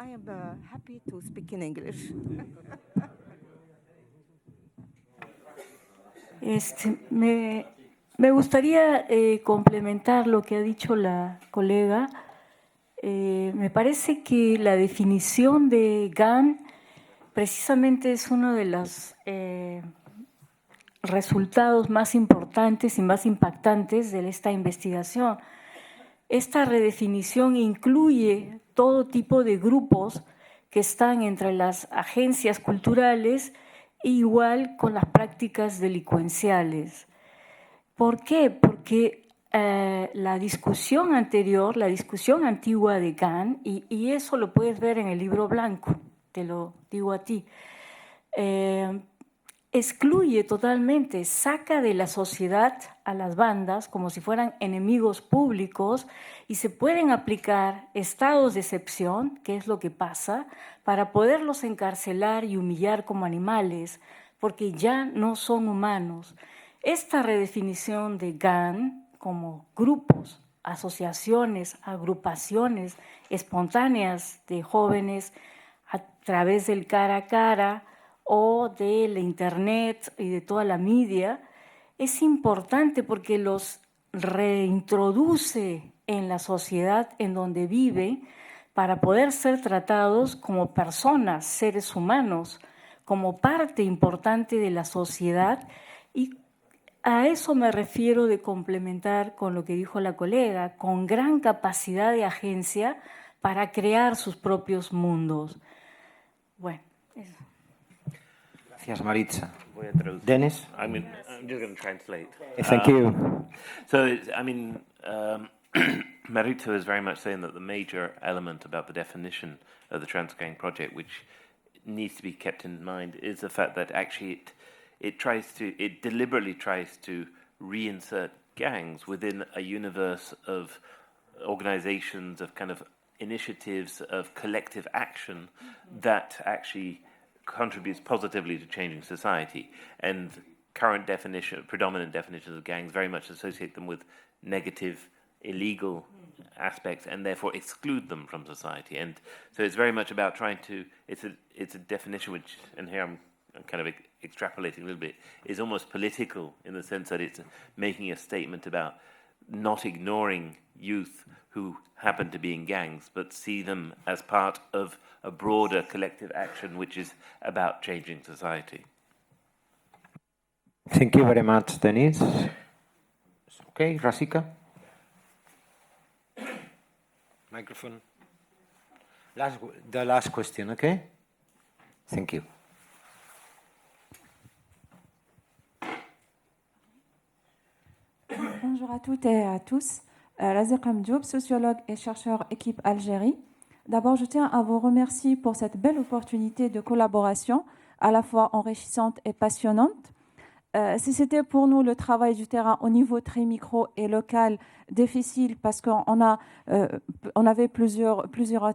I am happy to speak in English. Me gustaría complementar lo que ha dicho la colega. Me parece que la definición de GAN precisamente es uno de los resultados más importantes y más impactantes de esta investigación. Esta redefinición incluye todo tipo de grupos que están entre las agencias culturales e igual con las prácticas delincuenciales. ¿Por qué? Porque la discusión anterior, la discusión antigua de GAN, y eso lo puedes ver en el libro blanco, te lo digo a ti, excluye totalmente, saca de la sociedad a las bandas como si fueran enemigos públicos y se pueden aplicar estados de excepción, que es lo que pasa, para poderlos encarcelar y humillar como animales, porque ya no son humanos. Esta redefinición de GAN como grupos, asociaciones, agrupaciones espontáneas de jóvenes a través del cara a cara o de la internet y de toda la media, es importante porque los reintroduce en la sociedad en donde viven para poder ser tratados como personas, seres humanos, como parte importante de la sociedad. Y a eso me refiero de complementar con lo que dijo la colega, con gran capacidad de agencia para crear sus propios mundos. Bueno, eso. Gracias, Maritza. Voy a traducir. Dennis? I'm just going to translate. Thank you. So, Maritza is very much saying that the major element about the definition of the TRANSGANG project, which needs to be kept in mind, is the fact that actually it deliberately tries to reinsert gangs within a universe of organizations, of kind of initiatives, of collective action that actually contributes positively to changing society. And predominant definitions of gangs very much associate them with negative, illegal aspects and therefore exclude them from society. And so it's very much about trying to, it's a definition which, and here I'm kind of extrapolating a little bit, is almost political in the sense that it's making a statement about not ignoring youth who happen to be in gangs, but see them as part of a broader collective action which is about changing society. Thank you very much, Denise. Okay, Rasika. Microphone. The last question, okay? Thank you. Bonjour à toutes et à tous. Razika Mdioub, sociologue et chercheur équipe Algérie. D'abord, je tiens à vous remercier pour cette belle opportunité de collaboration, à la fois enrichissante et passionnante. Si c'était pour nous le travail du terrain au niveau très micro et local difficile parce qu'on avait plusieurs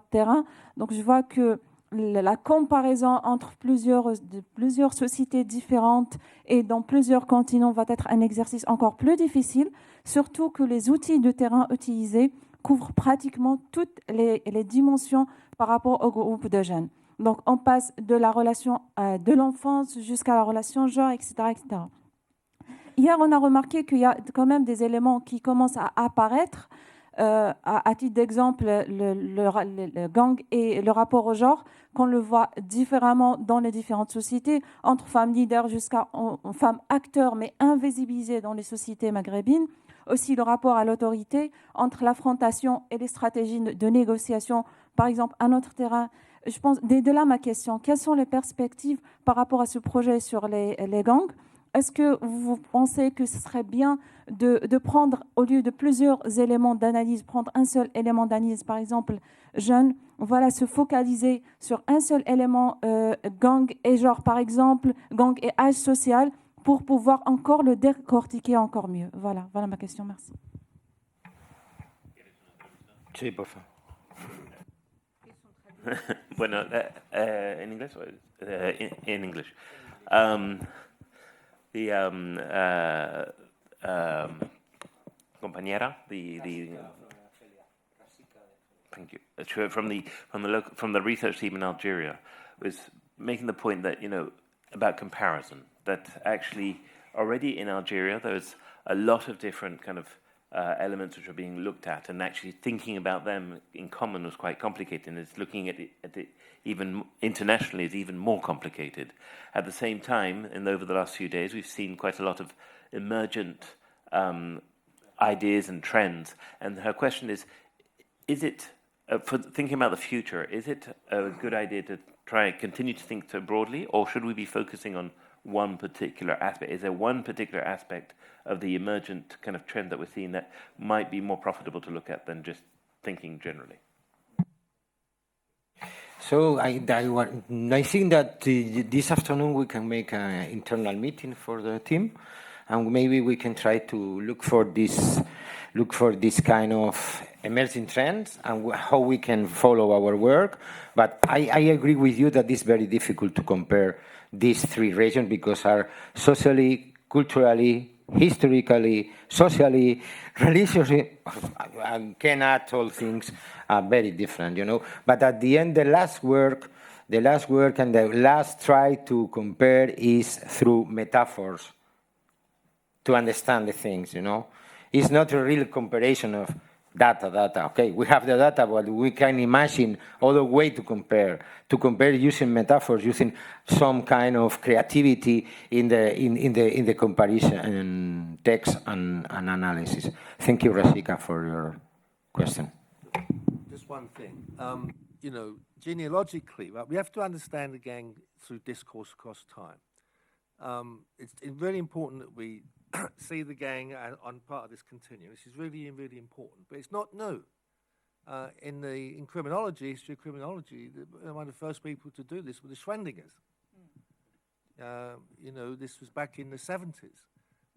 terrains, donc je vois que la comparaison entre plusieurs sociétés différentes et dans plusieurs continents va être un exercice encore plus difficile, surtout que les outils de terrain utilisés couvrent pratiquement toutes les dimensions par rapport au groupe de jeunes. Donc, on passe de la relation de l'enfance jusqu'à la relation genre, etc., etc. Hier, on a remarqué qu'il y a quand même des éléments qui commencent à apparaître. À titre d'exemple, le gang et le rapport au genre, qu'on le voit différemment dans les différentes sociétés, entre femmes leaders jusqu'à femmes acteurs, mais invisibilisées dans les sociétés maghrébines. Aussi le rapport à l'autorité, entre l'affrontation et les stratégies de négociation, par exemple, à notre terrain. Je pense, de là ma question, quelles sont les perspectives par rapport à ce projet sur les gangs ? Est-ce que vous pensez que ce serait bien de prendre, au lieu de plusieurs éléments d'analyse, prendre un seul élément d'analyse, par exemple, jeune, voilà, se focaliser sur un seul élément, gang et genre, par exemple, gang et âge social, pour pouvoir encore le décortiquer encore mieux. Voilà ma question, merci. Sí, por favor. Bueno, in English? In English. Compañera, thank you. From the research team in Algeria was making the point that, about comparison, that actually already in Algeria there's a lot of different kind of elements which are being looked at, and actually thinking about them in common was quite complicated, and it's looking at it even internationally is even more complicated. At the same time, and over the last few days, we've seen quite a lot of emergent ideas and trends, and her question is it, for thinking about the future, is it a good idea to continue to think so broadly, or should we be focusing on one particular aspect? Is there one particular aspect of the emergent kind of trend that we're seeing that might be more profitable to look at than just thinking generally? So I think that this afternoon we can make an internal meeting for the team, and maybe we can try to look for this kind of emerging trends and how we can follow our work. But I agree with you that it's very difficult to compare these three regions because are socially, culturally, historically, socially, religiously, and cannot all things are very different, But at the end, the last work and the last try to compare is through metaphors to understand the things, It's not a real comparison of data. Okay, we have the data, but we can imagine other way to compare using metaphors, using some kind of creativity in the comparison text and analysis. Thank you, Rashika, for your question. Just one thing, genealogically, right, we have to understand the gang through discourse across time. It's very important that we see the gang on part of this continuum. This is really, really important, but it's not new. In criminology, history of criminology, one of the first people to do this were the Schrödingers. This was back in the 70s.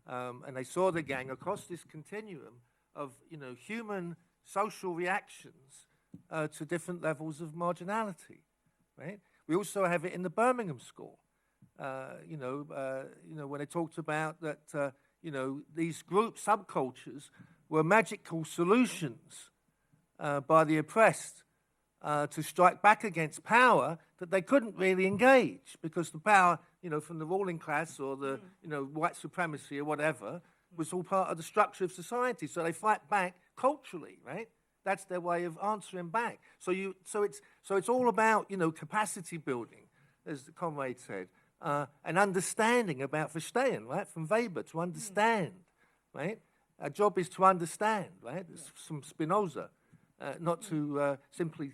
And they saw the gang across this continuum of, human social reactions to different levels of marginality, right? We also have it in the Birmingham School. When they talked about that, these group subcultures were magical solutions by the oppressed to strike back against power that they couldn't really engage because the power, from the ruling class or the, white supremacy or whatever, was all part of the structure of society. So they fight back culturally, right? That's their way of answering back. So it's all about, capacity building, as the comrade said. And understanding about Verstehen, right, from Weber, to understand, right? Our job is to understand, right? It's from Spinoza, not to simply,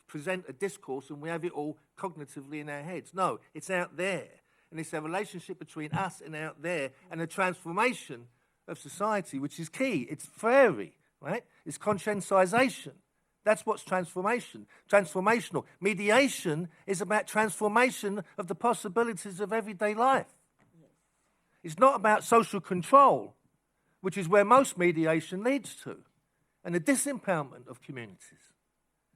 present a discourse and we have it all cognitively in our heads. No, it's out there. And it's a relationship between us and out there and a transformation of society, which is key. It's fairy, right? It's conscientization. That's what's transformational. Mediation is about transformation of the possibilities of everyday life. It's not about social control, which is where most mediation leads to, and the disempowerment of communities.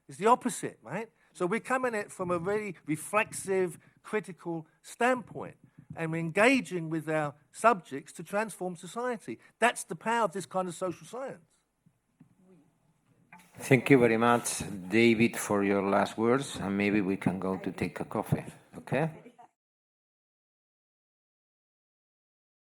It's the opposite, right? So we're coming at it from a very reflexive, critical standpoint, and we're engaging with our subjects to transform society. That's the power of this kind of social science. Thank you very much, David, for your last words, and maybe we can go to take a coffee, okay?